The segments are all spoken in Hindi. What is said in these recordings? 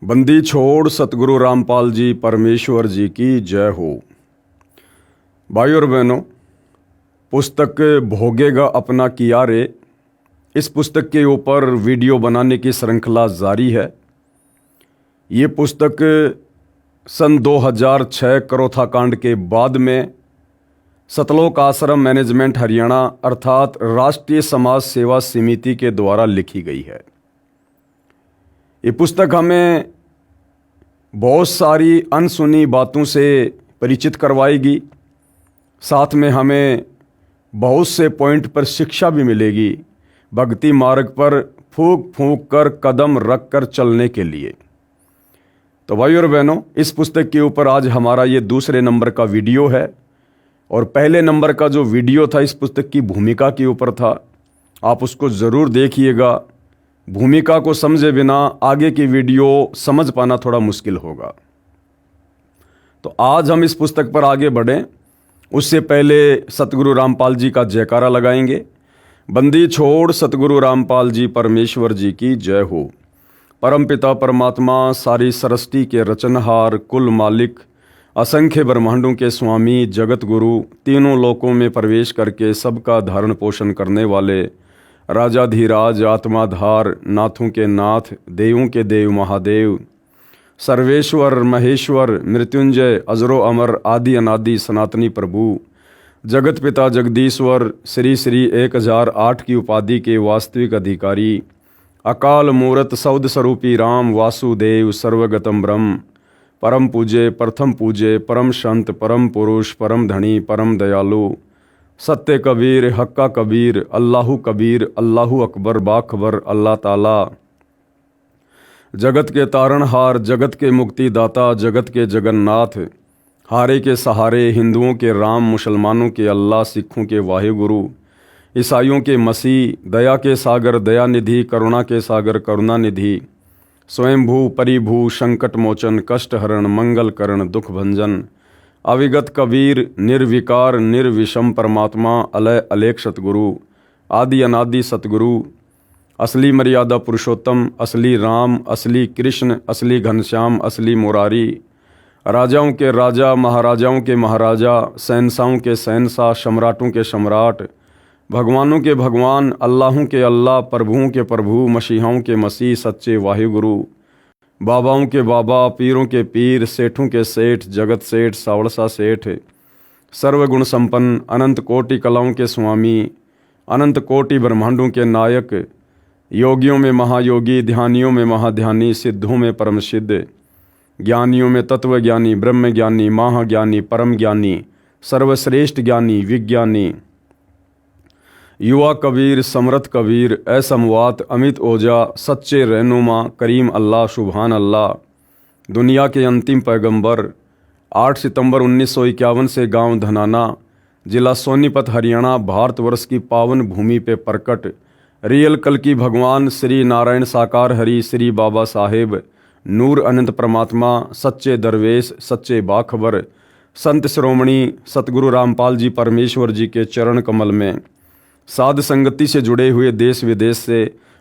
बंदी छोड़ सतगुरु रामपाल जी परमेश्वर जी की जय हो। भाई और बहनों, पुस्तक भोगेगा अपना किया रे, इस पुस्तक के ऊपर वीडियो बनाने की श्रृंखला जारी है। ये पुस्तक सन 2006 करोथा कांड के बाद में सतलोक आश्रम मैनेजमेंट हरियाणा अर्थात राष्ट्रीय समाज सेवा समिति के द्वारा लिखी गई है। ये पुस्तक हमें बहुत सारी अनसुनी बातों से परिचित करवाएगी, साथ में हमें बहुत से पॉइंट पर शिक्षा भी मिलेगी भक्ति मार्ग पर फूंक फूंक कर कदम रख कर चलने के लिए। तो भाई और बहनों, इस पुस्तक के ऊपर आज हमारा ये दूसरे नंबर का वीडियो है और पहले नंबर का जो वीडियो था इस पुस्तक की भूमिका के ऊपर था। आप उसको ज़रूर देखिएगा। भूमिका को समझे बिना आगे की वीडियो समझ पाना थोड़ा मुश्किल होगा। तो आज हम इस पुस्तक पर आगे बढ़ें उससे पहले सतगुरु रामपाल जी का जयकारा लगाएंगे। बंदी छोड़ सतगुरु रामपाल जी परमेश्वर जी की जय हो। परमपिता परमात्मा सारी सृष्टि के रचनहार, कुल मालिक, असंख्य ब्रह्मांडों के स्वामी, जगत गुरु, तीनों लोकों में प्रवेश करके सबका धारण पोषण करने वाले राजाधीराज, आत्माधार, नाथों के नाथ, देवों के देव महादेव, सर्वेश्वर महेश्वर, मृत्युंजय, अजरो अमर, आदि अनादि सनातनी प्रभु, जगत पिता जगदीश्वर, श्री श्री 1008 की उपाधि के वास्तविक अधिकारी, अकाल मूरत सौद स्वरूपी राम वासुदेव, सर्वगतम ब्रह्म, परम पूज्य, प्रथम पूज्य, परम संत, परम पुरुष, परम धनी, परम दयालु, सत्य कबीर, हक्का कबीर, अल्लाहु कबीर, अल्लाहु अकबर, बाखबर, अल्लाह ताला, जगत के तारणहार, जगत के मुक्तिदाता, जगत के जगन्नाथ, हारे के सहारे, हिंदुओं के राम, मुसलमानों के अल्लाह, सिखों के वाहिगुरु, ईसाइयों के मसीह, दया के सागर दयानिधि, करुणा के सागर करुणानिधि, स्वयंभू परिभू, संकट मोचन, कष्ट हरण, मंगल करण, दुख भंजन, अविगत कबीर, निर्विकार निर्विषम परमात्मा, अलय अलेख सतगुरु, आदि अनादि सतगुरु, असली मर्यादा पुरुषोत्तम, असली राम, असली कृष्ण, असली घनश्याम, असली मुरारी, राजाओं के राजा, महाराजाओं के महाराजा, शहंशाहों के शहंशाह, सम्राटों के सम्राट, भगवानों के भगवान, अल्लाहों के अल्लाह, प्रभुओं के प्रभु, मसीहाओं के मसीह, सच्चे वाहिगुरु, बाबाओं के बाबा, पीरों के पीर, सेठों के सेठ, जगत सेठ, सावड़सा सेठ, सर्वगुण संपन्न, अनंत कोटि कलाओं के स्वामी, अनंत कोटि ब्रह्मांडों के नायक, योगियों में महायोगी, ध्यानियों में महाध्यानी, सिद्धों में परम सिद्ध, ज्ञानियों में तत्व ज्ञानी, ब्रह्म ज्ञानी, महाज्ञानी, परम ज्ञानी, सर्वश्रेष्ठ ज्ञानी, विज्ञानी, युवा कबीर, समर्थ कबीर, असमवात, अमित ओजा, सच्चे रहनुमा, करीम अल्लाह, सुभान अल्लाह, दुनिया के अंतिम पैगंबर, 8 सितंबर 1951 से गांव धनाना, जिला सोनीपत, हरियाणा, भारतवर्ष की पावन भूमि पे प्रकट रियल कल की भगवान श्री नारायण साकार हरि, श्री बाबा साहेब, नूर अनंत परमात्मा, सच्चे दरवेश, सच्चे बाखबर, संत श्रोमणी सतगुरु रामपाल जी परमेश्वर जी के चरण कमल में साध संगति से जुड़े हुए देश विदेश से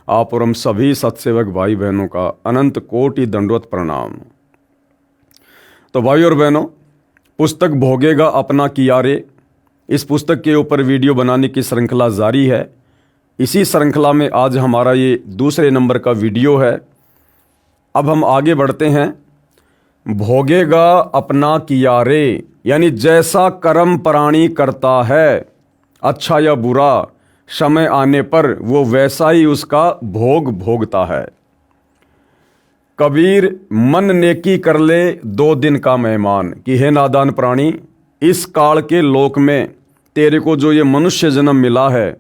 आप और हम सभी सत्सेवक भाई बहनों का अनंत कोटि दंडवत प्रणाम। तो भाई और बहनों, पुस्तक भोगेगा अपना किया रे, इस पुस्तक के ऊपर वीडियो बनाने की श्रृंखला जारी है। इसी श्रृंखला में आज हमारा ये दूसरे नंबर का वीडियो है। अब हम आगे बढ़ते हैं। भोगेगा अपना किया रे, यानी जैसा कर्म प्राणी करता है, अच्छा या बुरा, समय आने पर वो वैसा ही उसका भोग भोगता है। कबीर मन नेकी कर ले 2 दिन का मेहमान, कि हे नादान प्राणी, इस काल के लोक में तेरे को जो ये मनुष्य जन्म मिला है,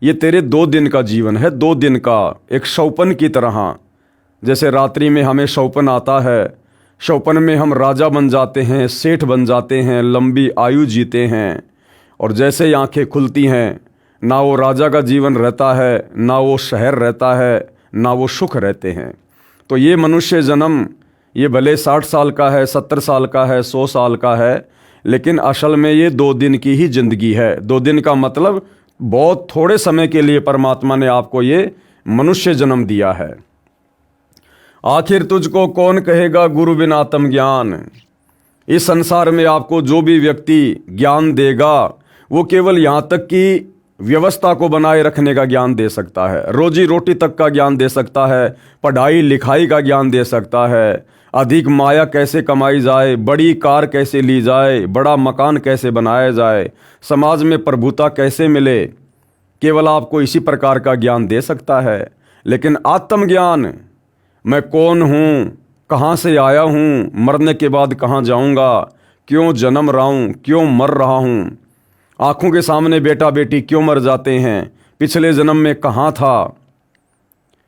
ये तेरे 2 दिन का जीवन है, 2 दिन का, एक शौपन की तरह। जैसे रात्रि में हमें शौपन आता है, शौपन में हम राजा बन जाते हैं, सेठ बन जाते हैं, लंबी आयु जीते हैं, और जैसे ही आंखें खुलती हैं, ना वो राजा का जीवन रहता है, ना वो शहर रहता है, ना वो सुख रहते हैं। तो ये मनुष्य जन्म, ये भले 60 साल का है, 70 साल का है, 100 साल का है, लेकिन असल में ये 2 दिन की ही जिंदगी है। 2 दिन का मतलब बहुत थोड़े समय के लिए परमात्मा ने आपको ये मनुष्य जन्म दिया है। आखिर तुझको कौन कहेगा गुरु बिन आत्मज्ञान। इस संसार में आपको जो भी व्यक्ति ज्ञान देगा वो केवल यहाँ तक कि व्यवस्था को बनाए रखने का ज्ञान दे सकता है, रोजी रोटी तक का ज्ञान दे सकता है, पढ़ाई लिखाई का ज्ञान दे सकता है, अधिक माया कैसे कमाई जाए, बड़ी कार कैसे ली जाए, बड़ा मकान कैसे बनाया जाए, समाज में प्रभुता कैसे मिले, केवल आपको इसी प्रकार का ज्ञान दे सकता है। लेकिन आत्मज्ञान, मैं कौन हूँ, कहाँ से आया हूँ, मरने के बाद कहाँ जाऊँगा, क्यों जन्म रहा हूँ, क्यों मर रहा हूँ, आँखों के सामने बेटा बेटी क्यों मर जाते हैं, पिछले जन्म में कहाँ था,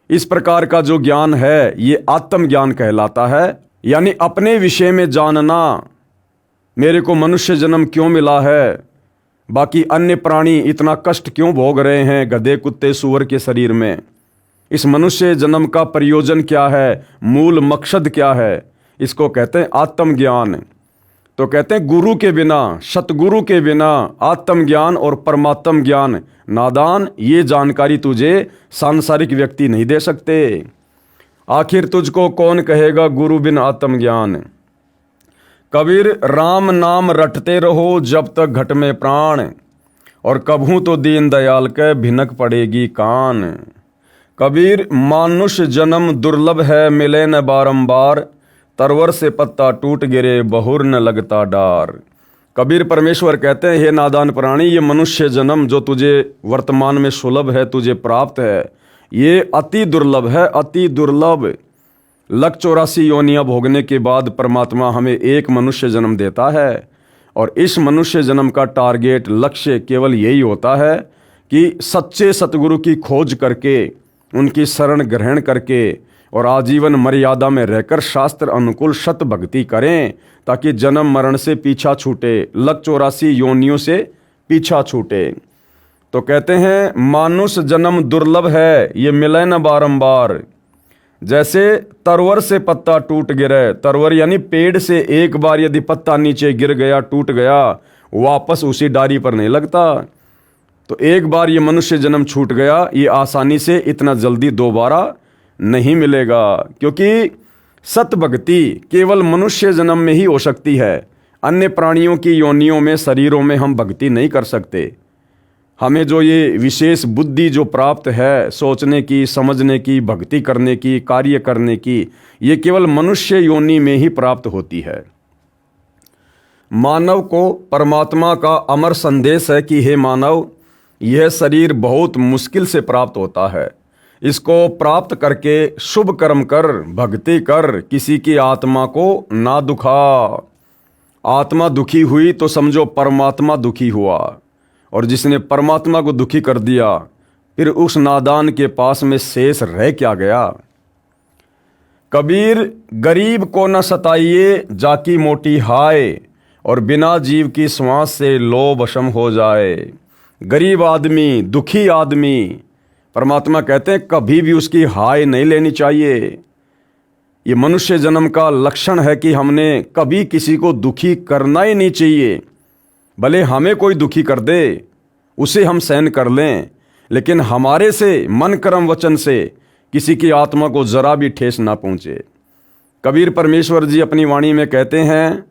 इस प्रकार का जो ज्ञान है ये आत्मज्ञान कहलाता है। यानी अपने विषय में जानना, मेरे को मनुष्य जन्म क्यों मिला है, बाकी अन्य प्राणी इतना कष्ट क्यों भोग रहे हैं गधे कुत्ते सूअर के शरीर में, इस मनुष्य जन्म का प्रयोजन क्या है, मूल मकसद क्या है, इसको कहते हैं आत्मज्ञान। तो कहते हैं गुरु के बिना, सतगुरु के बिना आत्मज्ञान और परमात्म ज्ञान नादान, ये जानकारी तुझे सांसारिक व्यक्ति नहीं दे सकते। आखिर तुझको कौन कहेगा गुरु बिन आत्मज्ञान। कबीर राम नाम रटते रहो जब तक घट में प्राण, और कभू तो दीन दयाल के भिनक पड़ेगी कान। कबीर मानुष जन्म दुर्लभ है मिले न बारंबार, तरवर से पत्ता टूट गिरे बहुर न लगता डार। कबीर परमेश्वर कहते हैं, हे नादान प्राणी, ये मनुष्य जन्म जो तुझे वर्तमान में सुलभ है, तुझे प्राप्त है, ये अति दुर्लभ है, अति दुर्लभ। 184 योनियां भोगने के बाद परमात्मा हमें एक मनुष्य जन्म देता है, और इस मनुष्य जन्म का टारगेट, लक्ष्य केवल यही होता है कि सच्चे सतगुरु की खोज करके, उनकी शरण ग्रहण करके और आजीवन मर्यादा में रहकर शास्त्र अनुकूल सत भक्ति करें, ताकि जन्म मरण से पीछा छूटे, 184 योनियों से पीछा छूटे। तो कहते हैं मानुष जन्म दुर्लभ है, ये मिले न बारंबार। जैसे तरवर से पत्ता टूट गिरे, तरवर यानी पेड़ से एक बार यदि पत्ता नीचे गिर गया, टूट गया, वापस उसी डारी पर नहीं लगता। तो एक बार ये मनुष्य जन्म छूट गया, ये आसानी से इतना जल्दी दोबारा नहीं मिलेगा, क्योंकि सत भक्ति केवल मनुष्य जन्म में ही हो सकती है। अन्य प्राणियों की योनियों में, शरीरों में हम भक्ति नहीं कर सकते। हमें जो ये विशेष बुद्धि जो प्राप्त है, सोचने की, समझने की, भक्ति करने की, कार्य करने की, ये केवल मनुष्य योनि में ही प्राप्त होती है। मानव को परमात्मा का अमर संदेश है कि हे मानव, यह शरीर बहुत मुश्किल से प्राप्त होता है, इसको प्राप्त करके शुभ कर्म कर, भक्ति कर, किसी की आत्मा को ना दुखा। आत्मा दुखी हुई तो समझो परमात्मा दुखी हुआ, और जिसने परमात्मा को दुखी कर दिया, फिर उस नादान के पास में शेष रह क्या गया। कबीर गरीब को न सताइए जाकी मोटी हाय, और बिना जीव की श्वास से लो वशम हो जाए। गरीब आदमी, दुखी आदमी, परमात्मा कहते हैं कभी भी उसकी हाय नहीं लेनी चाहिए। ये मनुष्य जन्म का लक्षण है कि हमने कभी किसी को दुखी करना ही नहीं चाहिए। भले हमें कोई दुखी कर दे, उसे हम सहन कर लें, लेकिन हमारे से मन कर्म वचन से किसी की आत्मा को जरा भी ठेस ना पहुंचे। कबीर परमेश्वर जी अपनी वाणी में कहते हैं,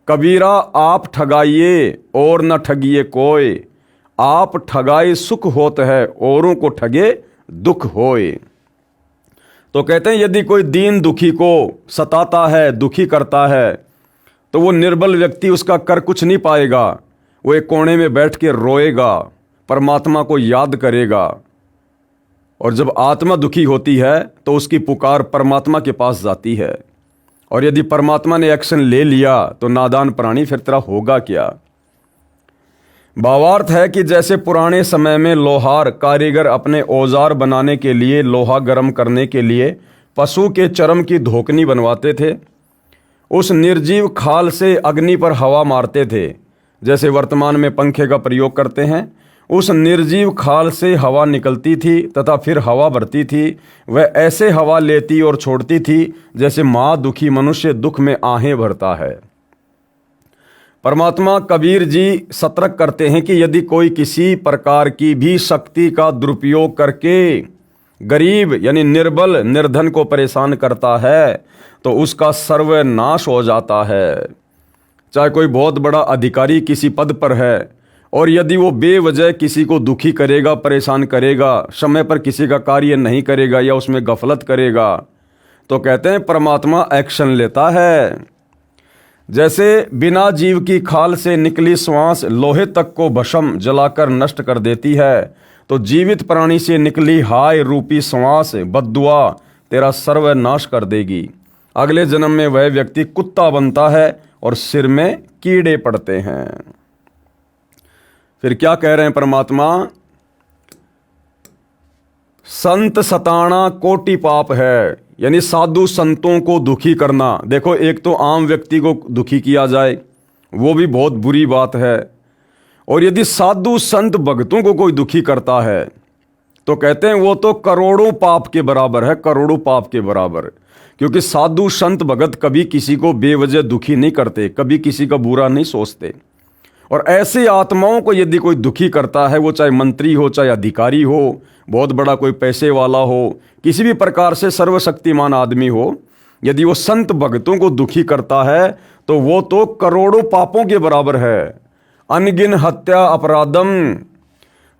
कबीरा आप ठगाइए और न ठगिए कोई, आप ठगाए सुख होत है औरों को ठगे दुख होए। तो कहते हैं यदि कोई दीन दुखी को सताता है, दुखी करता है, तो वो निर्बल व्यक्ति उसका कर कुछ नहीं पाएगा। वो एक कोने में बैठ के रोएगा, परमात्मा को याद करेगा, और जब आत्मा दुखी होती है तो उसकी पुकार परमात्मा के पास जाती है। और यदि परमात्मा ने एक्शन ले लिया तो नादान प्राणी फिर तेरा होगा क्या। भावार्थ है कि जैसे पुराने समय में लोहार कारीगर अपने औजार बनाने के लिए, लोहा गर्म करने के लिए पशु के चर्म की धोकनी बनवाते थे, उस निर्जीव खाल से अग्नि पर हवा मारते थे, जैसे वर्तमान में पंखे का प्रयोग करते हैं। उस निर्जीव खाल से हवा निकलती थी तथा फिर हवा भरती थी। वह ऐसे हवा लेती और छोड़ती थी जैसे माँ दुखी मनुष्य दुख में आहें भरता है। परमात्मा कबीर जी सतर्क करते हैं कि यदि कोई किसी प्रकार की भी शक्ति का दुरुपयोग करके गरीब यानी निर्बल निर्धन को परेशान करता है तो उसका सर्वनाश हो जाता है। चाहे कोई बहुत बड़ा अधिकारी किसी पद पर है और यदि वो बेवजह किसी को दुखी करेगा, परेशान करेगा, समय पर किसी का कार्य नहीं करेगा या उसमें गफलत करेगा, तो कहते हैं परमात्मा एक्शन लेता है। जैसे बिना जीव की खाल से निकली श्वास लोहे तक को भस्म जलाकर नष्ट कर देती है, तो जीवित प्राणी से निकली हाय रूपी श्वास बद्दुआ तेरा सर्वनाश कर देगी। अगले जन्म में वह व्यक्ति कुत्ता बनता है और सिर में कीड़े पड़ते हैं। फिर क्या कह रहे हैं परमात्मा? संत सताना कोटि पाप है, यानी साधु संतों को दुखी करना। देखो, एक तो आम व्यक्ति को दुखी किया जाए वो भी बहुत बुरी बात है, और यदि साधु संत भक्तों को कोई दुखी करता है तो कहते हैं वो तो करोड़ों पाप के बराबर है, करोड़ों पाप के बराबर। क्योंकि साधु संत भगत कभी किसी को बेवजह दुखी नहीं करते, कभी किसी का बुरा नहीं सोचते। और ऐसे आत्माओं को यदि कोई दुखी करता है, वो चाहे मंत्री हो, चाहे अधिकारी हो, बहुत बड़ा कोई पैसे वाला हो, किसी भी प्रकार से सर्वशक्तिमान आदमी हो, यदि वो संत भक्तों को दुखी करता है तो वो तो करोड़ों पापों के बराबर है। अनगिन हत्या अपराधम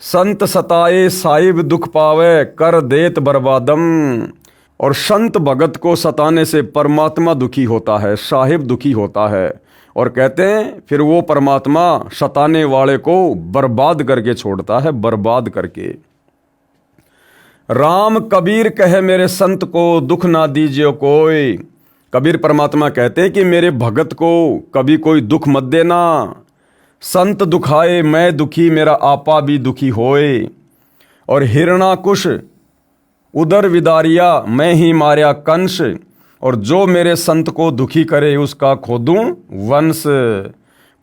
संत सताए साहिब दुख पावे कर देत बर्बादम। और संत भगत को सताने से परमात्मा दुखी होता है, साहिब दुखी होता है, और कहते हैं फिर वो परमात्मा सताने वाले को बर्बाद करके छोड़ता है, बर्बाद करके। राम कबीर कहे मेरे संत को दुख ना दीजिए कोई। कबीर परमात्मा कहते हैं कि मेरे भगत को कभी कोई दुख मत देना। संत दुखाए मैं दुखी, मेरा आपा भी दुखी होए। और हिरणाकुश उदर विदारिया मैं ही मार्या कंस। और जो मेरे संत को दुखी करे उसका खोदूं वंश।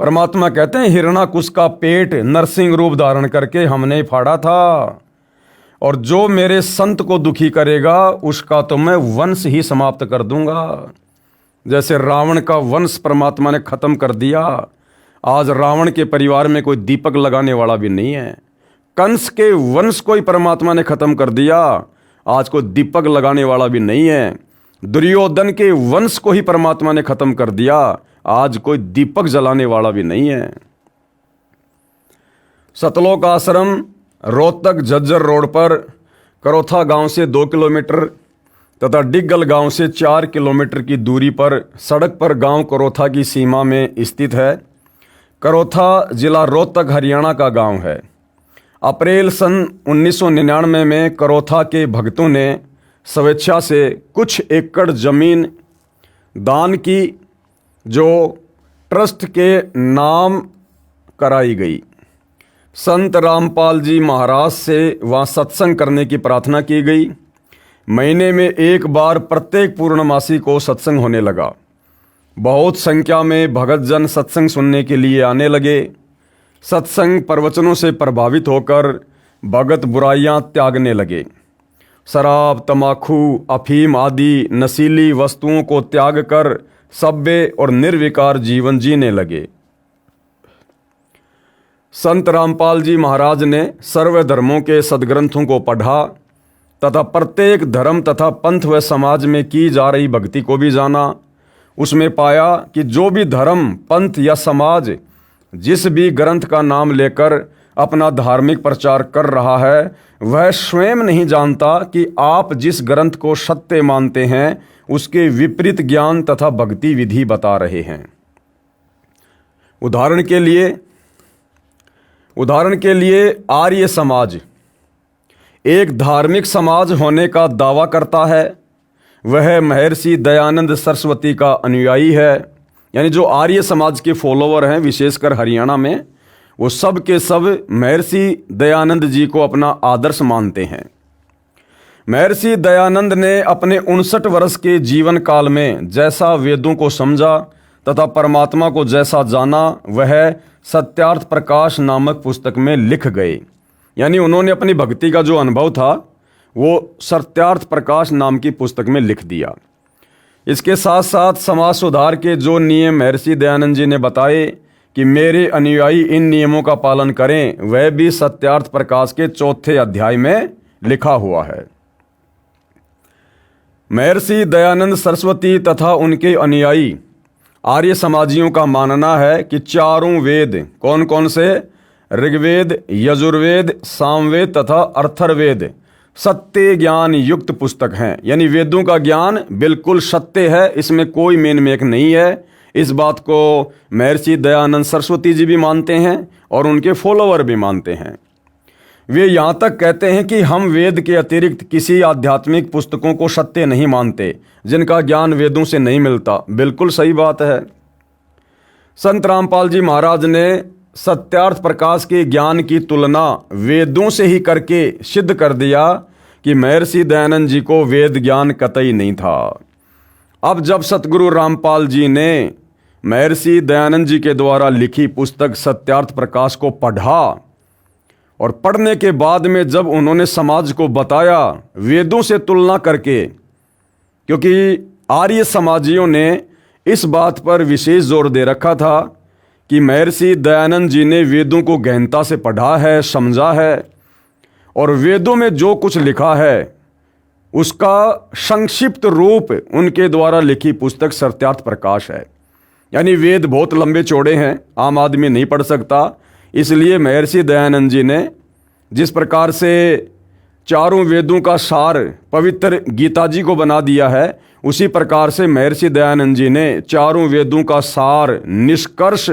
परमात्मा कहते हैं हिरणाकुश का पेट नरसिंह रूप धारण करके हमने फाड़ा था, और जो मेरे संत को दुखी करेगा उसका तो मैं वंश ही समाप्त कर दूंगा। जैसे रावण का वंश परमात्मा ने खत्म कर दिया, आज रावण के परिवार में कोई दीपक लगाने वाला भी नहीं है। कंस के वंश को ही परमात्मा ने खत्म कर दिया, आज कोई दीपक लगाने वाला भी नहीं है। दुर्योधन के वंश को ही परमात्मा ने खत्म कर दिया, आज कोई दीपक जलाने वाला भी नहीं है। सतलोक आश्रम रोहतक झज्जर रोड पर करोथा गांव से 2 किलोमीटर तथा डिग्गल गांव से 4 किलोमीटर की दूरी पर सड़क पर गांव करोथा की सीमा में स्थित है। करोथा जिला रोहतक हरियाणा का गांव है। अप्रैल सन 1999 में करोथा के भक्तों ने स्वेच्छा से कुछ एकड़ जमीन दान की, जो ट्रस्ट के नाम कराई गई। संत रामपाल जी महाराज से वहाँ सत्संग करने की प्रार्थना की गई। महीने में एक बार प्रत्येक पूर्णमासी को सत्संग होने लगा। बहुत संख्या में भगत जन सत्संग सुनने के लिए आने लगे। सत्संग प्रवचनों से प्रभावित होकर भगत बुराइयां त्यागने लगे। शराब, तमाकू, अफीम आदि नशीली वस्तुओं को त्याग कर सभ्य और निर्विकार जीवन जीने लगे। संत रामपाल जी महाराज ने सर्वधर्मों के सदग्रंथों को पढ़ा तथा प्रत्येक धर्म तथा पंथ व समाज में की जा रही भक्ति को भी जाना। उसमें पाया कि जो भी धर्म, पंथ या समाज जिस भी ग्रंथ का नाम लेकर अपना धार्मिक प्रचार कर रहा है, वह स्वयं नहीं जानता कि आप जिस ग्रंथ को सत्य मानते हैं उसके विपरीत ज्ञान तथा भक्ति विधि बता रहे हैं। उदाहरण के लिए आर्य समाज एक धार्मिक समाज होने का दावा करता है। वह महर्षि दयानंद सरस्वती का अनुयायी है। यानी जो आर्य समाज के फॉलोवर हैं, विशेषकर हरियाणा में, वो सब के सब महर्षि दयानंद जी को अपना आदर्श मानते हैं। महर्षि दयानंद ने अपने 59 वर्ष के जीवन काल में जैसा वेदों को समझा तथा परमात्मा को जैसा जाना, वह सत्यार्थ प्रकाश नामक पुस्तक में लिख गए। यानी उन्होंने अपनी भक्ति का जो अनुभव था वो सत्यार्थ प्रकाश नाम की पुस्तक में लिख दिया। इसके साथ साथ समाज सुधार के जो नियम महर्षि दयानंद जी ने बताए कि मेरे अनुयायी इन नियमों का पालन करें, वह भी सत्यार्थ प्रकाश के 4थे अध्याय में लिखा हुआ है। महर्षि दयानंद सरस्वती तथा उनके अनुयायी आर्य समाजियों का मानना है कि चारों वेद, कौन कौन से? ऋग्वेद, यजुर्वेद, सामवेद तथा अथर्ववेद सत्य ज्ञान युक्त पुस्तक हैं। यानी वेदों का ज्ञान बिल्कुल सत्य है, इसमें कोई मेन मेक नहीं है। इस बात को महर्षि दयानंद सरस्वती जी भी मानते हैं और उनके फॉलोअर भी मानते हैं। वे यहाँ तक कहते हैं कि हम वेद के अतिरिक्त किसी आध्यात्मिक पुस्तकों को सत्य नहीं मानते जिनका ज्ञान वेदों से नहीं मिलता। बिल्कुल सही बात है। संत रामपाल जी महाराज ने सत्यार्थ प्रकाश के ज्ञान की तुलना वेदों से ही करके सिद्ध कर दिया कि महर्षि दयानंद जी को वेद ज्ञान कतई नहीं था। अब जब सतगुरु रामपाल जी ने महर्षि दयानंद जी के द्वारा लिखी पुस्तक सत्यार्थ प्रकाश को पढ़ा और पढ़ने के बाद में जब उन्होंने समाज को बताया वेदों से तुलना करके, क्योंकि आर्य समाजियों ने इस बात पर विशेष जोर दे रखा था कि महर्षि दयानंद जी ने वेदों को गहनता से पढ़ा है, समझा है और वेदों में जो कुछ लिखा है उसका संक्षिप्त रूप उनके द्वारा लिखी पुस्तक सत्यार्थ प्रकाश है। यानी वेद बहुत लंबे चौड़े हैं, आम आदमी नहीं पढ़ सकता। इसलिए महर्षि दयानंद जी ने जिस प्रकार से चारों वेदों का सार पवित्र गीता जी को बना दिया है, उसी प्रकार से महर्षि दयानंद जी ने चारों वेदों का सार निष्कर्ष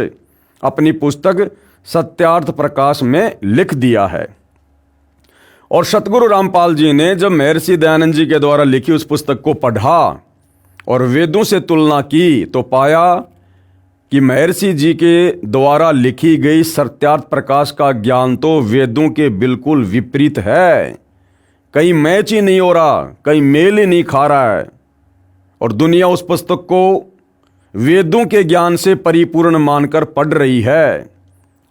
अपनी पुस्तक सत्यार्थ प्रकाश में लिख दिया है। और सतगुरु रामपाल जी ने जब महर्षि दयानंद जी के द्वारा लिखी उस पुस्तक को पढ़ा और वेदों से तुलना की तो पाया कि महर्षि जी के द्वारा लिखी गई सत्यार्थ प्रकाश का ज्ञान तो वेदों के बिल्कुल विपरीत है। कहीं मैच ही नहीं हो रहा, कहीं मेल ही नहीं खा रहा है और दुनिया उस पुस्तक को वेदों के ज्ञान से परिपूर्ण मानकर पढ़ रही है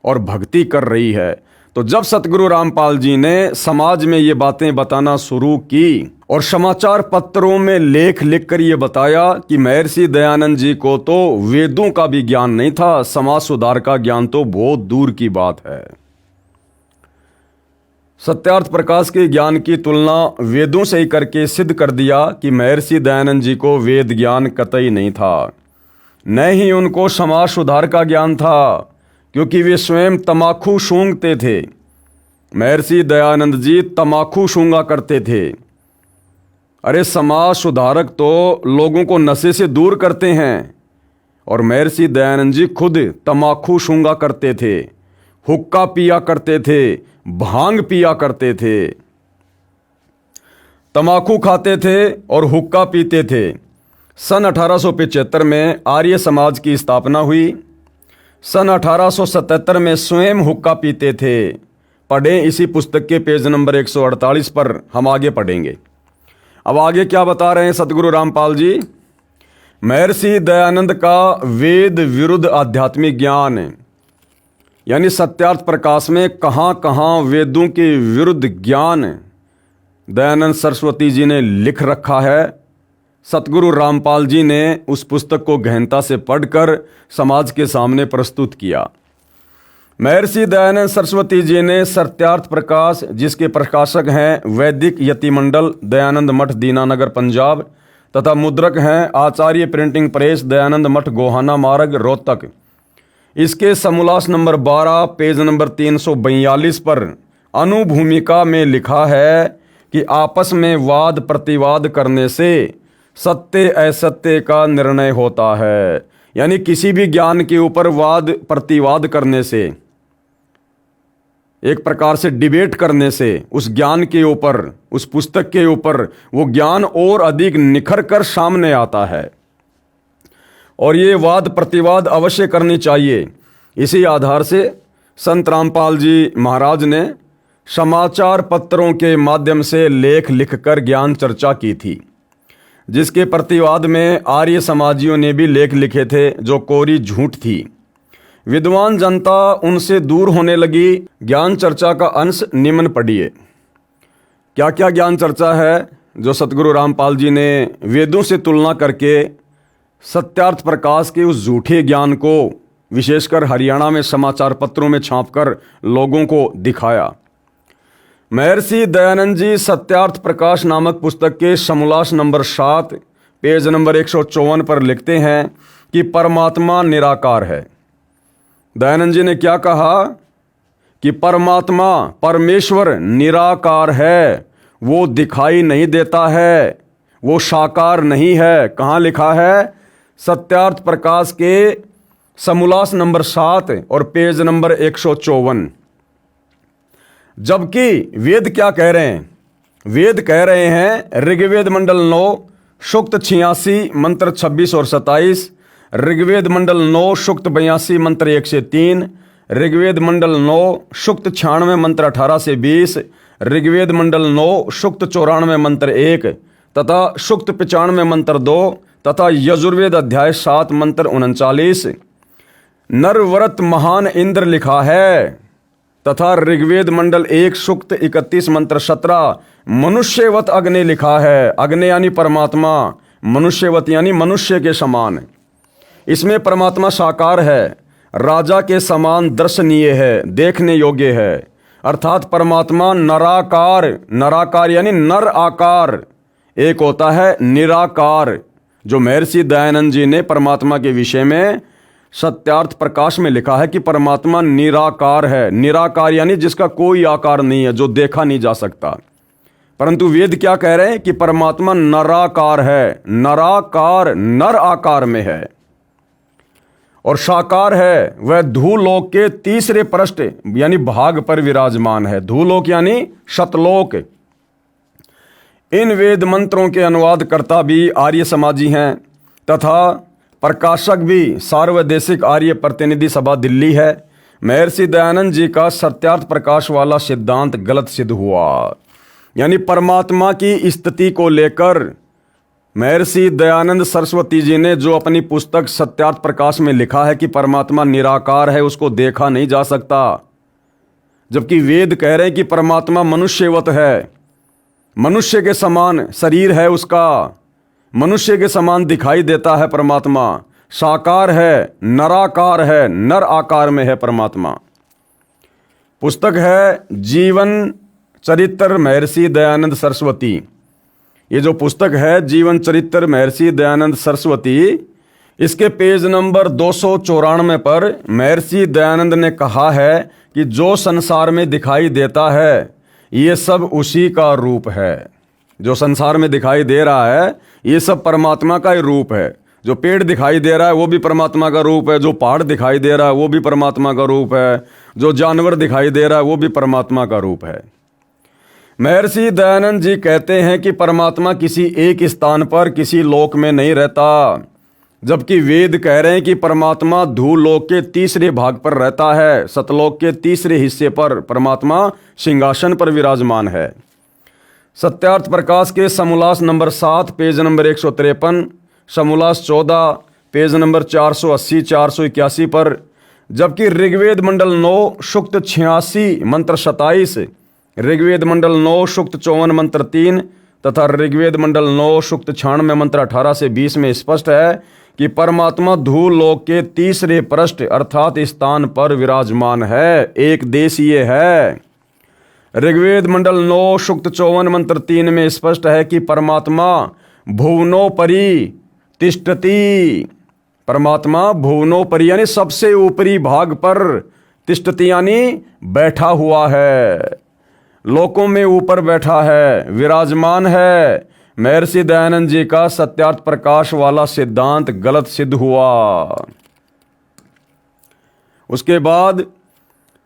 और भक्ति कर रही है। तो जब सतगुरु रामपाल जी ने समाज में ये बातें बताना शुरू की और समाचार पत्रों में लेख लिखकर ये बताया कि महर्षि दयानंद जी को तो वेदों का भी ज्ञान नहीं था, समाज सुधार का ज्ञान तो बहुत दूर की बात है। सत्यार्थ प्रकाश के ज्ञान की तुलना वेदों से ही करके सिद्ध कर दिया कि महर्षि दयानंद जी को वेद ज्ञान कतई नहीं था, न ही उनको समाज सुधार का ज्ञान था, क्योंकि वे स्वयं तमाकू सूंघते थे। महर्षि दयानंद जी तमाकू सूंघा करते थे। अरे समाज सुधारक तो लोगों को नशे से दूर करते हैं और महर्षि दयानंद जी खुद तमाकू सूंघा करते थे, हुक्का पिया करते थे, भांग पिया करते थे, तमाकू खाते थे और हुक्का पीते थे। सन 1875 में आर्य समाज की स्थापना हुई। सन 1877 में स्वयं हुक्का पीते थे। पढ़ें इसी पुस्तक के पेज नंबर 148 पर, हम आगे पढ़ेंगे। अब आगे क्या बता रहे हैं सतगुरु रामपाल जी? महर्षि दयानंद का वेद विरुद्ध आध्यात्मिक ज्ञान, यानी सत्यार्थ प्रकाश में कहाँ कहाँ वेदों के विरुद्ध ज्ञान दयानंद सरस्वती जी ने लिख रखा है। सतगुरु रामपाल जी ने उस पुस्तक को गहनता से पढ़कर समाज के सामने प्रस्तुत किया। महर्षि दयानंद सरस्वती जी ने सत्यार्थ प्रकाश, जिसके प्रकाशक हैं वैदिक यतिमंडल दयानंद मठ दीनानगर पंजाब तथा मुद्रक हैं आचार्य प्रिंटिंग प्रेस दयानंद मठ गोहाना मार्ग रोहतक, इसके समोल्लास नंबर 12 पेज नंबर 342 पर अनुभूमिका में लिखा है कि आपस में वाद प्रतिवाद करने से सत्य असत्य का निर्णय होता है। यानी किसी भी ज्ञान के ऊपर वाद प्रतिवाद करने से, एक प्रकार से डिबेट करने से उस ज्ञान के ऊपर, उस पुस्तक के ऊपर वो ज्ञान और अधिक निखर कर सामने आता है और ये वाद प्रतिवाद अवश्य करनी चाहिए। इसी आधार से संत रामपाल जी महाराज ने समाचार पत्रों के माध्यम से लेख लिखकर ज्ञान चर्चा की थी, जिसके प्रतिवाद में आर्य समाजियों ने भी लेख लिखे थे जो कोरी झूठ थी। विद्वान जनता उनसे दूर होने लगी। ज्ञान चर्चा का अंश निम्न पढ़िए। क्या क्या ज्ञान चर्चा है जो सतगुरु रामपाल जी ने वेदों से तुलना करके सत्यार्थ प्रकाश के उस झूठे ज्ञान को विशेषकर हरियाणा में समाचार पत्रों में छापकर लोगों को दिखाया। महर्षि दयानंद जी सत्यार्थ प्रकाश नामक पुस्तक के समोल्लास नंबर 7 पेज नंबर 154 पर लिखते हैं कि परमात्मा निराकार है। दयानंद जी ने क्या कहा कि परमात्मा परमेश्वर निराकार है, वो दिखाई नहीं देता है, वो साकार नहीं है। कहाँ लिखा है? सत्यार्थ प्रकाश के समोल्लास नंबर 7 और पेज नंबर 154। जबकि वेद क्या कह रहे हैं? वेद कह रहे हैं ऋग्वेद मंडल 9 सूक्त 86 मंत्र 26 और 27, ऋग्वेद मंडल 9 सूक्त 82 मंत्र 1 से 3, ऋग्वेद मंडल 9 सूक्त 96 मंत्र 18 से 20, ऋग्वेद मंडल 9 सूक्त 94 मंत्र 1 तथा सूक्त 95 मंत्र 2 तथा यजुर्वेद अध्याय 7 मंत्र 39 नरव्रत महान इंद्र लिखा है तथा ऋग्वेद मंडल 1 सूक्त 31 मंत्र 17 मनुष्यवत अग्नि लिखा है। अग्नि यानी परमात्मा, मनुष्यवत यानी मनुष्य के समान। इसमें परमात्मा साकार है, राजा के समान दर्शनीय है, देखने योग्य है। अर्थात परमात्मा नराकार, नराकार यानी नर आकार। एक होता है निराकार, जो महर्षि दयानंद जी ने परमात्मा के विषय में सत्यार्थ प्रकाश में लिखा है कि परमात्मा निराकार है। निराकार यानी जिसका कोई आकार नहीं है, जो देखा नहीं जा सकता। परंतु वेद क्या कह रहे हैं कि परमात्मा नराकार है, नराकार नर आकार में है और साकार है। वह धूलोक के तीसरे पृष्ठ यानी भाग पर विराजमान है। धूलोक यानी शतलोक। इन वेद मंत्रों के अनुवादकर्ता भी आर्य समाजी हैं तथा प्रकाशक भी सार्वदेशिक आर्य प्रतिनिधि सभा दिल्ली है। महर्षि दयानंद जी का सत्यार्थ प्रकाश वाला सिद्धांत गलत सिद्ध हुआ। यानी परमात्मा की स्थिति को लेकर महर्षि दयानंद सरस्वती जी ने जो अपनी पुस्तक सत्यार्थ प्रकाश में लिखा है कि परमात्मा निराकार है, उसको देखा नहीं जा सकता। जबकि वेद कह रहे हैं कि परमात्मा मनुष्यवत है, मनुष्य के समान शरीर है उसका, मनुष्य के समान दिखाई देता है परमात्मा, साकार है, नराकार है, नर आकार में है परमात्मा। पुस्तक है जीवन चरित्र महर्षि दयानंद सरस्वती। ये जो पुस्तक है जीवन चरित्र महर्षि दयानंद सरस्वती, इसके पेज नंबर 294 पर महर्षि दयानंद ने कहा है कि जो संसार में दिखाई देता है ये सब उसी का रूप है। जो संसार में दिखाई दे रहा है ये सब परमात्मा का ही रूप है। जो पेड़ दिखाई दे रहा है वो भी परमात्मा का रूप है, जो पहाड़ दिखाई दे रहा है वो भी परमात्मा का रूप है, जो जानवर दिखाई दे रहा है वो भी परमात्मा का रूप है। महर्षि दयानंद जी कहते हैं कि परमात्मा किसी एक स्थान पर किसी लोक में नहीं रहता, जबकि वेद कह रहे हैं कि परमात्मा धूलोक के तीसरे भाग पर रहता है, सतलोक के तीसरे हिस्से पर परमात्मा सिंहासन पर विराजमान है। सत्यार्थ प्रकाश के समोल्लास नंबर 7 पेज नंबर 153, समोल्लास 14 पेज नंबर 480 481 पर, जबकि ऋग्वेद मंडल 9 सूक्त 86 मंत्र 27, ऋग्वेद मंडल 9 सूक्त 54 मंत्र 3 तथा ऋग्वेद मंडल 9 सूक्त 96 मंत्र 18 से 20 में स्पष्ट है कि परमात्मा धूलोक के तीसरे पृष्ठ अर्थात स्थान पर विराजमान है, एक देशीय है। ऋग्वेद मंडल 9 सूक्त 54 मंत्र 3 में स्पष्ट है कि परमात्मा भुवनोपरि तिष्ठति। परमात्मा भुवनोपरि यानी सबसे ऊपरी भाग पर, तिष्ठति यानी बैठा हुआ है, लोकों में ऊपर बैठा है, विराजमान है। महर्षि दयानंद जी का सत्यार्थ प्रकाश वाला सिद्धांत गलत सिद्ध हुआ। उसके बाद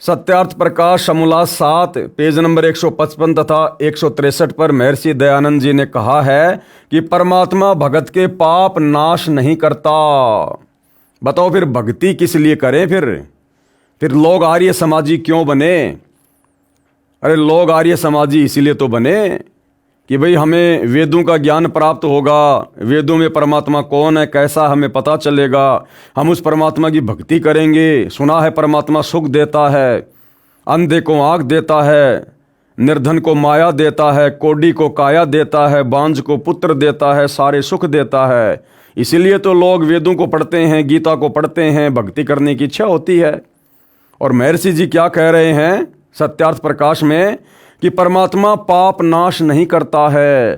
सत्यार्थ प्रकाश समोल्लास 7 पेज नंबर 155 तथा 163 पर महर्षि दयानंद जी ने कहा है कि परमात्मा भगत के पाप नाश नहीं करता। बताओ फिर भक्ति किस लिए करें? फिर लोग आर्य समाजी क्यों बने? अरे लोग आर्य समाजी इसीलिए तो बने कि भाई हमें वेदों का ज्ञान प्राप्त होगा, वेदों में परमात्मा कौन है कैसा हमें पता चलेगा, हम उस परमात्मा की भक्ति करेंगे। सुना है परमात्मा सुख देता है, अंधे को आँख देता है, निर्धन को माया देता है, कोढ़ी को काया देता है, बांझ को पुत्र देता है, सारे सुख देता है। इसीलिए तो लोग वेदों को पढ़ते हैं, गीता को पढ़ते हैं, भक्ति करने की इच्छा होती है। और महर्षि जी क्या कह रहे हैं सत्यार्थ प्रकाश में कि परमात्मा पाप नाश नहीं करता है।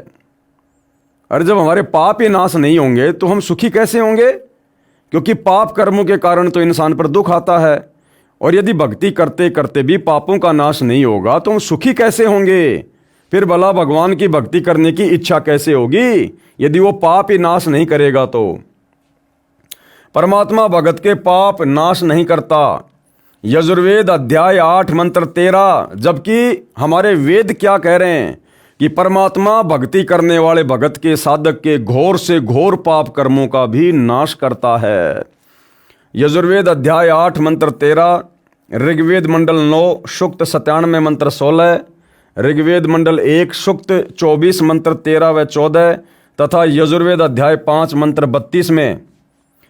अरे जब हमारे पाप ही नाश नहीं होंगे तो हम सुखी कैसे होंगे? क्योंकि पाप कर्मों के कारण तो इंसान पर दुख आता है, और यदि भक्ति करते करते भी पापों का नाश नहीं होगा तो हम सुखी कैसे होंगे? फिर भला भगवान की भक्ति करने की इच्छा कैसे होगी यदि वो पाप ही नाश नहीं करेगा? तो परमात्मा भगत के पाप नाश नहीं करता। यजुर्वेद अध्याय 8 मंत्र 13, जबकि हमारे वेद क्या कह रहे हैं कि परमात्मा भक्ति करने वाले भगत के, साधक के घोर से घोर पाप कर्मों का भी नाश करता है। यजुर्वेद अध्याय 8 मंत्र 13, ऋग्वेद मंडल 9 सूक्त 97 मंत्र 16, ऋग्वेद मंडल 1 सूक्त 24 मंत्र 13 व 14 तथा यजुर्वेद अध्याय 5 मंत्र 32 में,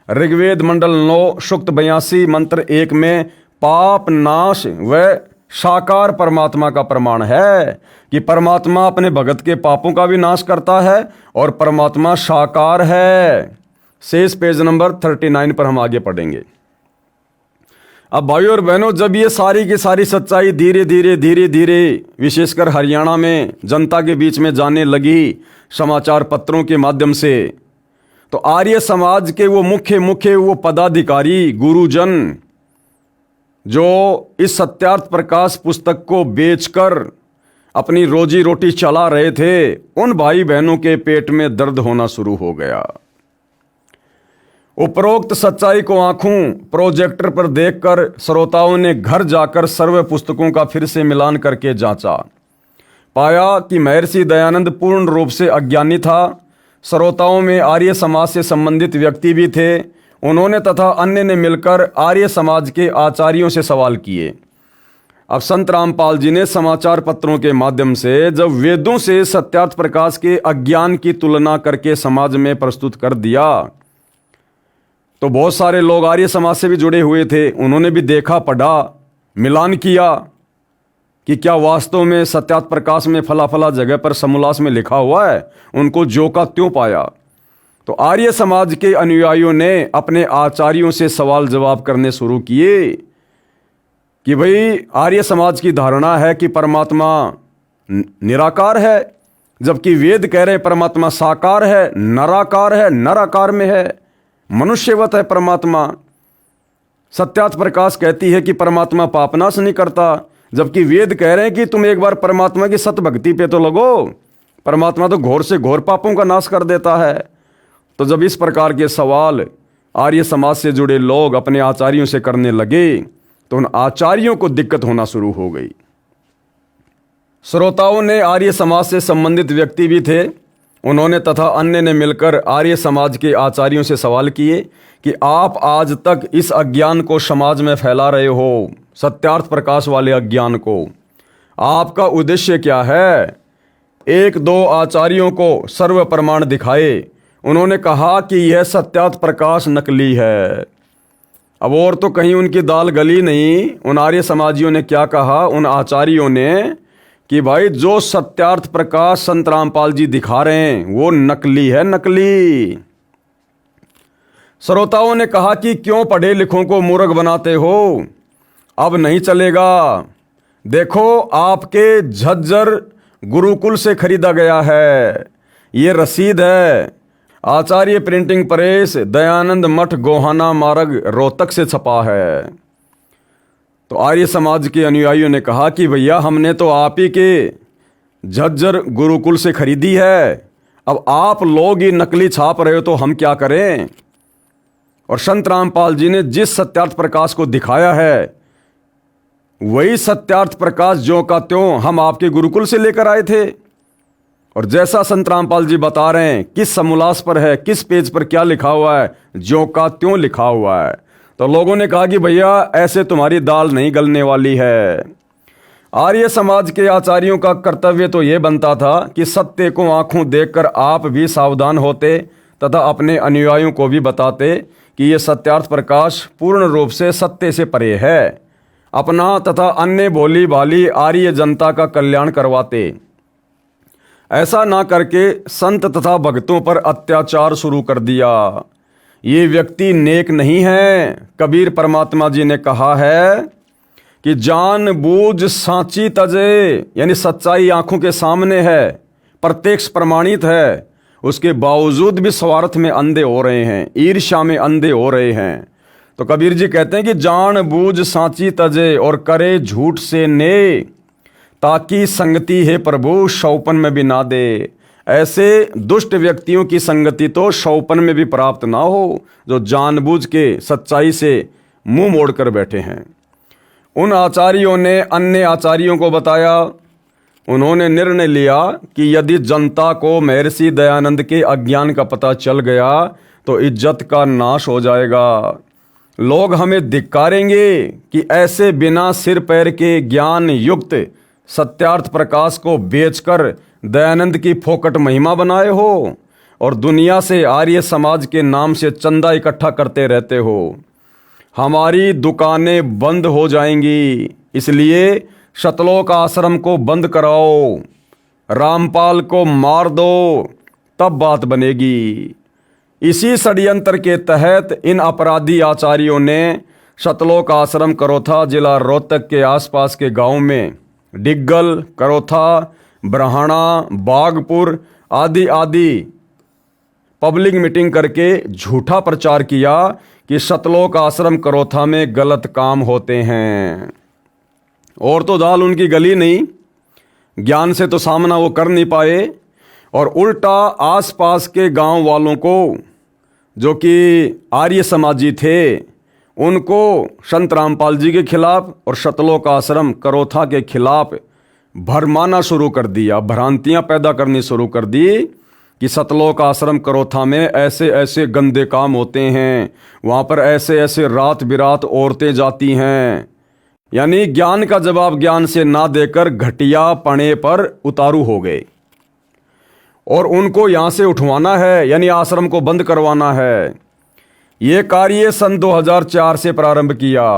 ऋग्वेद मंडल 9 सूक्त 82 मंत्र 1 में पाप नाश व साकार परमात्मा का प्रमाण है कि परमात्मा अपने भगत के पापों का भी नाश करता है और परमात्मा साकार है। शेष पेज नंबर 39 पर हम आगे पढ़ेंगे। अब भाइयों और बहनों, जब ये सारी की सारी सच्चाई धीरे धीरे विशेषकर हरियाणा में जनता के बीच में जाने लगी समाचार पत्रों के माध्यम से, तो आर्य समाज के वो मुख्य वो पदाधिकारी, गुरुजन जो इस सत्यार्थ प्रकाश पुस्तक को बेचकर अपनी रोजी रोटी चला रहे थे, उन भाई बहनों के पेट में दर्द होना शुरू हो गया। उपरोक्त सच्चाई को आंखों प्रोजेक्टर पर देखकर श्रोताओं ने घर जाकर सर्व पुस्तकों का फिर से मिलान करके जांचा। पाया कि महर्षि दयानंद पूर्ण रूप से अज्ञानी था। श्रोताओं में आर्य समाज से संबंधित व्यक्ति भी थे। उन्होंने तथा अन्य ने मिलकर आर्य समाज के आचार्यों से सवाल किए। अब संत रामपाल जी ने समाचार पत्रों के माध्यम से जब वेदों से सत्यार्थ प्रकाश के अज्ञान की तुलना करके समाज में प्रस्तुत कर दिया, तो बहुत सारे लोग आर्य समाज से भी जुड़े हुए थे। उन्होंने भी देखा, पढ़ा, मिलान किया कि क्या वास्तव में सत्यार्थ प्रकाश में फला फला जगह पर समोल्लास में लिखा हुआ है। उनको ज्यों का त्यों पाया। तो आर्य समाज के अनुयायियों ने अपने आचार्यों से सवाल जवाब करने शुरू किए कि भाई, आर्य समाज की धारणा है कि परमात्मा निराकार है, जबकि वेद कह रहे हैं परमात्मा साकार है, नराकार है, नराकार में है, मनुष्यवत है परमात्मा। सत्यार्थ प्रकाश कहती है कि परमात्मा पापनाश नहीं करता, जबकि वेद कह रहे हैं कि तुम एक बार परमात्मा की सत भक्ति पे तो लगो, परमात्मा तो घोर से घोर पापों का नाश कर देता है। तो जब इस प्रकार के सवाल आर्य समाज से जुड़े लोग अपने आचार्यों से करने लगे, तो उन आचार्यों को दिक्कत होना शुरू हो गई। श्रोताओं ने आर्य समाज से संबंधित व्यक्ति भी थे। उन्होंने तथा अन्य ने मिलकर आर्य समाज के आचार्यों से सवाल किए कि आप आज तक इस अज्ञान को समाज में फैला रहे हो, सत्यार्थ प्रकाश वाले अज्ञान को, आपका उद्देश्य क्या है? एक दो आचार्यों को सर्व प्रमाण दिखाए। उन्होंने कहा कि यह सत्यार्थ प्रकाश नकली है। अब और तो कहीं उनकी दाल गली नहीं। उन आर्य समाजियों ने क्या कहा, उन आचार्यों ने, कि भाई जो सत्यार्थ प्रकाश संत रामपाल जी दिखा रहे हैं वो नकली है, नकली। श्रोताओं ने कहा कि क्यों पढ़े लिखों को मूर्ख बनाते हो, अब नहीं चलेगा। देखो, आपके झज्जर गुरुकुल से खरीदा गया है, ये रसीद है, आचार्य प्रिंटिंग प्रेस, दयानंद मठ, गोहाना मार्ग, रोहतक से छपा है। तो आर्य समाज के अनुयायियों ने कहा कि भैया, हमने तो आप ही के झज्जर गुरुकुल से खरीदी है, अब आप लोग ही नकली छाप रहे हो तो हम क्या करें? और संत रामपाल जी ने जिस सत्यार्थ प्रकाश को दिखाया है वही सत्यार्थ प्रकाश ज्यों का त्यों हम आपके गुरुकुल से लेकर आए थे। और जैसा संत रामपाल जी बता रहे हैं, किस समोल्लास पर है, किस पेज पर क्या लिखा हुआ है, ज्यों का त्यों लिखा हुआ है। तो लोगों ने कहा कि भैया, ऐसे तुम्हारी दाल नहीं गलने वाली है। आर्य समाज के आचार्यों का कर्तव्य तो यह बनता था कि सत्य को आंखों देखकर आप भी सावधान होते तथा अपने अनुयायियों को भी बताते कि यह सत्यार्थ प्रकाश पूर्ण रूप से सत्य से परे है। अपना तथा अन्य भोली भाली आर्य जनता का कल्याण करवाते। ऐसा ना करके संत तथा भक्तों पर अत्याचार शुरू कर दिया। ये व्यक्ति नेक नहीं है। कबीर परमात्मा जी ने कहा है कि जानबूझ सांची तजे, यानी सच्चाई आंखों के सामने है, प्रत्यक्ष प्रमाणित है, उसके बावजूद भी स्वार्थ में अंधे हो रहे हैं, ईर्ष्या में अंधे हो रहे हैं। तो कबीर जी कहते हैं कि जानबूझ सांची तजे और करे झूठ से ने, ताकि संगति है प्रभु शौपन में भी ना दे। ऐसे दुष्ट व्यक्तियों की संगति तो शौपन में भी प्राप्त ना हो, जो जानबूझ के सच्चाई से मुंह मोड़कर बैठे हैं। उन आचार्यों ने अन्य आचार्यों को बताया। उन्होंने निर्णय लिया कि यदि जनता को महर्षि दयानंद के अज्ञान का पता चल गया तो इज्जत का नाश हो जाएगा। लोग हमें धिक्कारेंगे कि ऐसे बिना सिर पैर के ज्ञान युक्त सत्यार्थ प्रकाश को बेचकर दयानंद की फोकट महिमा बनाए हो और दुनिया से आर्य समाज के नाम से चंदा इकट्ठा करते रहते हो। हमारी दुकानें बंद हो जाएंगी, इसलिए शतलोक आश्रम को बंद कराओ, रामपाल को मार दो, तब बात बनेगी। इसी षड्यंत्र के तहत इन अपराधी आचार्यों ने शतलोक आश्रम करोथा जिला रोहतक के आसपास के गांव में डिग्गल, करोथा, ब्रहाना, बागपुर आदि पब्लिक मीटिंग करके झूठा प्रचार किया कि शतलोक आश्रम करोथा में गलत काम होते हैं। और तो दाल उनकी गली नहीं, ज्ञान से तो सामना वो कर नहीं पाए, और उल्टा आसपास के गांव वालों को जो कि आर्य समाजी थे उनको संत रामपाल जी के खिलाफ और शतलोक आश्रम करोथा के खिलाफ भरमाना शुरू कर दिया, भ्रांतियां पैदा करनी शुरू कर दी कि शतलोक आश्रम करोथा में ऐसे ऐसे गंदे काम होते हैं, वहाँ पर ऐसे ऐसे रात बिरात औरतें जाती हैं। यानी ज्ञान का जवाब ज्ञान से ना देकर घटिया पने पर उतारू हो गए और उनको यहाँ से उठवाना है, यानी आश्रम को बंद करवाना है। ये कार्य सन 2004 से प्रारंभ किया।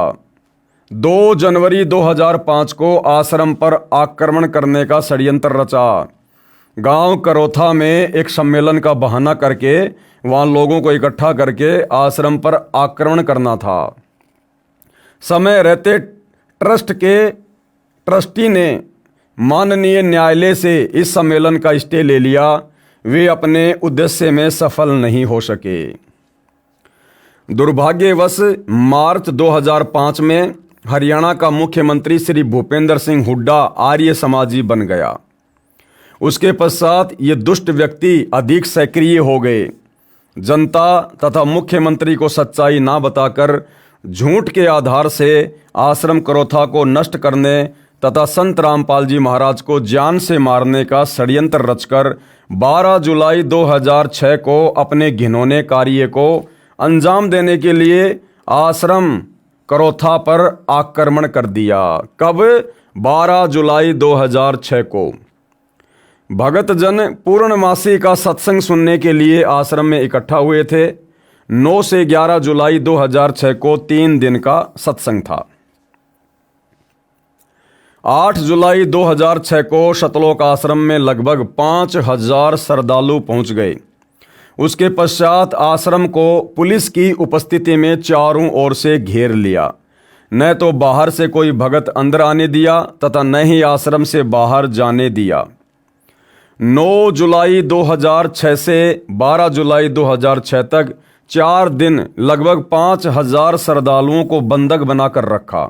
2 जनवरी 2005 को आश्रम पर आक्रमण करने का षड्यंत्र रचा। गांव करोथा में एक सम्मेलन का बहाना करके वहां लोगों को इकट्ठा करके आश्रम पर आक्रमण करना था। समय रहते ट्रस्ट के ट्रस्टी ने माननीय न्यायालय से इस सम्मेलन का स्टे ले लिया। वे अपने उद्देश्य में सफल नहीं हो सके। दुर्भाग्यवश मार्च 2005 में हरियाणा का मुख्यमंत्री श्री भूपेंद्र सिंह हुड्डा आर्य समाजी बन गया। उसके पश्चात ये दुष्ट व्यक्ति अधिक सक्रिय हो गए। जनता तथा मुख्यमंत्री को सच्चाई ना बताकर झूठ के आधार से आश्रम करोथा को नष्ट करने तथा संत रामपाल जी महाराज को जान से मारने का षड्यंत्र रचकर 12 जुलाई 2006 को अपने घिनौने कार्य को अंजाम देने के लिए आश्रम करोथा पर आक्रमण कर दिया। कब? 12 जुलाई 2006 को। भगत जन पूर्णमासी का सत्संग सुनने के लिए आश्रम में इकट्ठा हुए थे। 9 से 11 जुलाई 2006 को 3 दिन का सत्संग था। 8 जुलाई 2006 को शतलोक आश्रम में लगभग 5000 श्रद्धालु पहुंच गए। उसके पश्चात आश्रम को पुलिस की उपस्थिति में चारों ओर से घेर लिया। न तो बाहर से कोई भगत अंदर आने दिया तथा न ही आश्रम से बाहर जाने दिया। 9 जुलाई 2006 से 12 जुलाई 2006 तक 4 दिन लगभग 5000 श्रद्धालुओं को बंधक बनाकर रखा।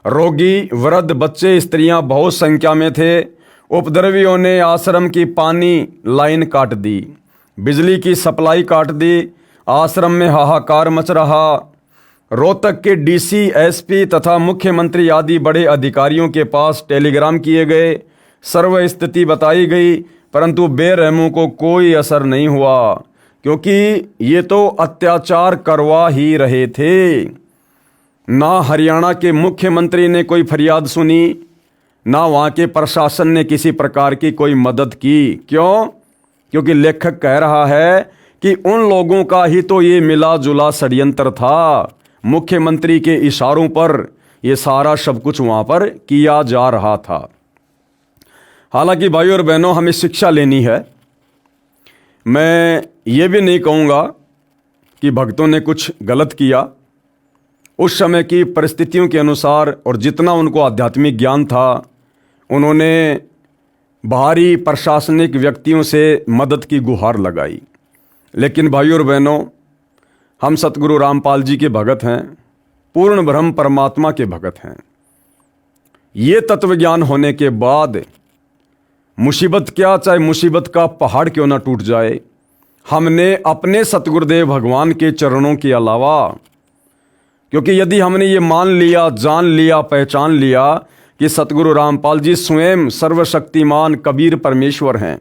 रोगी, वृद्ध, बच्चे, स्त्रियां बहुत संख्या में थे। उपद्रवियों ने आश्रम की पानी लाइन काट दी, बिजली की सप्लाई काट दी। आश्रम में हाहाकार मच रहा। रोहतक के डीसी, एसपी तथा मुख्यमंत्री आदि बड़े अधिकारियों के पास टेलीग्राम किए गए, सर्व स्थिति बताई गई, परंतु बेरहमों को कोई असर नहीं हुआ, क्योंकि ये तो अत्याचार करवा ही रहे थे। ना हरियाणा के मुख्यमंत्री ने कोई फरियाद सुनी, ना वहाँ के प्रशासन ने किसी प्रकार की कोई मदद की। क्यों? क्योंकि लेखक कह रहा है कि उन लोगों का ही तो ये मिला जुला षड्यंत्र था। मुख्यमंत्री के इशारों पर ये सारा सब कुछ वहाँ पर किया जा रहा था। हालांकि भाइयों और बहनों, हमें शिक्षा लेनी है। मैं ये भी नहीं कहूँगा कि भक्तों ने कुछ गलत किया। उस समय की परिस्थितियों के अनुसार और जितना उनको आध्यात्मिक ज्ञान था, उन्होंने बाहरी प्रशासनिक व्यक्तियों से मदद की गुहार लगाई। लेकिन भाइयों और बहनों, हम सतगुरु रामपाल जी के भगत हैं, पूर्ण ब्रह्म परमात्मा के भगत हैं। ये तत्व ज्ञान होने के बाद मुसीबत क्या, चाहे मुसीबत का पहाड़ क्यों ना टूट जाए, हमने अपने सतगुरुदेव भगवान के चरणों के अलावा, क्योंकि यदि हमने ये मान लिया, जान लिया, पहचान लिया कि सतगुरु रामपाल जी स्वयं सर्वशक्तिमान कबीर परमेश्वर हैं,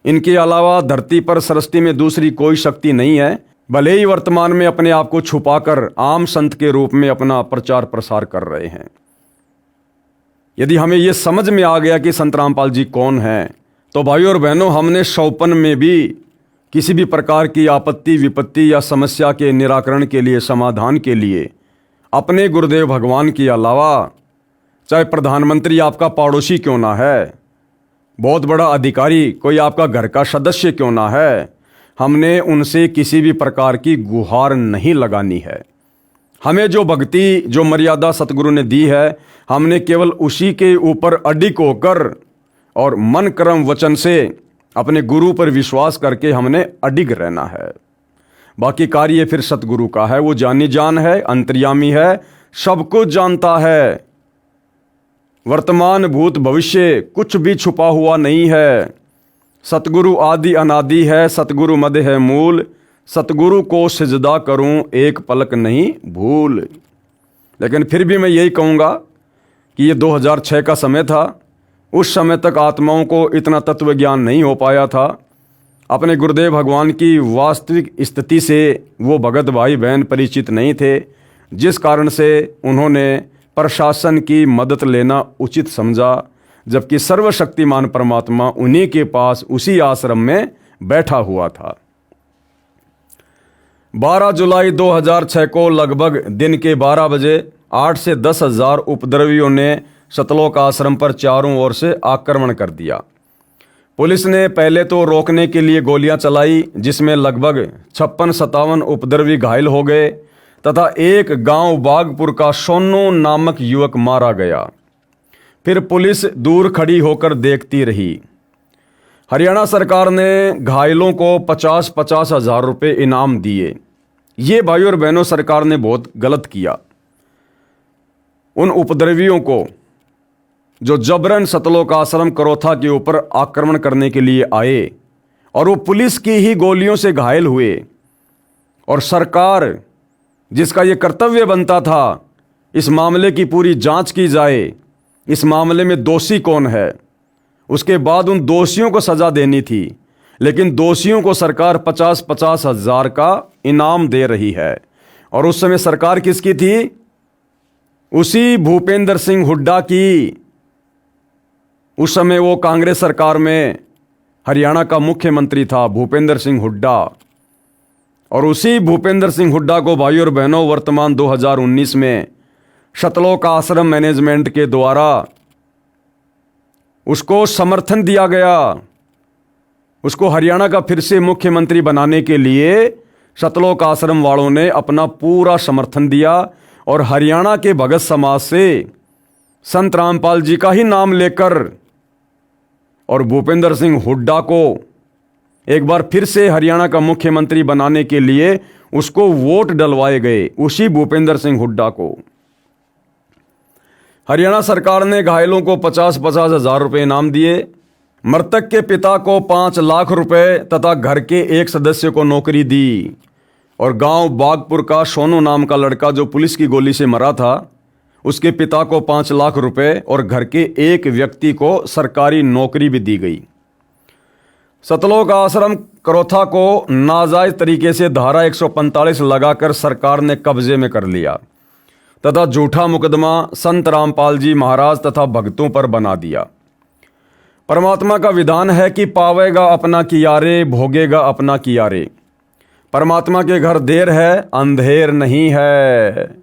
इनके अलावा धरती पर सृष्टि में दूसरी कोई शक्ति नहीं है, भले ही वर्तमान में अपने आप को छुपाकर आम संत के रूप में अपना प्रचार प्रसार कर रहे हैं। यदि हमें यह समझ में आ गया कि संत रामपाल जी कौन हैं, तो भाइयों और बहनों, हमने शौपन में भी किसी भी प्रकार की आपत्ति विपत्ति या समस्या के निराकरण के लिए, समाधान के लिए अपने गुरुदेव भगवान के अलावा, चाहे प्रधानमंत्री आपका पड़ोसी क्यों ना है, बहुत बड़ा अधिकारी कोई आपका घर का सदस्य क्यों ना है, हमने उनसे किसी भी प्रकार की गुहार नहीं लगानी है। हमें जो भक्ति, जो मर्यादा सतगुरु ने दी है, हमने केवल उसी के ऊपर अडिग होकर और मन कर्म वचन से अपने गुरु पर विश्वास करके हमने अडिग रहना है। बाकी कार्य फिर सतगुरु का है। वो जानी जान है, अंतर्यामी है, सब कुछ जानता है। वर्तमान भूत भविष्य कुछ भी छुपा हुआ नहीं है। सतगुरु आदि अनादि है, सतगुरु मद है मूल, सतगुरु को सिजदा करूं एक पलक नहीं भूल। लेकिन फिर भी मैं यही कहूँगा कि ये 2006 का समय था। उस समय तक आत्माओं को इतना तत्व ज्ञान नहीं हो पाया था। अपने गुरुदेव भगवान की वास्तविक स्थिति से वो भगत भाई बहन परिचित नहीं थे, जिस कारण से उन्होंने प्रशासन की मदद लेना उचित समझा, जबकि सर्वशक्तिमान परमात्मा उन्हीं के पास उसी आश्रम में बैठा हुआ था। 12 जुलाई 2006 को लगभग दिन के 12 बजे 8 से 10 हजार उपद्रवियों ने सतलोक आश्रम पर चारों ओर से आक्रमण कर दिया। पुलिस ने पहले तो रोकने के लिए गोलियां चलाई, जिसमें लगभग 56-57 उपद्रवी घायल हो गए तथा एक गांव बागपुर का सोनू नामक युवक मारा गया। फिर पुलिस दूर खड़ी होकर देखती रही। हरियाणा सरकार ने घायलों को 50-50 हजार रुपये इनाम दिए। ये भाइयों और बहनों, सरकार ने बहुत गलत किया। उन उपद्रवियों को जो जबरन सतलोक आश्रम करोथा के ऊपर आक्रमण करने के लिए आए और वो पुलिस की ही गोलियों से घायल हुए, और सरकार जिसका ये कर्तव्य बनता था इस मामले की पूरी जांच की जाए, इस मामले में दोषी कौन है, उसके बाद उन दोषियों को सजा देनी थी, लेकिन दोषियों को सरकार 50-50 हजार का इनाम दे रही है। और उस समय सरकार किसकी थी? उसी भूपेंद्र सिंह हुड्डा की। उस समय वो कांग्रेस सरकार में हरियाणा का मुख्यमंत्री था भूपेंद्र सिंह हुड्डा। और उसी भूपेंद्र सिंह हुड्डा को भाइयों और बहनों वर्तमान 2019 में सतलोक आश्रम मैनेजमेंट के द्वारा उसको समर्थन दिया गया। उसको हरियाणा का फिर से मुख्यमंत्री बनाने के लिए सतलोक आश्रम वालों ने अपना पूरा समर्थन दिया, और हरियाणा के भगत समाज से संत रामपाल जी का ही नाम लेकर और भूपेंद्र सिंह हुड्डा को एक बार फिर से हरियाणा का मुख्यमंत्री बनाने के लिए उसको वोट डलवाए गए, उसी भूपेंद्र सिंह हुड्डा को। हरियाणा सरकार ने घायलों को 50-50 हजार रुपये इनाम दिए। मृतक के पिता को 5 लाख रुपए तथा घर के एक सदस्य को नौकरी दी। और गांव बागपुर का सोनू नाम का लड़का जो पुलिस की गोली से मरा था, उसके पिता को 5 लाख रुपए और घर के एक व्यक्ति को सरकारी नौकरी भी दी गई। सतलोक आश्रम करोथा को नाजायज तरीके से धारा 145 लगाकर सरकार ने कब्जे में कर लिया तथा झूठा मुकदमा संत रामपाल जी महाराज तथा भक्तों पर बना दिया। परमात्मा का विधान है कि पावेगा अपना कियारे, भोगेगा अपना कियारे। परमात्मा के घर देर है, अंधेर नहीं है।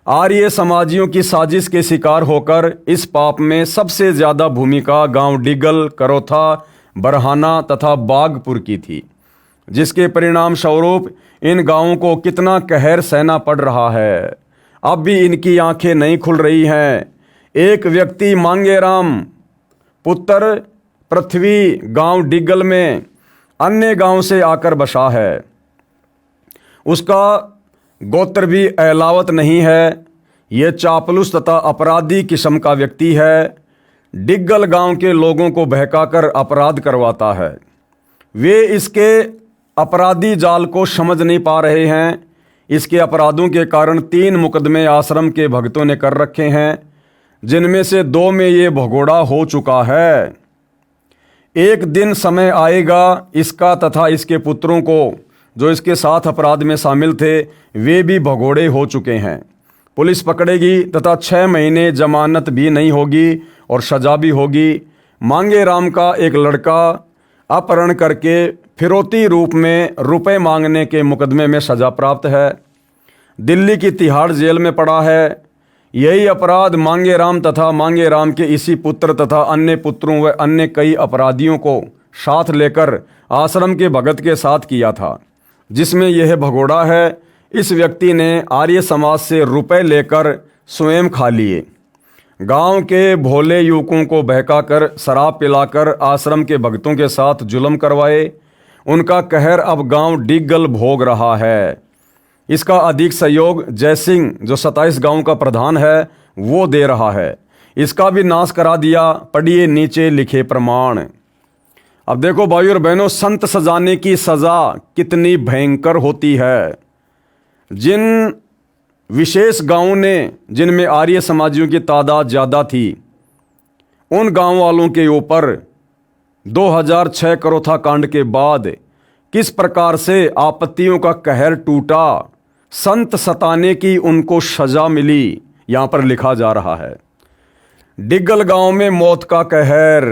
आर्य समाजियों की साजिश के शिकार होकर इस पाप में सबसे ज्यादा भूमिका गांव डिगल, करोथा, बरहाना तथा बागपुर की थी, जिसके परिणाम स्वरूप इन गांवों को कितना कहर सहना पड़ रहा है। अब भी इनकी आंखें नहीं खुल रही हैं। एक व्यक्ति मांगेराम पुत्र पृथ्वी गांव डिग्गल में अन्य गांव से आकर बसा है। उसका गोत्र भी अहलावत नहीं है। ये चापलूस तथा अपराधी किस्म का व्यक्ति है। डिग्गल गांव के लोगों को बहकाकर अपराध करवाता है। वे इसके अपराधी जाल को समझ नहीं पा रहे हैं। इसके अपराधों के कारण 3 मुकदमे आश्रम के भक्तों ने कर रखे हैं, जिनमें से 2 में ये भगोड़ा हो चुका है। एक दिन समय आएगा इसका तथा इसके पुत्रों को, जो इसके साथ अपराध में शामिल थे, वे भी भगोड़े हो चुके हैं। पुलिस पकड़ेगी तथा 6 महीने जमानत भी नहीं होगी और सजा भी होगी। मांगेराम का एक लड़का अपहरण करके फिरौती रूप में रुपए मांगने के मुकदमे में सजा प्राप्त है। दिल्ली की तिहाड़ जेल में पड़ा है। यही अपराध मांगेराम तथा मांगेराम के इसी पुत्र तथा अन्य पुत्रों व अन्य कई अपराधियों को साथ लेकर आश्रम के भगत के साथ किया था, जिसमें यह भगोड़ा है। इस व्यक्ति ने आर्य समाज से रुपए लेकर स्वयं खा लिए। गांव के भोले युवकों को बहकाकर शराब पिलाकर आश्रम के भक्तों के साथ जुल्म करवाए। उनका कहर अब गांव डिग्गल भोग रहा है। इसका अधिक सहयोग जयसिंह, जो 27 गांव का प्रधान है, वो दे रहा है। इसका भी नाश करा दिया। पढ़िए नीचे लिखे प्रमाण। अब देखो भाइयों और बहनों, संत सजाने की सजा कितनी भयंकर होती है। जिन विशेष गांवों ने, जिनमें आर्य समाजियों की तादाद ज़्यादा थी, उन गांव वालों के ऊपर 2006 करोथा कांड के बाद किस प्रकार से आपत्तियों का कहर टूटा, संत सताने की उनको सजा मिली, यहां पर लिखा जा रहा है। डिग्गल गांव में मौत का कहर।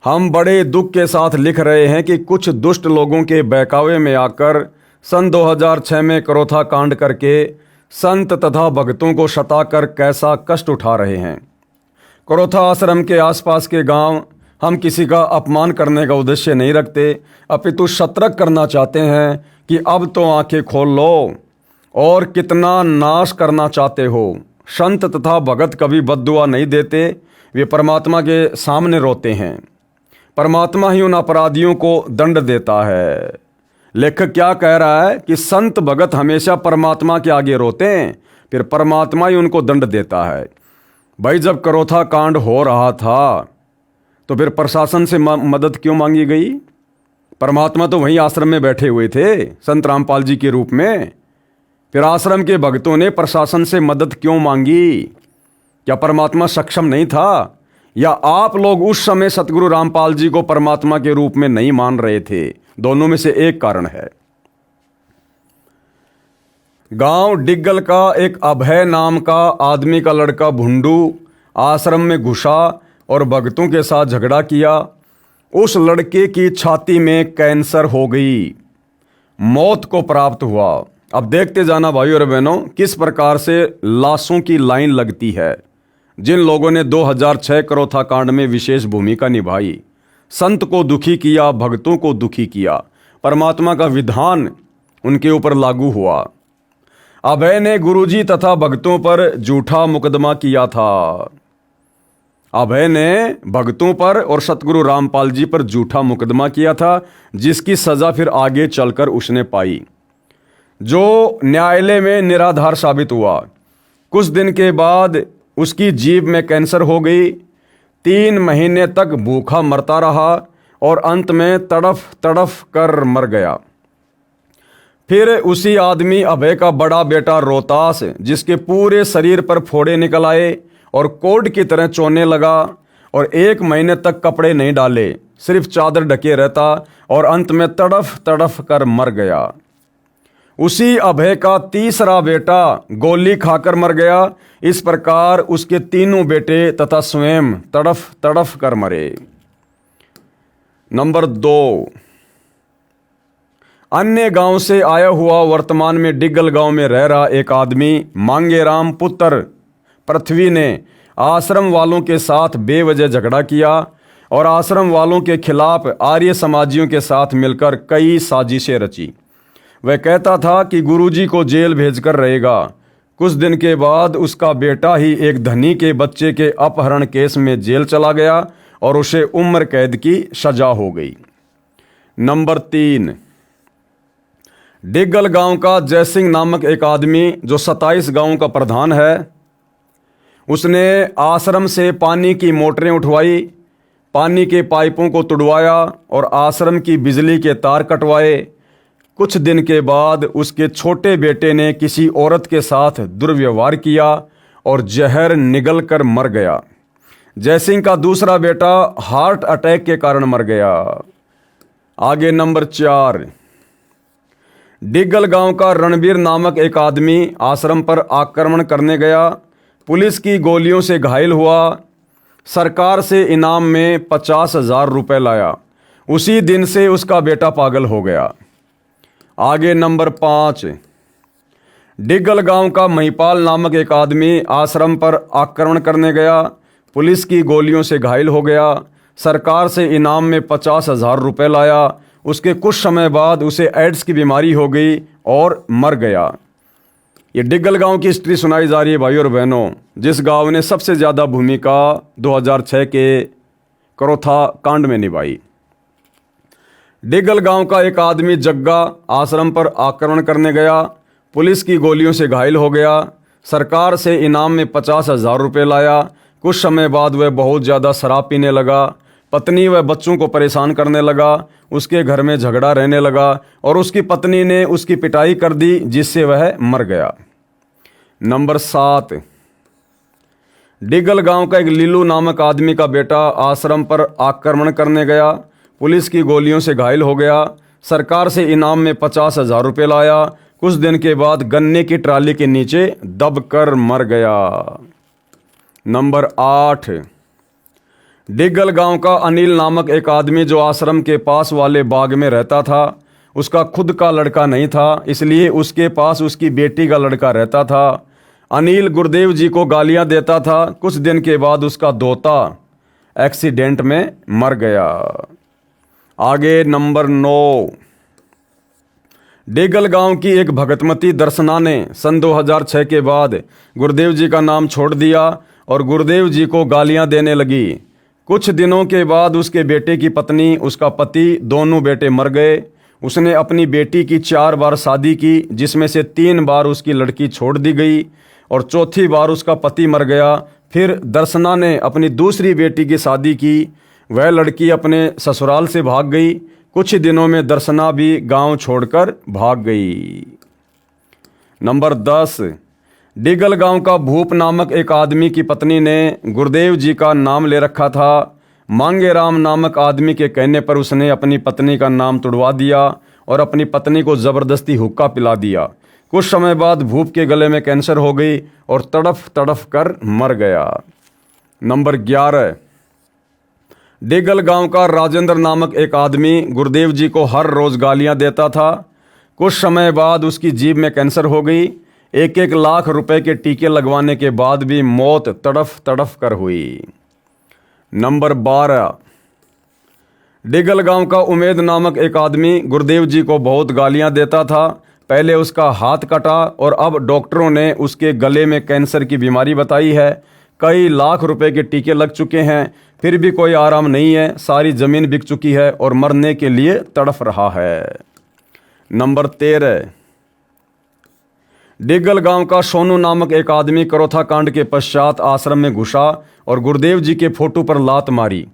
हम बड़े दुख के साथ लिख रहे हैं कि कुछ दुष्ट लोगों के बहकावे में आकर सन 2006 में करोथा कांड करके संत तथा भक्तों को सताकर कैसा कष्ट उठा रहे हैं। करोथा आश्रम के आसपास के गांव हम किसी का अपमान करने का उद्देश्य नहीं रखते, अपितु सतर्क करना चाहते हैं कि अब तो आंखें खोल लो और कितना नाश करना चाहते हो। संत तथा भगत कभी बद्दुआ नहीं देते, वे परमात्मा के सामने रोते हैं। परमात्मा ही उन अपराधियों को दंड देता है। लेखक क्या कह रहा है कि संत भगत हमेशा परमात्मा के आगे रोते हैं, फिर परमात्मा ही उनको दंड देता है। भाई, जब करोथा कांड हो रहा था तो फिर प्रशासन से मदद क्यों मांगी गई? परमात्मा तो वहीं आश्रम में बैठे हुए थे संत रामपाल जी के रूप में। फिर आश्रम के भक्तों ने प्रशासन से मदद क्यों मांगी? क्या परमात्मा सक्षम नहीं था, या आप लोग उस समय सतगुरु रामपाल जी को परमात्मा के रूप में नहीं मान रहे थे? दोनों में से एक कारण है। गांव डिग्गल का एक अभय नाम का आदमी का लड़का भुंडू आश्रम में घुसा और भक्तों के साथ झगड़ा किया। उस लड़के की छाती में कैंसर हो गई, मौत को प्राप्त हुआ। अब देखते जाना भाइयों और बहनों, किस प्रकार से लाशों की लाइन लगती है। जिन लोगों ने 2006 करोथा कांड में विशेष भूमिका निभाई, संत को दुखी किया, भक्तों को दुखी किया, परमात्मा का विधान उनके ऊपर लागू हुआ। अभय ने गुरुजी तथा भक्तों पर झूठा मुकदमा किया था। अभय ने भक्तों पर और सतगुरु रामपाल जी पर झूठा मुकदमा किया था, जिसकी सजा फिर आगे चलकर उसने पाई, जो न्यायालय में निराधार साबित हुआ। कुछ दिन के बाद उसकी जीभ में कैंसर हो गई। 3 महीने तक भूखा मरता रहा और अंत में तड़फ तड़फ कर मर गया। फिर उसी आदमी अभय का बड़ा बेटा रोहतास, जिसके पूरे शरीर पर फोड़े निकल आए और कोढ़ की तरह चोने लगा और 1 महीने तक कपड़े नहीं डाले, सिर्फ चादर ढके रहता और अंत में तड़फ तड़फ कर मर गया। उसी अभय का तीसरा बेटा गोली खाकर मर गया। इस प्रकार उसके 3 बेटे तथा स्वयं तड़फ तड़फ कर मरे। नंबर 2, अन्य गांव से आया हुआ वर्तमान में डिग्गल गांव में रह रहा एक आदमी मांगेराम पुत्र पृथ्वी ने आश्रम वालों के साथ बेवजह झगड़ा किया और आश्रम वालों के खिलाफ आर्य समाजियों के साथ मिलकर कई साजिशें रची। वह कहता था कि गुरुजी को जेल भेजकर रहेगा। कुछ दिन के बाद उसका बेटा ही एक धनी के बच्चे के अपहरण केस में जेल चला गया और उसे उम्र कैद की सजा हो गई। नंबर 3, डिग्गल गांव का जयसिंह नामक एक आदमी जो 27 गांवों का प्रधान है, उसने आश्रम से पानी की मोटरें उठवाई, पानी के पाइपों को तुड़वाया और आश्रम की बिजली के तार कटवाए। कुछ दिन के बाद उसके छोटे बेटे ने किसी औरत के साथ दुर्व्यवहार किया और जहर निगल कर मर गया। जयसिंह का दूसरा बेटा हार्ट अटैक के कारण मर गया। आगे नंबर 4, डिग्गल गांव का रणबीर नामक एक आदमी आश्रम पर आक्रमण करने गया, पुलिस की गोलियों से घायल हुआ, सरकार से इनाम में 50,000 रुपये लाया। उसी दिन से उसका बेटा पागल हो गया। आगे नंबर 5, डिग्गल गांव का महिपाल नामक एक आदमी आश्रम पर आक्रमण करने गया, पुलिस की गोलियों से घायल हो गया, सरकार से इनाम में 50,000 रुपये लाया। उसके कुछ समय बाद उसे एड्स की बीमारी हो गई और मर गया। ये डिग्गल गांव की हिस्ट्री सुनाई जा रही है भाइयों और बहनों, जिस गांव ने सबसे ज़्यादा भूमिका 2006 के करोथा कांड में निभाई। डिग्गल गांव का एक आदमी जग्गा आश्रम पर आक्रमण करने गया, पुलिस की गोलियों से घायल हो गया, सरकार से इनाम में 50,000 रुपये लाया। कुछ समय बाद वह बहुत ज़्यादा शराब पीने लगा, पत्नी व बच्चों को परेशान करने लगा, उसके घर में झगड़ा रहने लगा और उसकी पत्नी ने उसकी पिटाई कर दी, जिससे वह मर गया। नंबर 7, डिग्गल गांव का एक लीलू नामक आदमी का बेटा आश्रम पर आक्रमण करने गया, पुलिस की गोलियों से घायल हो गया, सरकार से इनाम में 50,000 रुपये लाया। कुछ दिन के बाद गन्ने की ट्राली के नीचे दबकर मर गया। नंबर 8, डिग्गल गांव का अनिल नामक एक आदमी जो आश्रम के पास वाले बाग में रहता था, उसका खुद का लड़का नहीं था, इसलिए उसके पास उसकी बेटी का लड़का रहता था। अनिल गुरुदेव जी को गालियां देता था। कुछ दिन के बाद उसका दोता एक्सीडेंट में मर गया। आगे नंबर 9, डिग्गल गांव की एक भगतमती दर्शना ने सन 2006 के बाद गुरुदेव जी का नाम छोड़ दिया और गुरुदेव जी को गालियां देने लगी। कुछ दिनों के बाद उसके बेटे की पत्नी, उसका पति, दोनों बेटे मर गए। उसने अपनी बेटी की 4 बार शादी की, जिसमें से 3 बार उसकी लड़की छोड़ दी गई और चौथी बार उसका पति मर गया। फिर दर्शना ने अपनी दूसरी बेटी की शादी की, वह लड़की अपने ससुराल से भाग गई। कुछ दिनों में दर्शना भी गांव छोड़कर भाग गई। नंबर 10, डिग्गल गांव का भूप नामक एक आदमी की पत्नी ने गुरुदेव जी का नाम ले रखा था। मांगे राम नामक आदमी के कहने पर उसने अपनी पत्नी का नाम तुड़वा दिया और अपनी पत्नी को ज़बरदस्ती हुक्का पिला दिया। कुछ समय बाद भूप के गले में कैंसर हो गई और तड़फ तड़फ कर मर गया। नंबर 11, डिग्गल गांव का राजेंद्र नामक एक आदमी गुरुदेव जी को हर रोज़ गालियां देता था। कुछ समय बाद उसकी जीभ में कैंसर हो गई। 1-1 लाख रुपए के टीके लगवाने के बाद भी मौत तड़फ तड़फ कर हुई। नंबर 12, डिग्गल गांव का उमेद नामक एक आदमी गुरुदेव जी को बहुत गालियां देता था। पहले उसका हाथ कटा और अब डॉक्टरों ने उसके गले में कैंसर की बीमारी बताई है। कई लाख रुपए के टीके लग चुके हैं, फिर भी कोई आराम नहीं है। सारी ज़मीन बिक चुकी है और मरने के लिए तड़फ रहा है। नंबर 13, डिग्गल गांव का सोनू नामक एक आदमी करोथा कांड के पश्चात आश्रम में घुसा और गुरुदेव जी के फोटो पर लात मारी।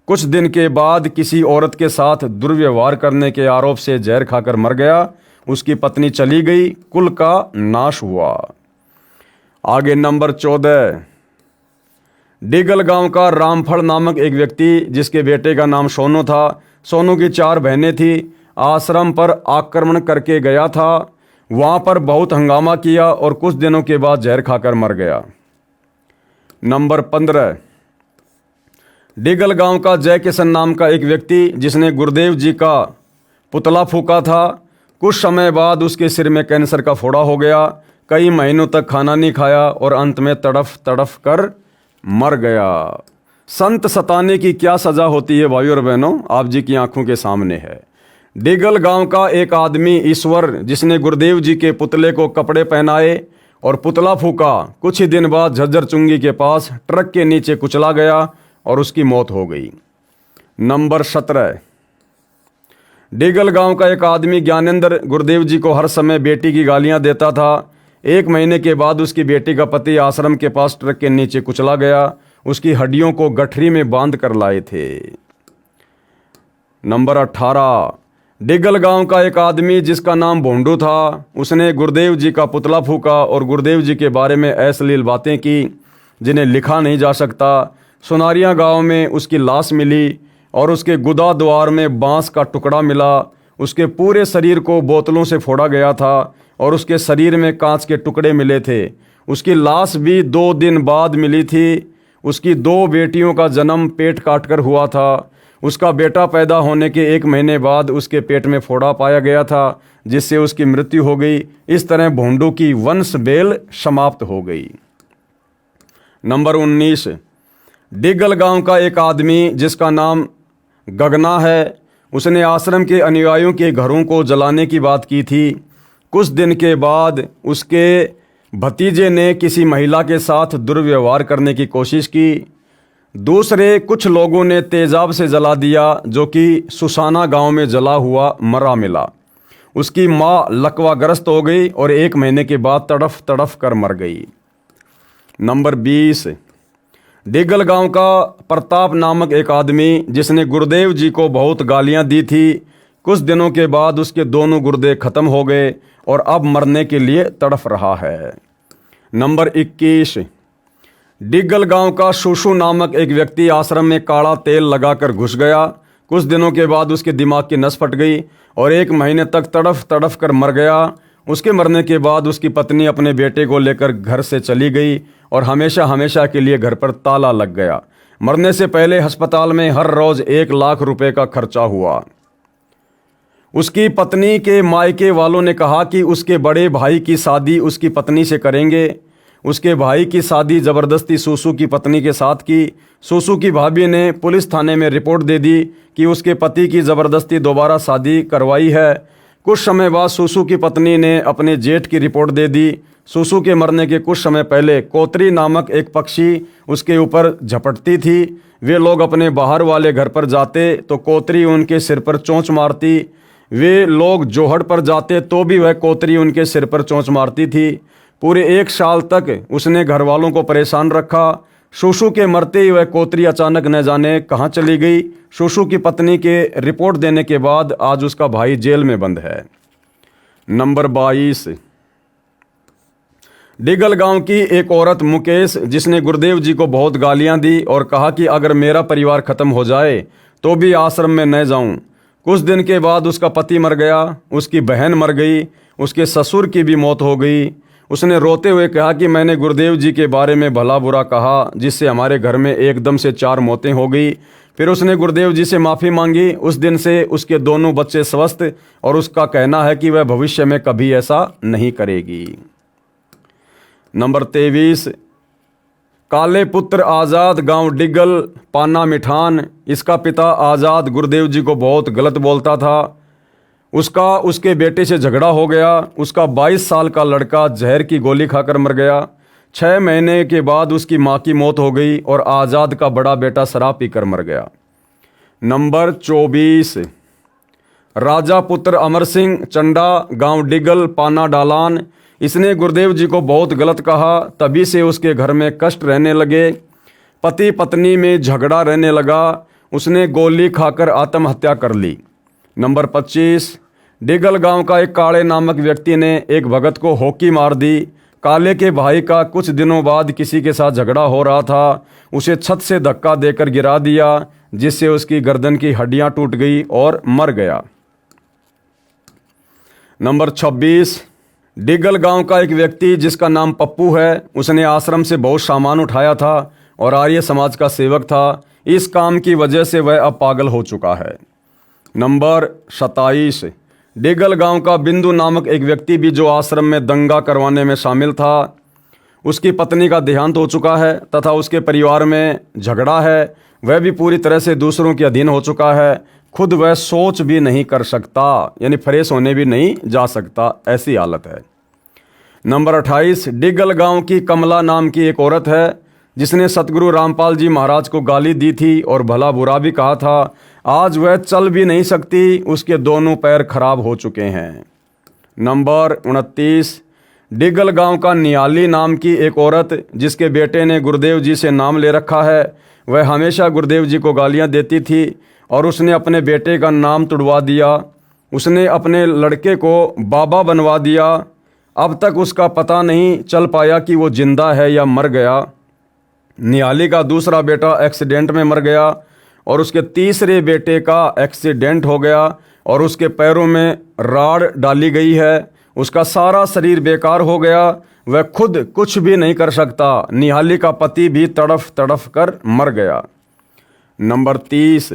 कुछ दिन के बाद किसी औरत के साथ दुर्व्यवहार करने के आरोप से जहर खाकर मर गया। उसकी पत्नी चली गई, कुल का नाश हुआ। आगे नंबर 14, डिग्गल गांव का रामफल नामक एक व्यक्ति जिसके बेटे का नाम सोनू था, सोनू की 4 बहनें थी, आश्रम पर आक्रमण करके गया था। वहां पर बहुत हंगामा किया और कुछ दिनों के बाद जहर खाकर मर गया। नंबर 15, डिग्गल गांव का जय किशन नाम का एक व्यक्ति जिसने गुरुदेव जी का पुतला फूका था। कुछ समय बाद उसके सिर में कैंसर का फोड़ा हो गया। कई महीनों तक खाना नहीं खाया और अंत में तड़फ तड़फ कर मर गया। संत सताने की क्या सज़ा होती है भाइयों और बहनों, आप जी की आंखों के सामने है। डिगल गांव का एक आदमी ईश्वर, जिसने गुरुदेव जी के पुतले को कपड़े पहनाए और पुतला फूका, कुछ ही दिन बाद झज्जर चुंगी के पास ट्रक के नीचे कुचला गया और उसकी मौत हो गई। नंबर 17, डिगल गांव का एक आदमी ज्ञानेंद्र गुरुदेव जी को हर समय बेटी की गालियां देता था। 1 महीने के बाद उसकी बेटी का पति आश्रम के पास ट्रक के नीचे कुचला गया। उसकी हड्डियों को गठरी में बांध कर लाए थे। नंबर 18, डिगल गांव का एक आदमी जिसका नाम भोंडू था, उसने गुरुदेव जी का पुतला फूका और गुरुदेव जी के बारे में अश्लील बातें की जिन्हें लिखा नहीं जा सकता। सुनारिया गांव में उसकी लाश मिली और उसके गुदा द्वार में बांस का टुकड़ा मिला। उसके पूरे शरीर को बोतलों से फोड़ा गया था और उसके शरीर में कांच के टुकड़े मिले थे। उसकी लाश भी 2 दिन बाद मिली थी। उसकी 2 बेटियों का जन्म पेट काटकर हुआ था। उसका बेटा पैदा होने के 1 महीने बाद उसके पेट में फोड़ा पाया गया था, जिससे उसकी मृत्यु हो गई। इस तरह भोंडू की वंश बेल समाप्त हो गई। नंबर 19, डिगल गांव का एक आदमी जिसका नाम गगना है, उसने आश्रम के अनुयायियों के घरों को जलाने की बात की थी। कुछ दिन के बाद उसके भतीजे ने किसी महिला के साथ दुर्व्यवहार करने की कोशिश की। दूसरे कुछ लोगों ने तेजाब से जला दिया, जो कि सुसाना गांव में जला हुआ मरा मिला। उसकी माँ लकवाग्रस्त हो गई और 1 महीने के बाद तड़फ तड़फ कर मर गई। नंबर 20, डिगल गांव का प्रताप नामक एक आदमी जिसने गुरुदेव जी को बहुत गालियां दी थी। कुछ दिनों के बाद उसके दोनों गुर्दे खत्म हो गए और अब मरने के लिए तड़फ रहा है। नंबर 21, डिगल गांव का शूशु नामक एक व्यक्ति आश्रम में काला तेल लगाकर घुस गया। कुछ दिनों के बाद उसके दिमाग की नस फट गई और 1 महीने तक तड़फ तड़फ कर मर गया। उसके मरने के बाद उसकी पत्नी अपने बेटे को लेकर घर से चली गई और हमेशा हमेशा के लिए घर पर ताला लग गया। मरने से पहले अस्पताल में हर रोज 1 लाख रुपए का खर्चा हुआ। उसकी पत्नी के मायके वालों ने कहा कि उसके बड़े भाई की शादी उसकी पत्नी से करेंगे। उसके भाई की शादी ज़बरदस्ती सूसू की पत्नी के साथ की। सूसू की भाभी ने पुलिस थाने में रिपोर्ट दे दी कि उसके पति की ज़बरदस्ती दोबारा शादी करवाई है। कुछ समय बाद सूसू की पत्नी ने अपने जेठ की रिपोर्ट दे दी। सूसू के मरने के कुछ समय पहले कोतरी नामक एक पक्षी उसके ऊपर झपटती थी। वे लोग अपने बाहर वाले घर पर जाते तो कोतरी उनके सिर पर चोंच मारती। वे लोग जोहड़ पर जाते तो भी वह कोतरी उनके सिर पर चोंच मारती थी। पूरे 1 साल तक उसने घर वालों को परेशान रखा। शूशु के मरते ही वह कोतरी अचानक न जाने कहाँ चली गई। शूशु की पत्नी के रिपोर्ट देने के बाद आज उसका भाई जेल में बंद है। नंबर 22, डिगल गांव की एक औरत मुकेश, जिसने गुरुदेव जी को बहुत गालियां दी और कहा कि अगर मेरा परिवार खत्म हो जाए तो भी आश्रम में न जाऊं। कुछ दिन के बाद उसका पति मर गया, उसकी बहन मर गई, उसके ससुर की भी मौत हो गई। उसने रोते हुए कहा कि मैंने गुरुदेव जी के बारे में भला बुरा कहा, जिससे हमारे घर में एकदम से 4 मौतें हो गई। फिर उसने गुरुदेव जी से माफ़ी मांगी। उस दिन से उसके दोनों बच्चे स्वस्थ और उसका कहना है कि वह भविष्य में कभी ऐसा नहीं करेगी। नंबर 23, काले पुत्र आज़ाद, गांव डिगल, पाना मिठान। इसका पिता आज़ाद गुरुदेव जी को बहुत गलत बोलता था। उसके बेटे से झगड़ा हो गया। उसका 22 साल का लड़का जहर की गोली खाकर मर गया। 6 महीने के बाद उसकी माँ की मौत हो गई और आज़ाद का बड़ा बेटा शराब पीकर मर गया। नंबर 24, राजा पुत्र अमर सिंह, चंडा, गांव डिगल, पाना डालान। इसने गुरुदेव जी को बहुत गलत कहा। तभी से उसके घर में कष्ट रहने लगे। पति पत्नी में झगड़ा रहने लगा। उसने गोली खाकर आत्महत्या कर ली। नंबर 25, डिगल गांव का एक काले नामक व्यक्ति ने एक भगत को हॉकी मार दी। काले के भाई का कुछ दिनों बाद किसी के साथ झगड़ा हो रहा था। उसे छत से धक्का देकर गिरा दिया, जिससे उसकी गर्दन की हड्डियां टूट गई और मर गया। नंबर 26, डिगल गांव का एक व्यक्ति जिसका नाम पप्पू है, उसने आश्रम से बहुत सामान उठाया था और आर्य समाज का सेवक था। इस काम की वजह से वह अब पागल हो चुका है। नंबर 27, डिगल गांव का बिंदु नामक एक व्यक्ति भी जो आश्रम में दंगा करवाने में शामिल था। उसकी पत्नी का देहांत हो चुका है तथा उसके परिवार में झगड़ा है। वह भी पूरी तरह से दूसरों के अधीन हो चुका है। खुद वह सोच भी नहीं कर सकता, यानी फ्रेश होने भी नहीं जा सकता, ऐसी हालत है। नंबर 28, डिगल गांव की कमला नाम की एक औरत है जिसने सतगुरु रामपाल जी महाराज को गाली दी थी और भला बुरा भी कहा था। आज वह चल भी नहीं सकती, उसके दोनों पैर खराब हो चुके हैं। नंबर 29, डिगल गांव का नियाली नाम की एक औरत जिसके बेटे ने गुरुदेव जी से नाम ले रखा है। वह हमेशा गुरुदेव जी को गालियां देती थी और उसने अपने बेटे का नाम तुड़वा दिया। उसने अपने लड़के को बाबा बनवा दिया। अब तक उसका पता नहीं चल पाया कि वो जिंदा है या मर गया। नियाली का दूसरा बेटा एक्सीडेंट में मर गया और उसके तीसरे बेटे का एक्सीडेंट हो गया और उसके पैरों में राड़ डाली गई है। उसका सारा शरीर बेकार हो गया। वह खुद कुछ भी नहीं कर सकता। निहाली का पति भी तड़फ तड़फ कर मर गया। नंबर 30,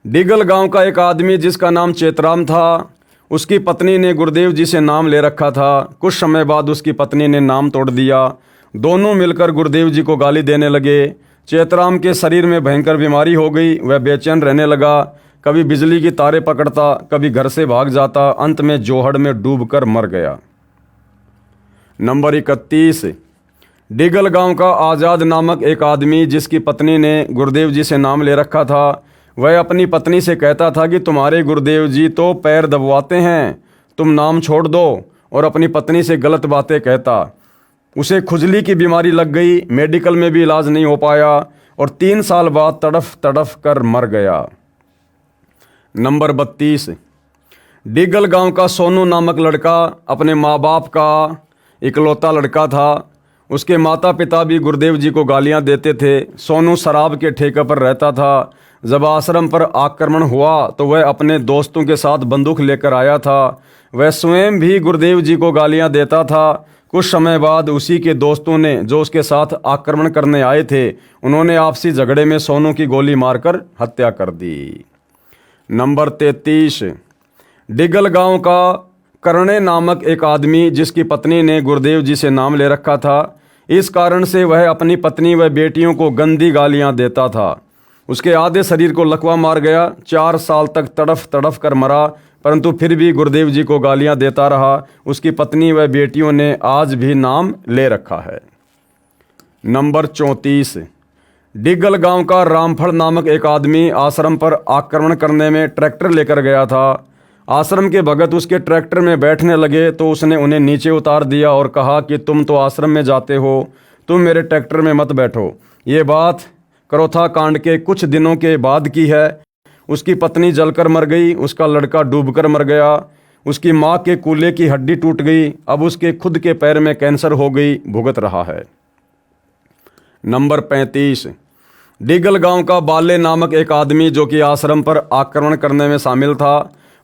डिगल गांव का एक आदमी जिसका नाम चेतराम था, उसकी पत्नी ने गुरुदेव जी से नाम ले रखा था। कुछ समय बाद उसकी पत्नी ने नाम तोड़ दिया। दोनों मिलकर गुरुदेव जी को गाली देने लगे। चेतराम के शरीर में भयंकर बीमारी हो गई। वह बेचैन रहने लगा। कभी बिजली की तारें पकड़ता, कभी घर से भाग जाता। अंत में जोहड़ में डूबकर मर गया। नंबर 31, डिगल गांव का आज़ाद नामक एक आदमी जिसकी पत्नी ने गुरुदेव जी से नाम ले रखा था, वह अपनी पत्नी से कहता था कि तुम्हारे गुरुदेव जी तो पैर दबवाते हैं, तुम नाम छोड़ दो, और अपनी पत्नी से गलत बातें कहता। उसे खुजली की बीमारी लग गई। मेडिकल में भी इलाज नहीं हो पाया और 3 साल बाद तड़फ तड़फ कर मर गया। नंबर 32, डिगल गांव का सोनू नामक लड़का अपने माँ बाप का इकलौता लड़का था। उसके माता पिता भी गुरुदेव जी को गालियां देते थे। सोनू शराब के ठेके पर रहता था। जब आश्रम पर आक्रमण हुआ तो वह अपने दोस्तों के साथ बंदूक लेकर आया था। वह स्वयं भी गुरुदेव जी को गालियां देता था। कुछ समय बाद उसी के दोस्तों ने, जो उसके साथ आक्रमण करने आए थे, उन्होंने आपसी झगड़े में सोनू की गोली मारकर हत्या कर दी। नंबर 33, डिगल गांव का करणे नामक एक आदमी जिसकी पत्नी ने गुरुदेव जी से नाम ले रखा था। इस कारण से वह अपनी पत्नी व बेटियों को गंदी गालियां देता था। उसके आधे शरीर को लकवा मार गया। 4 साल तक तड़फ तड़फ कर मरा, परंतु फिर भी गुरुदेव जी को गालियां देता रहा। उसकी पत्नी व बेटियों ने आज भी नाम ले रखा है। नंबर 34, डिगल गांव का रामफल नामक एक आदमी आश्रम पर आक्रमण करने में ट्रैक्टर लेकर गया था। आश्रम के भगत उसके ट्रैक्टर में बैठने लगे तो उसने उन्हें नीचे उतार दिया और कहा कि तुम तो आश्रम में जाते हो, तुम मेरे ट्रैक्टर में मत बैठो। ये बात करोथा कांड के कुछ दिनों के बाद की है। उसकी पत्नी जलकर मर गई। उसका लड़का डूबकर मर गया। उसकी माँ के कूल्हे की हड्डी टूट गई। अब उसके खुद के पैर में कैंसर हो गई, भुगत रहा है। नंबर 35, डिगल गांव का बाले नामक एक आदमी जो कि आश्रम पर आक्रमण करने में शामिल था,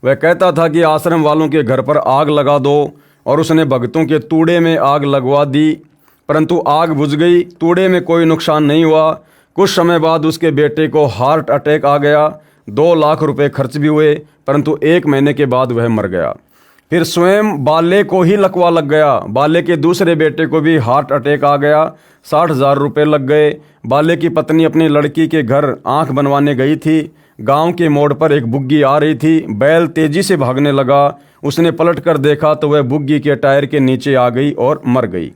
वह कहता था कि आश्रम वालों के घर पर आग लगा दो, और उसने भक्तों के तूड़े में आग लगवा दी, परंतु आग बुझ गई। तूड़े में कोई नुकसान नहीं हुआ। कुछ समय बाद उसके बेटे को हार्ट अटैक आ गया। 2 लाख रुपए खर्च भी हुए, परंतु 1 महीने के बाद वह मर गया। फिर स्वयं बाले को ही लकवा लग गया। बाले के दूसरे बेटे को भी हार्ट अटैक आ गया। 60,000 रुपये लग गए। बाले की पत्नी अपनी लड़की के घर आंख बनवाने गई थी। गांव के मोड़ पर एक बुग्गी आ रही थी। बैल तेजी से भागने लगा। उसने पलट कर देखा तो वह बुग्गी के टायर के नीचे आ गई और मर गई।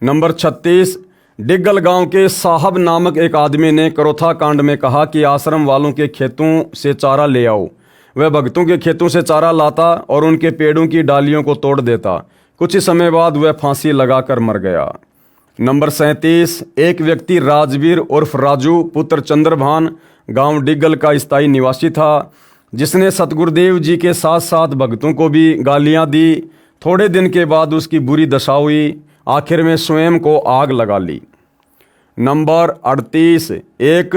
नंबर 36, डिगल गांव के साहब नामक एक आदमी ने करोथा कांड में कहा कि आश्रम वालों के खेतों से चारा ले आओ। वह भक्तों के खेतों से चारा लाता और उनके पेड़ों की डालियों को तोड़ देता। कुछ ही समय बाद वह फांसी लगाकर मर गया। नंबर 37, एक व्यक्ति राजवीर उर्फ राजू पुत्र चंद्रभान गांव डिगल का स्थायी निवासी था, जिसने सतगुरुदेव जी के साथ साथ भक्तों को भी गालियां दी। थोड़े दिन के बाद उसकी बुरी दशा हुई। आखिर में स्वयं को आग लगा ली। नंबर 38, एक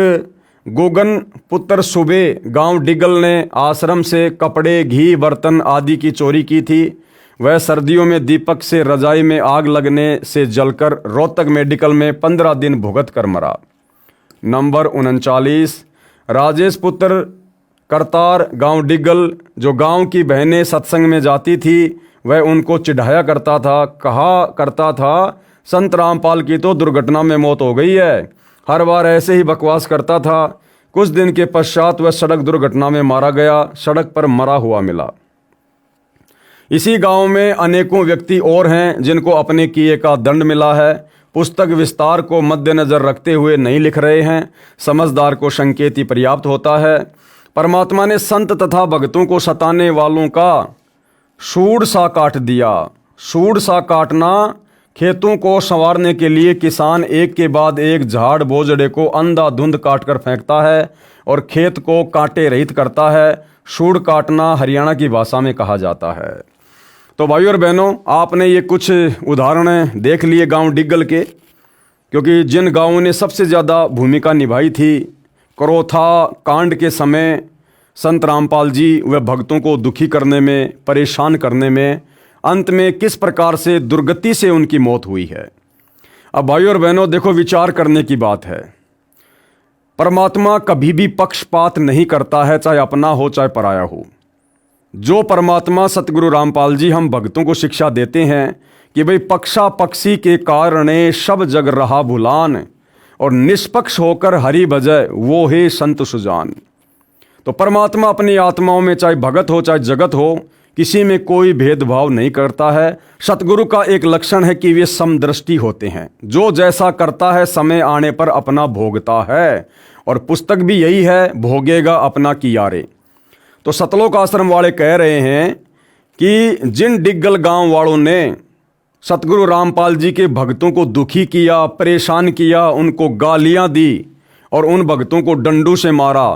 गोगन पुत्र सुबे गांव डिगल ने आश्रम से कपड़े, घी, बर्तन आदि की चोरी की थी। वह सर्दियों में दीपक से रजाई में आग लगने से जलकर रोहतक मेडिकल में 15 दिन भुगत कर मरा। नंबर 39, राजेश पुत्र करतार गांव डिगल, जो गांव की बहनें सत्संग में जाती थी, वह उनको चिढ़ाया करता था, कहा करता था संत रामपाल की तो दुर्घटना में मौत हो गई है। हर बार ऐसे ही बकवास करता था। कुछ दिन के पश्चात वह सड़क दुर्घटना में मारा गया, सड़क पर मरा हुआ मिला। इसी गांव में अनेकों व्यक्ति और हैं जिनको अपने किए का दंड मिला है। पुस्तक विस्तार को मद्देनजर रखते हुए नहीं लिख रहे हैं, समझदार को संकेत ही पर्याप्त होता है। परमात्मा ने संत तथा भक्तों को सताने वालों का सूंड सा काट दिया। सूंड सा काटना, खेतों को संवारने के लिए किसान एक के बाद एक झाड़ बोझड़े को अंधाधुंध काट कर फेंकता है और खेत को कांटे रहित करता है। सूंड काटना हरियाणा की भाषा में कहा जाता है। तो भाइयों और बहनों, आपने ये कुछ उदाहरण देख लिए गांव डिग्गल के, क्योंकि जिन गांवों ने सबसे ज़्यादा भूमिका निभाई थी करोथा कांड के समय, संत रामपाल जी व भक्तों को दुखी करने में, परेशान करने में, अंत में किस प्रकार से दुर्गति से उनकी मौत हुई है। अब भाइयों और बहनों देखो, विचार करने की बात है। परमात्मा कभी भी पक्षपात नहीं करता है, चाहे अपना हो चाहे पराया हो। जो परमात्मा सतगुरु रामपाल जी हम भक्तों को शिक्षा देते हैं कि भाई पक्षा पक्षी के कारणे सब जग रहा भुलान और निष्पक्ष होकर हरि भजय वो हे संत सुजान। तो परमात्मा अपनी आत्माओं में चाहे भगत हो चाहे जगत हो, किसी में कोई भेदभाव नहीं करता है। सतगुरु का एक लक्षण है कि वे समदृष्टि होते हैं। जो जैसा करता है समय आने पर अपना भोगता है, और पुस्तक भी यही है, भोगेगा अपना कियारे। तो सतलोक आश्रम वाले कह रहे हैं कि जिन डिग्गल गांव वालों ने सतगुरु रामपाल जी के भक्तों को दुखी किया, परेशान किया, उनको गालियां दी और उन भक्तों को डंडू से मारा,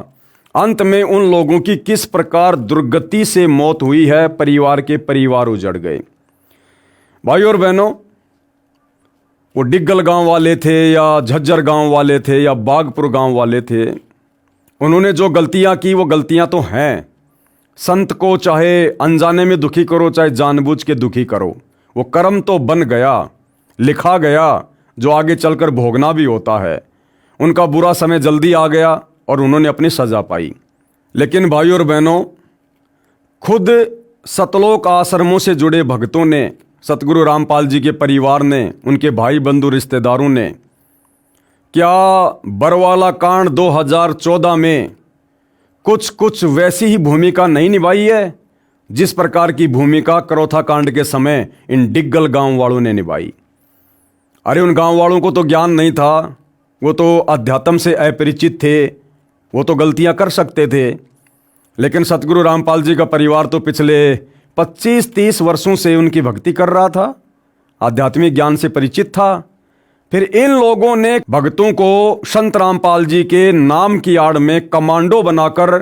अंत में उन लोगों की किस प्रकार दुर्गति से मौत हुई है, परिवार के परिवार उजड़ गए। भाइयों और बहनों, वो डिग्गल गांव वाले थे या झज्जर गांव वाले थे या बागपुर गांव वाले थे, उन्होंने जो गलतियां की वो गलतियां तो हैं। संत को चाहे अनजाने में दुखी करो चाहे जानबूझ के दुखी करो, वो कर्म तो बन गया, लिखा गया, जो आगे चलकर भोगना भी होता है। उनका बुरा समय जल्दी आ गया और उन्होंने अपनी सजा पाई। लेकिन भाइयों और बहनों, खुद सतलोक आश्रमों से जुड़े भक्तों ने, सतगुरु रामपाल जी के परिवार ने, उनके भाई बंधु रिश्तेदारों ने क्या बरवाला कांड 2014 में कुछ वैसी ही भूमिका नहीं निभाई है जिस प्रकार की भूमिका करोथा कांड के समय इन डिग्गल गांव वालों ने निभाई। अरे उन गांव वालों को तो ज्ञान नहीं था, वो तो अध्यात्म से अपरिचित थे, वो तो गलतियां कर सकते थे। लेकिन सतगुरु रामपाल जी का परिवार तो पिछले 25-30 वर्षों से उनकी भक्ति कर रहा था, आध्यात्मिक ज्ञान से परिचित था। फिर इन लोगों ने भक्तों को संत रामपाल जी के नाम की आड़ में कमांडो बनाकर,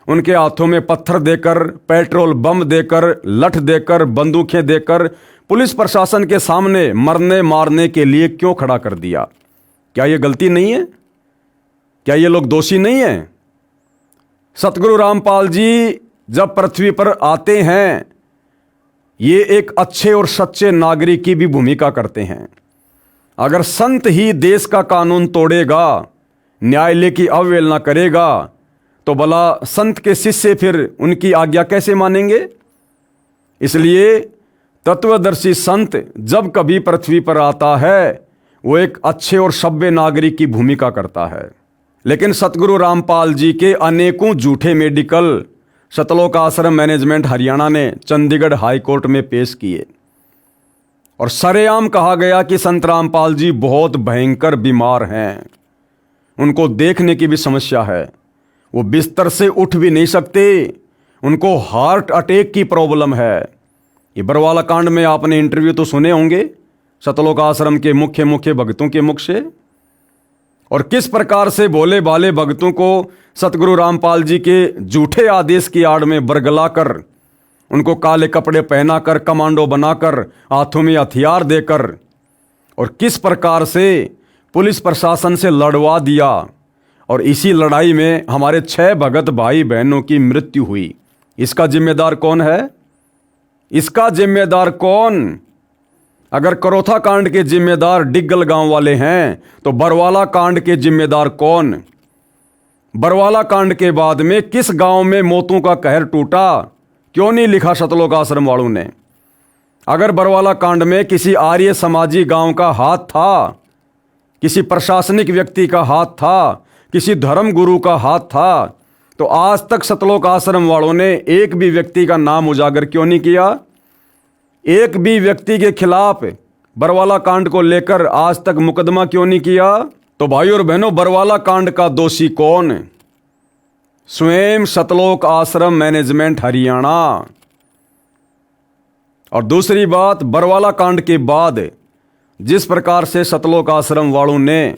उनके हाथों में पत्थर देकर, पेट्रोल बम देकर, लठ देकर, बंदूकें देकर पुलिस प्रशासन के सामने मरने मारने के लिए क्यों खड़ा कर दिया। क्या ये गलती नहीं है? क्या ये लोग दोषी नहीं हैं? सतगुरु रामपाल जी जब पृथ्वी पर आते हैं, ये एक अच्छे और सच्चे नागरिक की भी भूमिका करते हैं। अगर संत ही देश का कानून तोड़ेगा, न्यायालय की अवहेलना करेगा, तो भला संत के शिष्य फिर उनकी आज्ञा कैसे मानेंगे? इसलिए तत्वदर्शी संत जब कभी पृथ्वी पर आता है, वो एक अच्छे और सभ्य नागरिक की भूमिका करता है। लेकिन सतगुरु रामपाल जी के अनेकों झूठे मेडिकल सतलोक आश्रम मैनेजमेंट हरियाणा ने चंडीगढ़ हाई कोर्ट में पेश किए और सरेआम कहा गया कि संत रामपाल जी बहुत भयंकर बीमार हैं, उनको देखने की भी समस्या है, वो बिस्तर से उठ भी नहीं सकते, उनको हार्ट अटैक की प्रॉब्लम है। ये बरवाला कांड में आपने इंटरव्यू तो सुने होंगे सतलोक आश्रम के मुख्य भक्तों के मुख से, और किस प्रकार से भोले भाले भक्तों को सतगुरु रामपाल जी के झूठे आदेश की आड़ में बरगलाकर, उनको काले कपड़े पहनाकर, कमांडो बनाकर, हाथों में हथियार देकर, और किस प्रकार से पुलिस प्रशासन से लड़वा दिया। और इसी लड़ाई में हमारे 6 भगत भाई बहनों की मृत्यु हुई। इसका जिम्मेदार कौन है? इसका जिम्मेदार कौन? अगर करोथा कांड के जिम्मेदार डिग्गल गांव वाले हैं, तो बरवाला कांड के जिम्मेदार कौन? बरवाला कांड के बाद में किस गांव में मौतों का कहर टूटा, क्यों नहीं लिखा सतलोक आश्रम वालों ने? अगर बरवाला कांड में किसी आर्य समाजी गांव का हाथ था, किसी प्रशासनिक व्यक्ति का हाथ था, किसी धर्म गुरु का हाथ था, तो आज तक सतलोक आश्रम वालों ने एक भी व्यक्ति का नाम उजागर क्यों नहीं किया? एक भी व्यक्ति के खिलाफ बरवाला कांड को लेकर आज तक मुकदमा क्यों नहीं किया? तो भाई और बहनों, बरवाला कांड का दोषी कौन? स्वयं सतलोक आश्रम मैनेजमेंट हरियाणा। और दूसरी बात, बरवाला कांड के बाद जिस प्रकार से सतलोक आश्रम वालों ने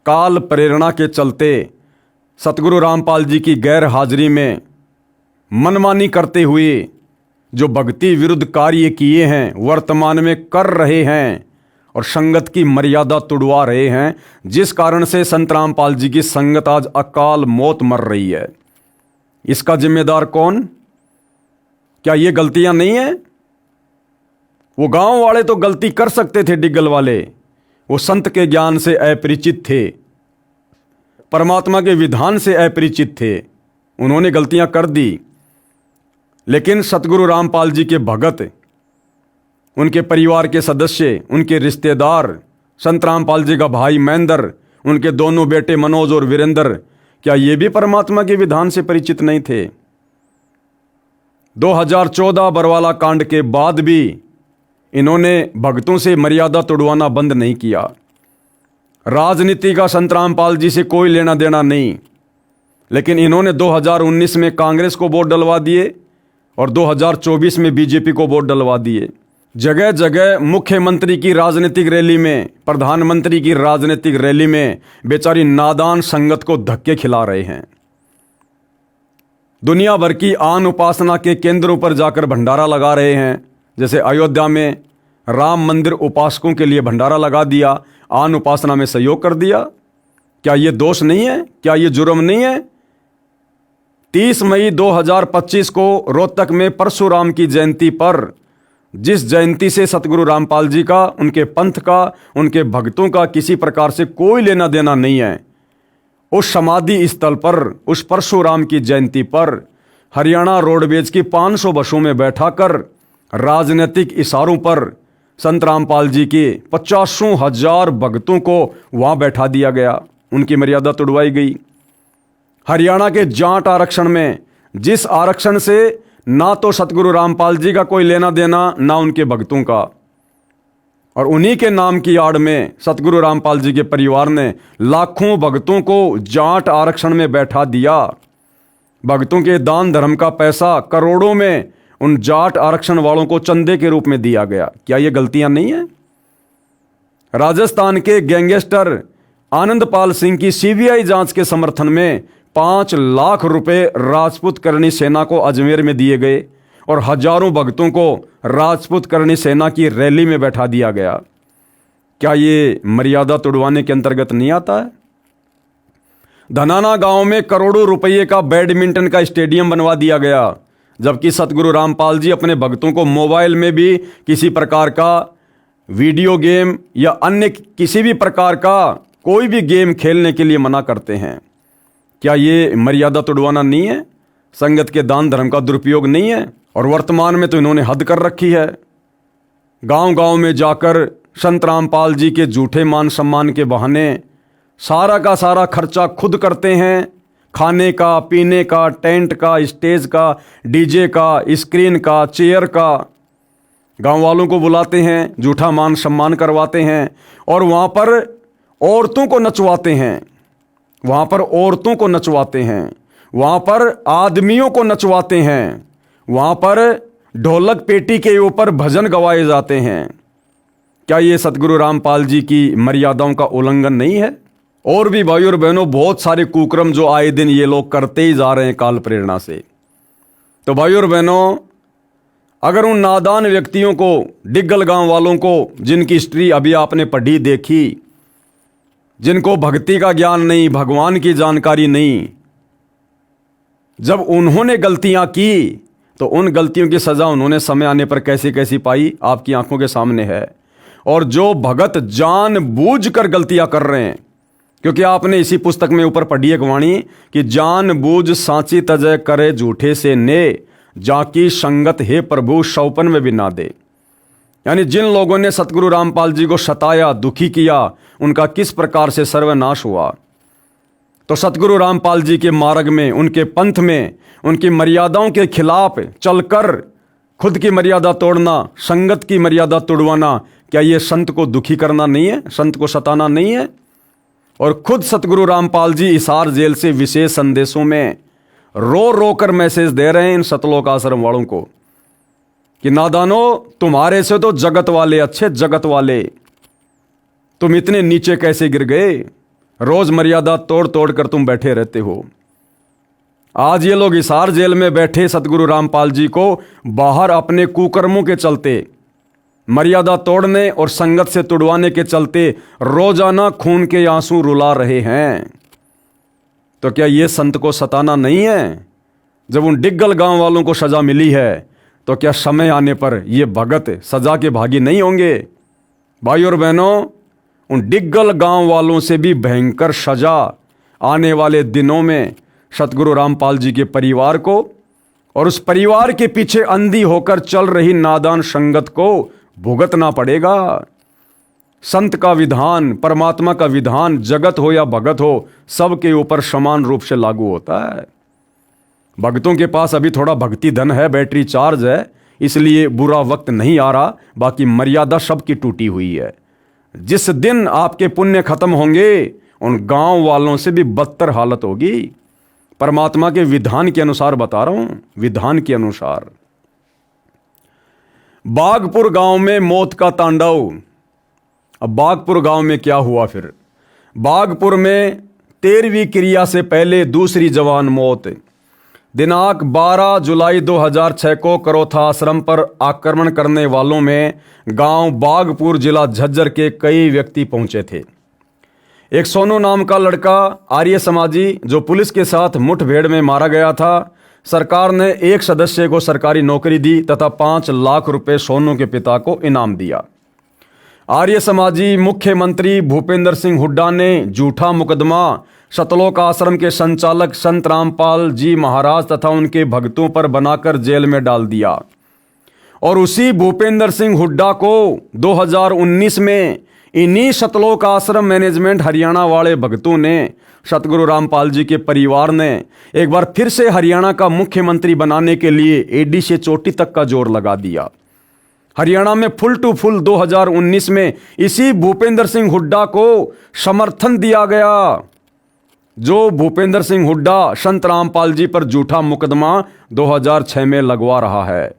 काल प्रेरणा के चलते सतगुरु रामपाल जी की गैर हाजिरी में मनमानी करते हुए जो भक्ति विरुद्ध कार्य किए हैं, वर्तमान में कर रहे हैं और संगत की मर्यादा तुड़वा रहे हैं, जिस कारण से संत रामपाल जी की संगत आज अकाल मौत मर रही है, इसका जिम्मेदार कौन? क्या ये गलतियां नहीं है? वो गांव वाले तो गलती कर सकते थे, डिग्गल वाले, वो संत के ज्ञान से अपरिचित थे, परमात्मा के विधान से अपरिचित थे, उन्होंने गलतियां कर दी। लेकिन सतगुरु रामपाल जी के भगत, उनके परिवार के सदस्य, उनके रिश्तेदार, संत रामपाल जी का भाई महेंद्र, उनके दोनों बेटे मनोज और वीरेंद्र, क्या ये भी परमात्मा के विधान से परिचित नहीं थे? 2014 बरवाला कांड के बाद भी इन्होंने भक्तों से मर्यादा तोड़वाना बंद नहीं किया। राजनीति का संत रामपाल जी से कोई लेना देना नहीं, लेकिन इन्होंने 2019 में कांग्रेस को वोट डलवा दिए और 2024 में बीजेपी को वोट डलवा दिए। जगह जगह मुख्यमंत्री की राजनीतिक रैली में, प्रधानमंत्री की राजनीतिक रैली में बेचारी नादान संगत को धक्के खिला रहे हैं। दुनिया भर की आन उपासना के केंद्रों पर जाकर भंडारा लगा रहे हैं। जैसे अयोध्या में राम मंदिर उपासकों के लिए भंडारा लगा दिया, आन उपासना में सहयोग कर दिया। क्या ये दोष नहीं है? क्या ये जुर्म नहीं है? 30 मई 2025 को रोहतक में परशुराम की जयंती पर, जिस जयंती से सतगुरु रामपाल जी का, उनके पंथ का, उनके भक्तों का किसी प्रकार से कोई लेना देना नहीं है, उस समाधि स्थल पर, उस परशुराम की जयंती पर हरियाणा रोडवेज की 500 बसों में बैठाकर राजनीतिक इशारों पर संत रामपाल जी के 50,000 भक्तों को वहां बैठा दिया गया, उनकी मर्यादा तोड़वाई गई। हरियाणा के जाट आरक्षण में, जिस आरक्षण से ना तो सतगुरु रामपाल जी का कोई लेना देना, ना उनके भक्तों का, और उन्हीं के नाम की आड़ में सतगुरु रामपाल जी के परिवार ने लाखों भक्तों को जाट आरक्षण में बैठा दिया। भक्तों के दान धर्म का पैसा करोड़ों में उन जाट आरक्षण वालों को चंदे के रूप में दिया गया। क्या ये गलतियां नहीं है? राजस्थान के गैंगस्टर आनंदपाल सिंह की सीबीआई जांच के समर्थन में 5 लाख रुपए राजपूत करणी सेना को अजमेर में दिए गए और हजारों भक्तों को राजपूत करणी सेना की रैली में बैठा दिया गया। क्या ये मर्यादा तोड़वाने के अंतर्गत नहीं आता है? धनाना गांव में करोड़ों रुपये का बैडमिंटन का स्टेडियम बनवा दिया गया, जबकि सतगुरु रामपाल जी अपने भक्तों को मोबाइल में भी किसी प्रकार का वीडियो गेम या अन्य किसी भी प्रकार का कोई भी गेम खेलने के लिए मना करते हैं। क्या ये मर्यादा तोड़वाना नहीं है? संगत के दान धर्म का दुरुपयोग नहीं है? और वर्तमान में तो इन्होंने हद कर रखी है। गांव गांव में जाकर संत रामपाल जी के झूठे मान सम्मान के बहाने सारा का सारा खर्चा खुद करते हैं, खाने का, पीने का, टेंट का, स्टेज का, डीजे का, स्क्रीन का, चेयर का। गांव वालों को बुलाते हैं, झूठा मान सम्मान करवाते हैं और वहाँ पर औरतों को नचवाते हैं, वहाँ पर औरतों को नचवाते हैं, वहाँ पर आदमियों को नचवाते हैं, वहाँ पर ढोलक पेटी के ऊपर भजन गवाए जाते हैं। क्या ये सतगुरु रामपाल जी की मर्यादाओं का उल्लंघन नहीं है? और भी भाई और बहनों, बहुत सारे कुक्रम जो आए दिन ये लोग करते ही जा रहे हैं काल प्रेरणा से। तो भाई और बहनों, अगर उन नादान व्यक्तियों को, डिग्गल गांव वालों को, जिनकी हिस्ट्री अभी आपने पढ़ी देखी, जिनको भक्ति का ज्ञान नहीं, भगवान की जानकारी नहीं, जब उन्होंने गलतियां की तो उन गलतियों की सजा उन्होंने समय आने पर कैसी कैसी पाई आपकी आंखों के सामने है। और जो भगत जानबूझकर गलतियां कर रहे हैं, क्योंकि आपने इसी पुस्तक में ऊपर पढ़ी एक वाणी कि जानबूझ सांची तजय करे झूठे से ने, जाकी संगत हे प्रभु शौपन में भी ना दे। यानी जिन लोगों ने सतगुरु रामपाल जी को सताया, दुखी किया, उनका किस प्रकार से सर्वनाश हुआ। तो सतगुरु रामपाल जी के मार्ग में, उनके पंथ में, उनकी मर्यादाओं के खिलाफ चलकर खुद की मर्यादा तोड़ना, संगत की मर्यादा तोड़वाना, क्या ये संत को दुखी करना नहीं है, संत को सताना नहीं है। और खुद सतगुरु रामपाल जी हिसार जेल से विशेष संदेशों में रो रो कर मैसेज दे रहे हैं इन सतलोक आश्रम वालों को कि नादानो, तुम्हारे से तो जगत वाले अच्छे, जगत वाले, तुम इतने नीचे कैसे गिर गए, रोज मर्यादा तोड़ तोड़ कर तुम बैठे रहते हो। आज ये लोग हिसार जेल में बैठे सतगुरु रामपाल जी को बाहर अपने कुकर्मों के चलते, मर्यादा तोड़ने और संगत से तुड़वाने के चलते रोजाना खून के आंसू रुला रहे हैं। तो क्या ये संत को सताना नहीं है? जब उन डिग्गल गांव वालों को सजा मिली है तो क्या समय आने पर ये भगत सजा के भागी नहीं होंगे? भाई और बहनों, उन डिग्गल गांव वालों से भी भयंकर सजा आने वाले दिनों में सतगुरु रामपाल जी के परिवार को और उस परिवार के पीछे अंधी होकर चल रही नादान संगत को भुगतना पड़ेगा। संत का विधान, परमात्मा का विधान, जगत हो या भगत हो, सबके ऊपर समान रूप से लागू होता है। भक्तों के पास अभी थोड़ा भक्ति धन है, बैटरी चार्ज है, इसलिए बुरा वक्त नहीं आ रहा, बाकी मर्यादा सबकी टूटी हुई है। जिस दिन आपके पुण्य खत्म होंगे, उन गांव वालों से भी बदतर हालत होगी। परमात्मा के विधान के अनुसार बता रहा हूं, विधान के अनुसार। बागपुर गांव में मौत का तांडव। अब बागपुर गांव में क्या हुआ फिर? बागपुर में 13वीं क्रिया से पहले दूसरी जवान मौत। दिनांक 12 जुलाई 2006 को करोथा आश्रम पर आक्रमण करने वालों में गांव बागपुर, जिला झज्जर के कई व्यक्ति पहुंचे थे। एक सोनू नाम का लड़का आर्य समाजी जो पुलिस के साथ मुठभेड़ में मारा गया था। सरकार ने एक सदस्य को सरकारी नौकरी दी तथा 5 लाख रुपए सोनू के पिता को इनाम दिया। आर्य समाजी मुख्यमंत्री भूपेंद्र सिंह हुड्डा ने झूठा मुकदमा सतलोक आश्रम के संचालक संत रामपाल जी महाराज तथा उनके भक्तों पर बनाकर जेल में डाल दिया। और उसी भूपेंद्र सिंह हुड्डा को 2019 में इन्हीं सतलोक आश्रम मैनेजमेंट हरियाणा वाले भक्तों ने, सतगुरु रामपाल जी के परिवार ने एक बार फिर से हरियाणा का मुख्यमंत्री बनाने के लिए एडी से चोटी तक का जोर लगा दिया। हरियाणा में फुल टू फुल 2019 में इसी भूपेंद्र सिंह हुड्डा को समर्थन दिया गया, जो भूपेंद्र सिंह हुड्डा संत रामपाल जी पर झूठा मुकदमा 2006 में लगवा रहा है।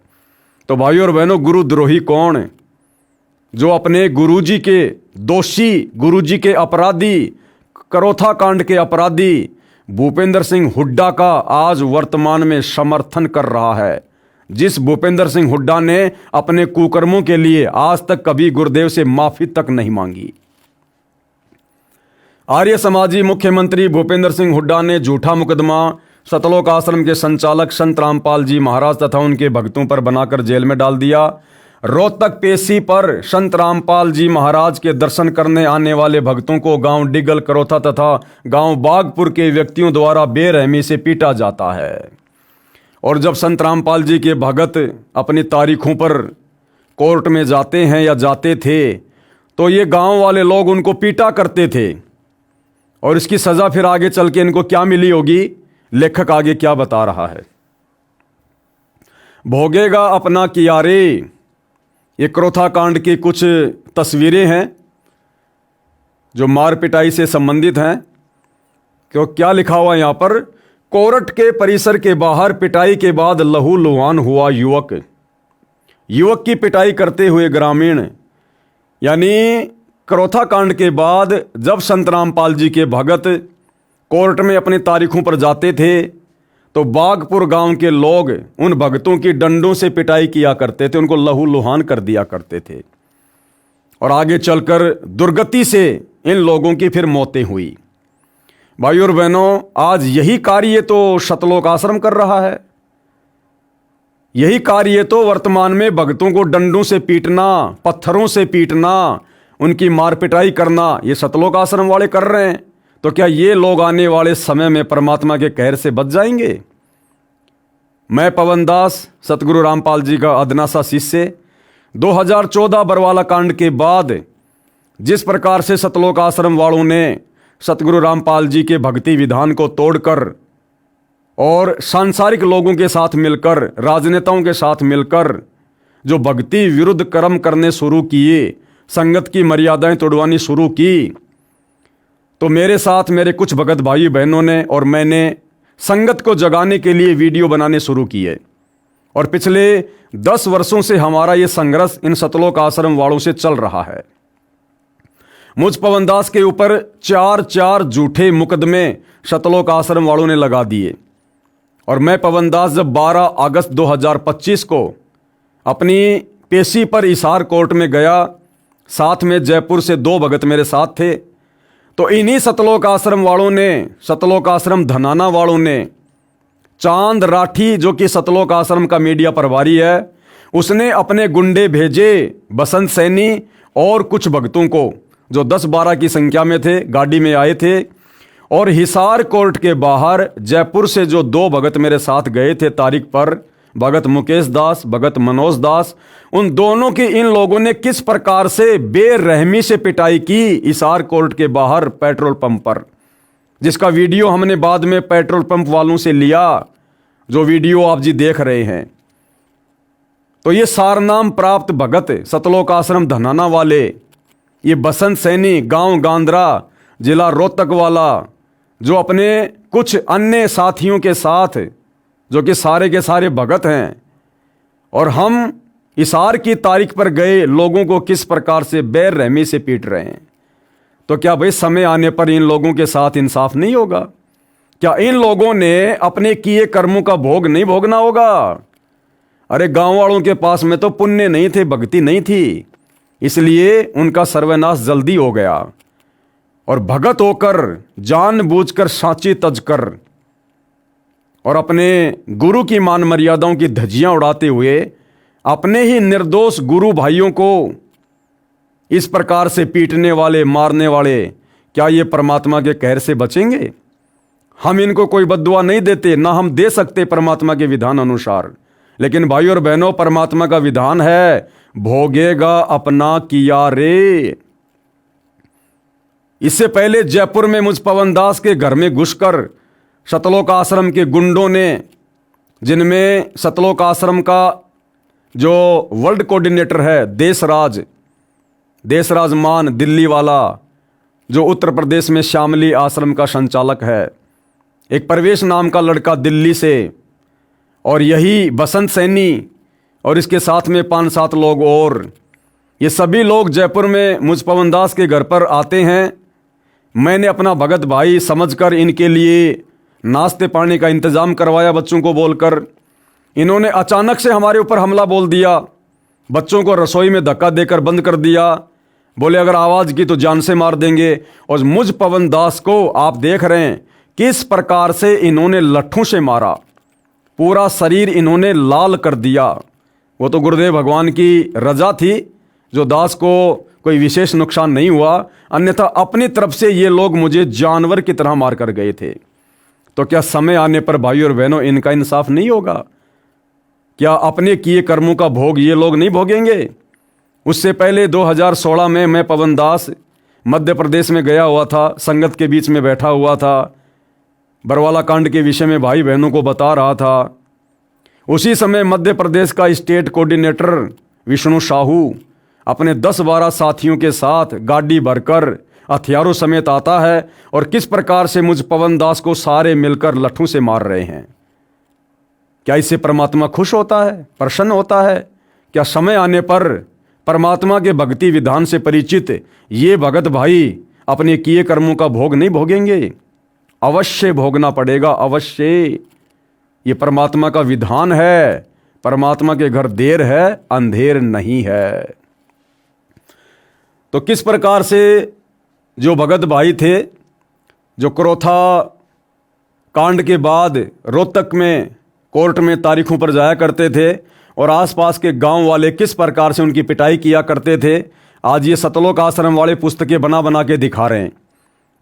तो भाइयों और बहनों, गुरुद्रोही कौन? जो अपने गुरुजी के दोषी, गुरुजी के अपराधी, करोथा कांड के अपराधी भूपेंद्र सिंह हुड्डा का आज वर्तमान में समर्थन कर रहा है। जिस भूपेंद्र सिंह हुड्डा ने अपने कुकर्मों के लिए आज तक कभी गुरुदेव से माफी तक नहीं मांगी। आर्य समाजी मुख्यमंत्री भूपेंद्र सिंह हुड्डा ने झूठा मुकदमा सतलोक आश्रम के संचालक संत रामपाल जी महाराज तथा उनके भक्तों पर बनाकर जेल में डाल दिया। रोहतक पेशी पर संत रामपाल जी महाराज के दर्शन करने आने वाले भक्तों को गांव डिगल, करोथा तथा गांव बागपुर के व्यक्तियों द्वारा बेरहमी से पीटा जाता है। और जब संत रामपाल जी के भगत अपनी तारीखों पर कोर्ट में जाते हैं या जाते थे तो ये गांव वाले लोग उनको पीटा करते थे। और इसकी सजा फिर आगे चल के इनको क्या मिली होगी, लेखक आगे क्या बता रहा है। भोगेगा अपना किया रे, ये क्रोथा कांड की कुछ तस्वीरें हैं जो मार पिटाई से संबंधित हैं। क्यों, क्या लिखा हुआ यहां पर? कोर्ट के परिसर के बाहर पिटाई के बाद लहूलुहान हुआ युवक। युवक की पिटाई करते हुए ग्रामीण। यानी करोथा कांड के बाद जब संत रामपाल जी के भगत कोर्ट में अपनी तारीखों पर जाते थे तो बागपुर गांव के लोग उन भक्तों की डंडों से पिटाई किया करते थे, उनको लहूलुहान कर दिया करते थे। और आगे चलकर दुर्गति से इन लोगों की फिर मौतें हुई। भाइयों और बहनों, आज यही कार्य तो सतलोक आश्रम कर रहा है। यही कार्य तो वर्तमान में भक्तों को डंडों से पीटना, पत्थरों से पीटना, उनकी मार पिटाई करना, ये सतलोक आश्रम वाले कर रहे हैं। तो क्या ये लोग आने वाले समय में परमात्मा के कहर से बच जाएंगे? मैं पवन दास, सतगुरु रामपाल जी का अदना सा शिष्य, 2014 बरवाला कांड के बाद जिस प्रकार से सतलोक आश्रम वालों ने सतगुरु रामपाल जी के भक्ति विधान को तोड़कर और सांसारिक लोगों के साथ मिलकर, राजनेताओं के साथ मिलकर जो भक्ति विरुद्ध कर्म करने शुरू किए, संगत की मर्यादाएं तोड़वानी शुरू की, तो मेरे साथ मेरे कुछ भगत भाई बहनों ने और मैंने संगत को जगाने के लिए वीडियो बनाने शुरू किए। और पिछले 10 वर्षों से हमारा ये संघर्ष इन सतलोक आश्रम वालों से चल रहा है। मुझ पवनदास के ऊपर 4 झूठे मुकदमे सतलोक आश्रम वालों ने लगा दिए। और मैं पवनदास जब 12 अगस्त 2025 को अपनी पेशी पर हिसार कोर्ट में गया, साथ में जयपुर से 2 भगत मेरे साथ थे, तो इन्हीं सतलोक आश्रम वालों ने, सतलोक आश्रम धनाना वालों ने, चांद राठी जो कि सतलोक आश्रम का मीडिया प्रभारी है, उसने अपने गुंडे भेजे, बसंत सैनी और कुछ भक्तों को जो 10-12 की संख्या में थे, गाड़ी में आए थे। और हिसार कोर्ट के बाहर जयपुर से जो 2 भगत मेरे साथ गए थे तारीख पर, भगत मुकेश दास, भगत मनोज दास, उन दोनों की इन लोगों ने किस प्रकार से बेरहमी से पिटाई की हिसार कोर्ट के बाहर पेट्रोल पंप पर, जिसका वीडियो हमने बाद में पेट्रोल पंप वालों से लिया, जो वीडियो आप जी देख रहे हैं। तो ये सारनाम प्राप्त भगत सतलोक आश्रम धनाना वाले, ये बसंत सैनी गांव गांद्रा जिला रोहतक वाला, जो अपने कुछ अन्य साथियों के साथ, जो कि सारे के सारे भगत हैं, और हम हिसार की तारीख पर गए लोगों को किस प्रकार से बेरहमी से पीट रहे हैं। तो क्या भाई समय आने पर इन लोगों के साथ इंसाफ नहीं होगा? क्या इन लोगों ने अपने किए कर्मों का भोग नहीं भोगना होगा? अरे गांव वालों के पास में तो पुण्य नहीं थे, भक्ति नहीं थी, इसलिए उनका सर्वनाश जल्दी हो गया। और भगत होकर, जानबूझकर साची तजकर और अपने गुरु की मान मर्यादाओं की धज्जियां उड़ाते हुए अपने ही निर्दोष गुरु भाइयों को इस प्रकार से पीटने वाले, मारने वाले, क्या ये परमात्मा के कहर से बचेंगे? हम इनको कोई बद्दुआ नहीं देते, ना हम दे सकते परमात्मा के विधान अनुसार, लेकिन भाई और बहनों, परमात्मा का विधान है, भोगेगा अपना किया रे। इससे पहले जयपुर में मुझ पवनदास के घर में घुसकर सतलोक आश्रम के गुंडों ने, जिनमें सतलोक आश्रम का जो वर्ल्ड कोऑर्डिनेटर है देशराज मान दिल्ली वाला, जो उत्तर प्रदेश में शामली आश्रम का संचालक है, एक प्रवेश नाम का लड़का दिल्ली से, और यही बसंत सैनी और इसके साथ में 5-7 लोग और, ये सभी लोग जयपुर में मुझ पवनदास के घर पर आते हैं। मैंने अपना भगत भाई समझकर इनके लिए नाश्ते पानी का इंतज़ाम करवाया बच्चों को बोलकर। इन्होंने अचानक से हमारे ऊपर हमला बोल दिया, बच्चों को रसोई में धक्का देकर बंद कर दिया, बोले अगर आवाज़ की तो जान से मार देंगे। और मुझ पवनदास को आप देख रहे हैं किस प्रकार से इन्होंने लट्ठों से मारा, पूरा शरीर इन्होंने लाल कर दिया। वो तो गुरुदेव भगवान की रजा थी, जो दास को कोई विशेष नुकसान नहीं हुआ, अन्यथा अपनी तरफ से ये लोग मुझे जानवर की तरह मार कर गए थे। तो क्या समय आने पर भाई और बहनों इनका इंसाफ नहीं होगा? क्या अपने किए कर्मों का भोग ये लोग नहीं भोगेंगे? उससे पहले 2016 में मैं पवनदास मध्य प्रदेश में गया हुआ था, संगत के बीच में बैठा हुआ था, बरवाला कांड के विषय में भाई बहनों को बता रहा था। उसी समय मध्य प्रदेश का स्टेट कोऑर्डिनेटर विष्णु साहू अपने 10-12 साथियों के साथ गाड़ी भरकर हथियारों समेत आता है और किस प्रकार से मुझ पवनदास को सारे मिलकर लट्ठों से मार रहे हैं। क्या इससे परमात्मा खुश होता है, प्रसन्न होता है? क्या समय आने पर परमात्मा के भक्ति विधान से परिचित ये भगत भाई अपने किए कर्मों का भोग नहीं भोगेंगे? अवश्य भोगना पड़ेगा, अवश्य। ये परमात्मा का विधान है, परमात्मा के घर देर है, अंधेर नहीं है। तो किस प्रकार से जो भगत भाई थे, जो क्रोथा कांड के बाद रोहतक में कोर्ट में तारीखों पर जाया करते थे और आसपास के गांव वाले किस प्रकार से उनकी पिटाई किया करते थे, आज ये सतलोक आश्रम वाले पुस्तकें बना बना के दिखा रहे हैं।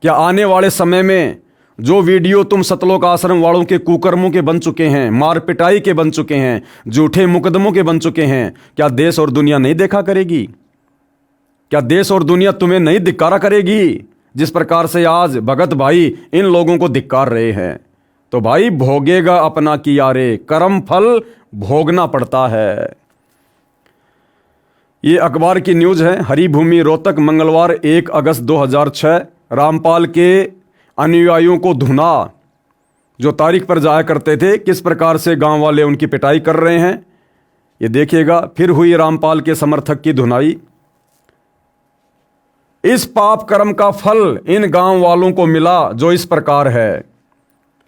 क्या आने वाले समय में जो वीडियो तुम सतलोक आश्रम वालों के कुकर्मों के बन चुके हैं, मार पिटाई के बन चुके हैं, झूठे मुकदमों के बन चुके हैं, क्या देश और दुनिया नहीं देखा करेगी? क्या देश और दुनिया तुम्हें नहीं धिक्कारा करेगी? जिस प्रकार से आज भगत भाई इन लोगों को धिक्कार रहे हैं, तो भाई भोगेगा अपना किया रे, कर्म फल भोगना पड़ता है। ये अखबार की न्यूज है, हरिभूमि रोहतक, मंगलवार 1 अगस्त 2006। रामपाल के अनुयायियों को धुना, जो तारीख पर जाया करते थे, किस प्रकार से गांव वाले उनकी पिटाई कर रहे हैं, ये देखिएगा। फिर हुई रामपाल के समर्थक की धुनाई। इस पाप कर्म का फल इन गांव वालों को मिला जो इस प्रकार है।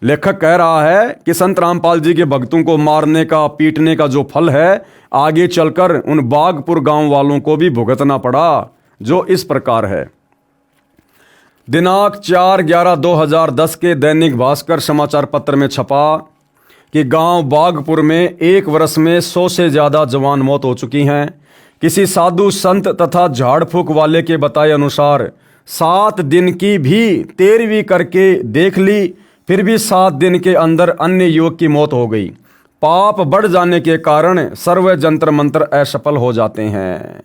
लेखक कह रहा है कि संत रामपाल जी के भक्तों को मारने का, पीटने का जो फल है, आगे चलकर उन बागपुर गांव वालों को भी भुगतना पड़ा, जो इस प्रकार है। दिनांक 4/11/2010 के दैनिक भास्कर समाचार पत्र में छपा कि गांव बागपुर में 1 वर्ष में 100 से ज्यादा जवान मौत हो चुकी हैं। किसी साधु संत तथा झाड़ फूक वाले के बताए अनुसार 7 दिन की भी 13वीं करके देख ली, फिर भी 7 दिन के अंदर अन्य युवक की मौत हो गई। पाप बढ़ जाने के कारण सर्व जंतर मंत्र असफल हो जाते हैं।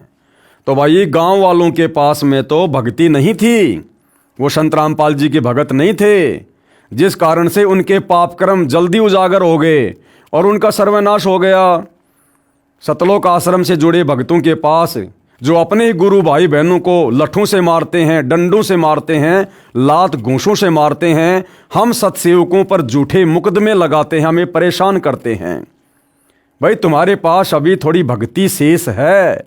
तो भाई गांव वालों के पास में तो भक्ति नहीं थी, वो संत रामपाल जी के भगत नहीं थे, जिस कारण से उनके पाप कर्म जल्दी उजागर हो गए और उनका सर्वनाश हो गया। सतलोक आश्रम से जुड़े भक्तों के पास, जो अपने ही गुरु भाई बहनों को लठों से मारते हैं, डंडों से मारते हैं, लात घूंसों से मारते हैं, हम सत्सेवकों पर झूठे मुकदमे लगाते हैं, हमें परेशान करते हैं। भाई तुम्हारे पास अभी थोड़ी भक्ति शेष है,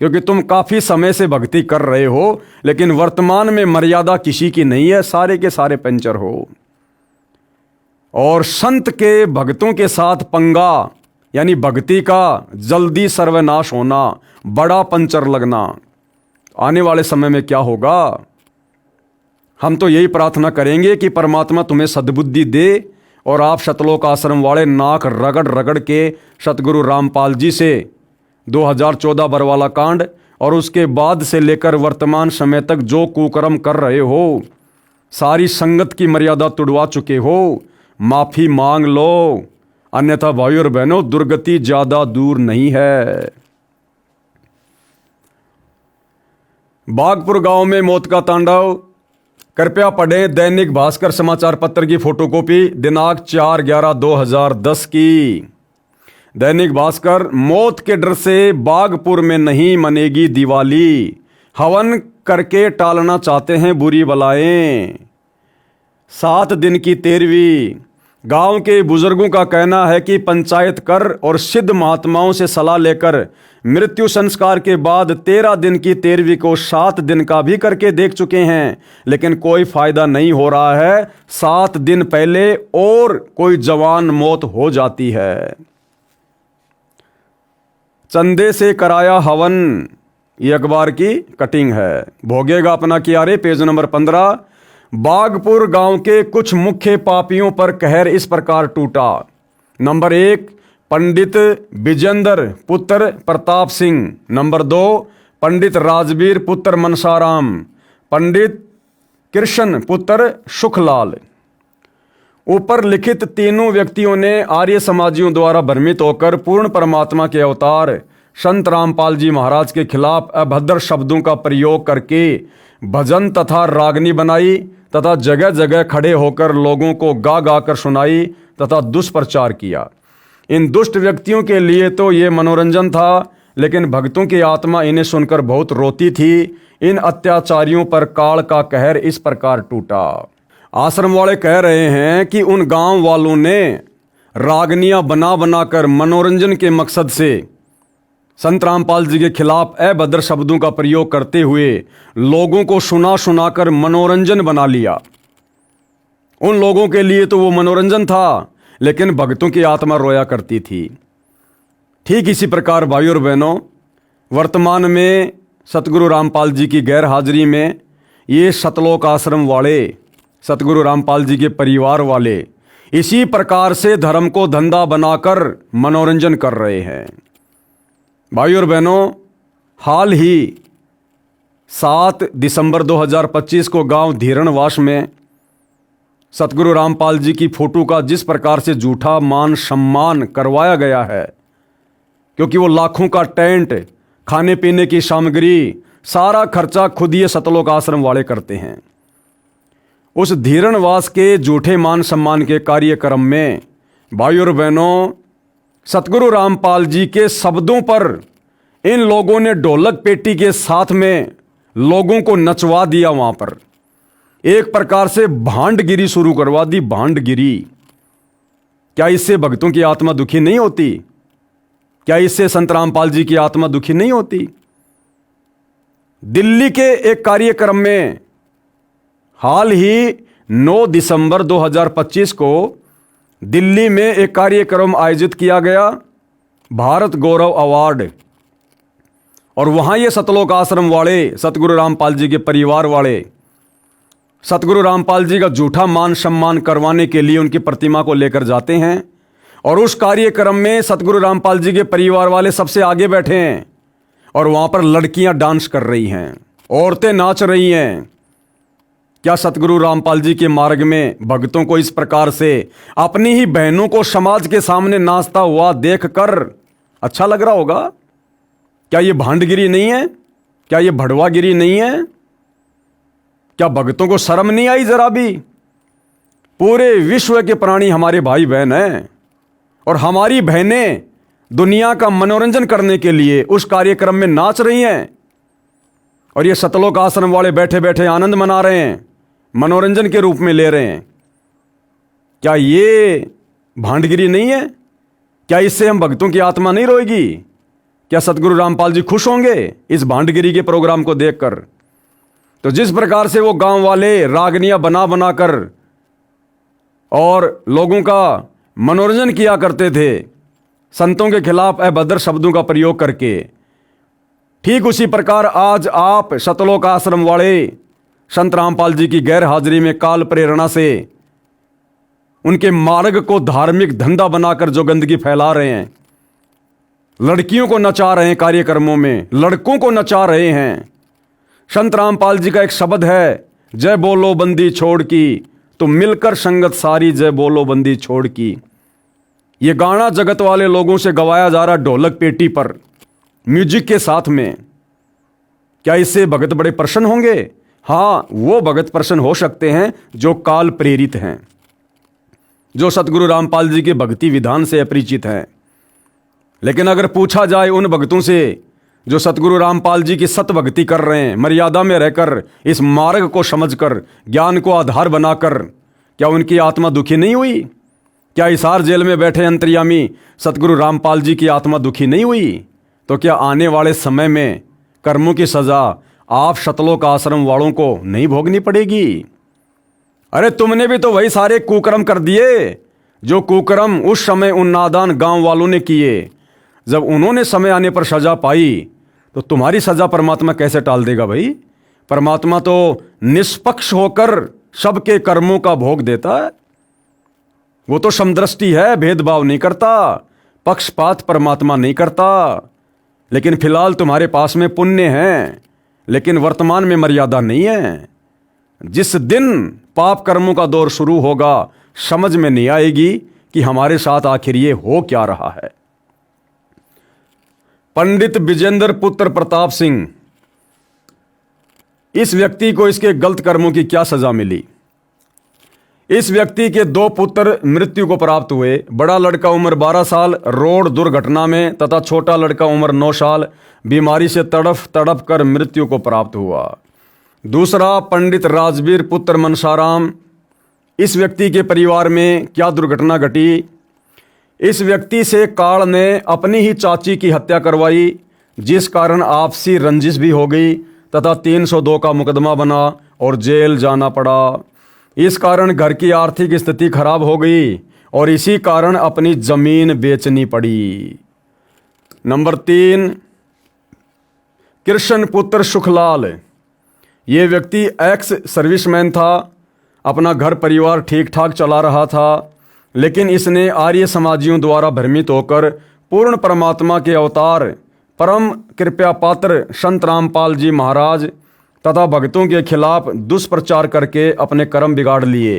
क्योंकि तुम काफी समय से भक्ति कर रहे हो, लेकिन वर्तमान में मर्यादा किसी की नहीं है, सारे के सारे पंचर हो। और संत के भक्तों के साथ पंगा, यानी भक्ति का जल्दी सर्वनाश होना, बड़ा पंचर लगना, आने वाले समय में क्या होगा? हम तो यही प्रार्थना करेंगे कि परमात्मा तुम्हें सद्बुद्धि दे और आप सतलोक आश्रम वाले नाक रगड़ रगड़ के सतगुरु रामपाल जी से 2014 बरवाला कांड और उसके बाद से लेकर वर्तमान समय तक जो कुकर्म कर रहे हो, सारी संगत की मर्यादा तुड़वा चुके हो, माफी मांग लो, अन्यथा भाई और बहनों दुर्गति ज्यादा दूर नहीं है। बागपुर गांव में मौत का तांडव। कृपया पढ़ें दैनिक भास्कर समाचार पत्र की फोटोकॉपी दिनांक 4/11/2010 की। दैनिक भास्कर, मौत के डर से बागपुर में नहीं मनेगी दिवाली, हवन करके टालना चाहते हैं बुरी बलाएं। 7 दिन की 13वीं। गांव के बुजुर्गों का कहना है कि पंचायत कर और सिद्ध महात्माओं से सलाह लेकर मृत्यु संस्कार के बाद 13 दिन की 13वीं को 7 दिन का भी करके देख चुके हैं, लेकिन कोई फायदा नहीं हो रहा है। 7 दिन पहले और कोई जवान मौत हो जाती है। चंदे से कराया हवन, ये अखबार की कटिंग है। भोगेगा अपना किया रे, पेज नंबर 15। बागपुर गांव के कुछ मुख्य पापियों पर कहर इस प्रकार टूटा। नंबर 1, पंडित विजेंद्र पुत्र प्रताप सिंह। नंबर 2, पंडित राजवीर पुत्र मनसाराम। पंडित कृष्ण पुत्र सुखलाल। ऊपर लिखित तीनों व्यक्तियों ने आर्य समाजियों द्वारा भ्रमित होकर पूर्ण परमात्मा के अवतार संत रामपाल जी महाराज के खिलाफ अभद्र शब्दों का प्रयोग करके भजन तथा रागनी बनाई तथा जगह जगह खड़े होकर लोगों को गा गा कर सुनाई तथा दुष्प्रचार किया। इन दुष्ट व्यक्तियों के लिए तो ये मनोरंजन था, लेकिन भक्तों की आत्मा इन्हें सुनकर बहुत रोती थी। इन अत्याचारियों पर काल का कहर इस प्रकार टूटा। आश्रम वाले कह रहे हैं कि उन गांव वालों ने रागनियां बना बनाकर मनोरंजन के मकसद से संत रामपाल जी के खिलाफ अभद्र शब्दों का प्रयोग करते हुए लोगों को सुना सुनाकर मनोरंजन बना लिया। उन लोगों के लिए तो वो मनोरंजन था, लेकिन भक्तों की आत्मा रोया करती थी। ठीक इसी प्रकार भाई और बहनों, वर्तमान में सतगुरु रामपाल जी की गैर हाजिरी में ये सतलोक आश्रम वाले, सतगुरु रामपाल जी के परिवार वाले इसी प्रकार से धर्म को धंधा बनाकर मनोरंजन कर रहे हैं। भाई और बहनों, हाल ही 7 दिसंबर 2025 को गांव धीरणवास में सतगुरु रामपाल जी की फोटो का जिस प्रकार से झूठा मान सम्मान करवाया गया है, क्योंकि वो लाखों का टेंट, खाने पीने की सामग्री, सारा खर्चा खुद ये सतलोक आश्रम वाले करते हैं। उस धीरणवास के झूठे मान सम्मान के कार्यक्रम में भाइयों और बहनों, सतगुरु रामपाल जी के शब्दों पर इन लोगों ने ढोलक पेटी के साथ में लोगों को नचवा दिया। वहां पर एक प्रकार से भांडगिरी शुरू करवा दी, भांडगिरी। क्या इससे भक्तों की आत्मा दुखी नहीं होती? क्या इससे संत रामपाल जी की आत्मा दुखी नहीं होती? दिल्ली के एक कार्यक्रम में हाल ही 9 दिसंबर 2025 को दिल्ली में एक कार्यक्रम आयोजित किया गया, भारत गौरव अवार्ड। और वहां ये सतलोक आश्रम वाले, सतगुरु रामपाल जी के परिवार वाले, सतगुरु रामपाल जी का झूठा मान सम्मान करवाने के लिए उनकी प्रतिमा को लेकर जाते हैं। और उस कार्यक्रम में सतगुरु रामपाल जी के परिवार वाले सबसे आगे बैठे हैं और वहां पर लड़कियां डांस कर रही हैं, औरतें नाच रही हैं। क्या सतगुरु रामपाल जी के मार्ग में भक्तों को इस प्रकार से अपनी ही बहनों को समाज के सामने नाचता हुआ देखकर अच्छा लग रहा होगा? क्या ये भांडगिरी नहीं है? क्या ये भड़वागिरी नहीं है? क्या भक्तों को शर्म नहीं आई जरा भी? पूरे विश्व के प्राणी हमारे भाई बहन हैं और हमारी बहनें दुनिया का मनोरंजन करने के लिए उस कार्यक्रम में नाच रही हैं और ये सतलोक आश्रम वाले बैठे बैठे आनंद मना रहे हैं, मनोरंजन के रूप में ले रहे हैं। क्या ये भांडगिरी नहीं है? क्या इससे हम भक्तों की आत्मा नहीं रोएगी? क्या सतगुरु रामपाल जी खुश होंगे इस भांडगिरी के प्रोग्राम को देखकर? तो जिस प्रकार से वो गांव वाले रागनियां बना बनाकर और लोगों का मनोरंजन किया करते थे, संतों के खिलाफ अभद्र शब्दों का प्रयोग करके, ठीक उसी प्रकार आज आप सतलोक आश्रम वाले संत रामपाल जी की गैर हाजिरी में काल प्रेरणा से उनके मार्ग को धार्मिक धंधा बनाकर जो गंदगी फैला रहे हैं, लड़कियों को नचा रहे हैं, कार्यक्रमों में लड़कों को नचा रहे हैं। संत रामपाल जी का एक शब्द है, जय बोलो बंदी छोड़ की, तो मिलकर संगत सारी जय बोलो बंदी छोड़ की। ये गाना जगत वाले लोगों से गवाया जा रहा ढोलक पेटी पर, म्यूजिक के साथ में। क्या इससे भगत बड़े प्रसन्न होंगे? हाँ, वो भगत प्रसन्न हो सकते हैं जो काल प्रेरित हैं, जो सतगुरु रामपाल जी के भक्ति विधान से अपरिचित हैं। लेकिन अगर पूछा जाए उन भक्तों से जो सतगुरु रामपाल जी की सत भक्ति कर रहे हैं, मर्यादा में रहकर, इस मार्ग को समझकर, ज्ञान को आधार बनाकर, क्या उनकी आत्मा दुखी नहीं हुई? क्या हिसार जेल में बैठे अंतर्यामी सतगुरु रामपाल जी की आत्मा दुखी नहीं हुई? तो क्या आने वाले समय में कर्मों की सजा आप सतलोक आश्रम वालों को नहीं भोगनी पड़ेगी? अरे तुमने भी तो वही सारे कुकर्म कर दिए जो कुकर्म उस समय उन नादान गांव वालों ने किए। जब उन्होंने समय आने पर सजा पाई तो तुम्हारी सजा परमात्मा कैसे टाल देगा भाई? परमात्मा तो निष्पक्ष होकर सबके कर्मों का भोग देता है। वो तो समदृष्टि है, भेदभाव नहीं करता, पक्षपात परमात्मा नहीं करता। लेकिन फिलहाल तुम्हारे पास में पुण्य है, लेकिन वर्तमान में मर्यादा नहीं है। जिस दिन पाप कर्मों का दौर शुरू होगा, समझ में नहीं आएगी कि हमारे साथ आखिर ये हो क्या रहा है। पंडित विजेंद्र पुत्र प्रताप सिंह, इस व्यक्ति को इसके गलत कर्मों की क्या सजा मिली? इस व्यक्ति के 2 पुत्र मृत्यु को प्राप्त हुए। बड़ा लड़का उम्र 12 साल रोड दुर्घटना में तथा छोटा लड़का उम्र 9 साल बीमारी से तड़फ तड़फ कर मृत्यु को प्राप्त हुआ। दूसरा पंडित राजवीर पुत्र मनसाराम, इस व्यक्ति के परिवार में क्या दुर्घटना घटी? इस व्यक्ति से काल ने अपनी ही चाची की हत्या करवाई, जिस कारण आपसी रंजिश भी हो गई तथा 302 का मुकदमा बना और जेल जाना पड़ा। इस कारण घर की आर्थिक स्थिति खराब हो गई और इसी कारण अपनी जमीन बेचनी पड़ी। नंबर 3 कृष्ण पुत्र सुखलाल, ये व्यक्ति एक्स सर्विसमैन था, अपना घर परिवार ठीक ठाक चला रहा था, लेकिन इसने आर्य समाजियों द्वारा भ्रमित होकर पूर्ण परमात्मा के अवतार परम कृपया पात्र संत रामपाल जी महाराज तथा भक्तों के खिलाफ दुष्प्रचार करके अपने कर्म बिगाड़ लिए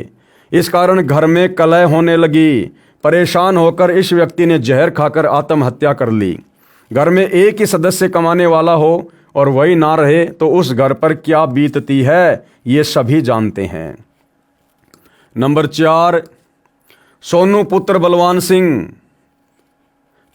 इस कारण घर में कलह होने लगी। परेशान होकर इस व्यक्ति ने जहर खाकर आत्महत्या कर ली। घर में एक ही सदस्य कमाने वाला हो और वही ना रहे तो उस घर पर क्या बीतती है, ये सभी जानते हैं। नंबर 4, सोनू पुत्र बलवान सिंह।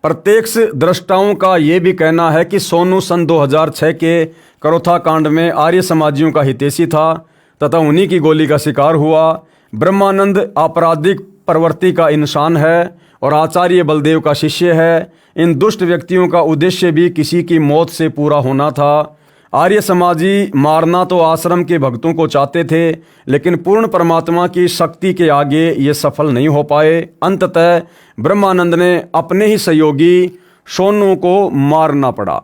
प्रत्यक्ष दृष्टाओं का ये भी कहना है कि सोनू सन 2006 के करोथा कांड में आर्य समाजियों का हितैषी था तथा उन्हीं की गोली का शिकार हुआ। ब्रह्मानंद आपराधिक प्रवृत्ति का इंसान है और आचार्य बलदेव का शिष्य है। इन दुष्ट व्यक्तियों का उद्देश्य भी किसी की मौत से पूरा होना था। आर्य समाजी मारना तो आश्रम के भक्तों को चाहते थे, लेकिन पूर्ण परमात्मा की शक्ति के आगे ये सफल नहीं हो पाए। अंततः ब्रह्मानंद ने अपने ही सहयोगी सोनू को मारना पड़ा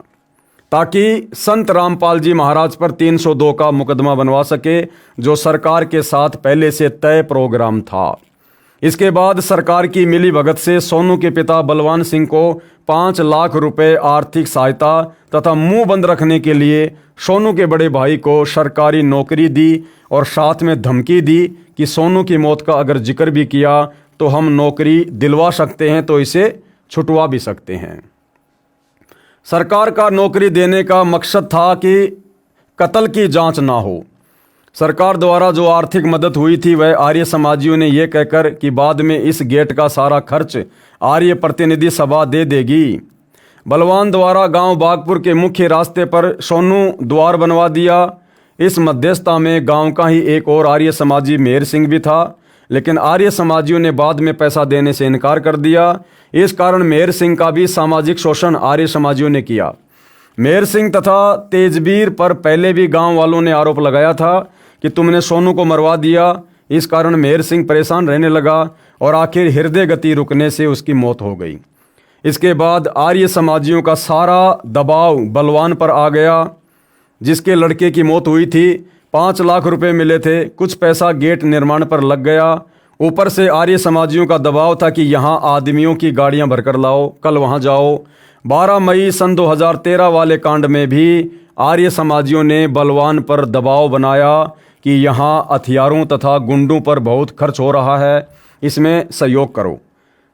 ताकि संत रामपाल जी महाराज पर 302 का मुकदमा बनवा सके, जो सरकार के साथ पहले से तय प्रोग्राम था। इसके बाद सरकार की मिली भगत से सोनू के पिता बलवान सिंह को 5 लाख रुपए आर्थिक सहायता तथा मुंह बंद रखने के लिए सोनू के बड़े भाई को सरकारी नौकरी दी और साथ में धमकी दी कि सोनू की मौत का अगर जिक्र भी किया तो हम नौकरी दिलवा सकते हैं, तो इसे छुटवा भी सकते हैं। सरकार का नौकरी देने का मकसद था कि कत्ल की जांच ना हो। सरकार द्वारा जो आर्थिक मदद हुई थी वह आर्य समाजियों ने यह कहकर कि बाद में इस गेट का सारा खर्च आर्य प्रतिनिधि सभा दे देगी। बलवान द्वारा गांव बागपुर के मुख्य रास्ते पर सोनू द्वार बनवा दिया। इस मध्यस्थता में गांव का ही एक और आर्य समाजी मेहर सिंह भी था, लेकिन आर्य समाजियों ने बाद में पैसा देने से इनकार कर दिया। इस कारण मेहर सिंह का भी सामाजिक शोषण आर्य समाजियों ने किया। मेहर सिंह तथा तेजवीर पर पहले भी गांव वालों ने आरोप लगाया था कि तुमने सोनू को मरवा दिया। इस कारण मेहर सिंह परेशान रहने लगा और आखिर हृदय गति रुकने से उसकी मौत हो गई। इसके बाद आर्य समाजियों का सारा दबाव बलवान पर आ गया। जिसके लड़के की मौत हुई थी 5 लाख रुपए मिले थे, कुछ पैसा गेट निर्माण पर लग गया। ऊपर से आर्य समाजियों का दबाव था कि यहाँ आदमियों की गाड़ियाँ भरकर लाओ, कल वहाँ जाओ। 12 मई सन 2013 वाले कांड में भी आर्य समाजियों ने बलवान पर दबाव बनाया कि यहाँ हथियारों तथा गुंडों पर बहुत खर्च हो रहा है, इसमें सहयोग करो।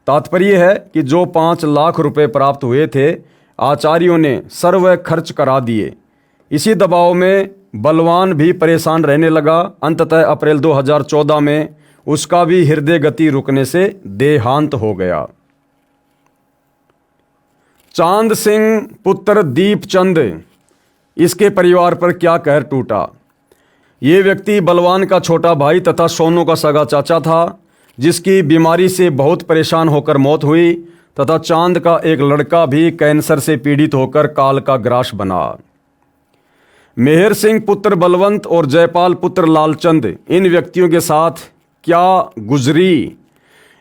तात्पर्य है कि जो 5 लाख रुपए प्राप्त हुए थे आचार्यों ने सर्व खर्च करा दिए। इसी दबाव में बलवान भी परेशान रहने लगा। अंततः अप्रैल 2014 में उसका भी हृदय गति रुकने से देहांत हो गया। चांद सिंह पुत्र दीपचंद, इसके परिवार पर क्या कहर टूटा। ये व्यक्ति बलवान का छोटा भाई तथा सोनू का सगा चाचा था, जिसकी बीमारी से बहुत परेशान होकर मौत हुई तथा चांद का एक लड़का भी कैंसर से पीड़ित होकर काल का ग्रास बना। मेहर सिंह पुत्र बलवंत और जयपाल पुत्र लालचंद, इन व्यक्तियों के साथ क्या गुजरी।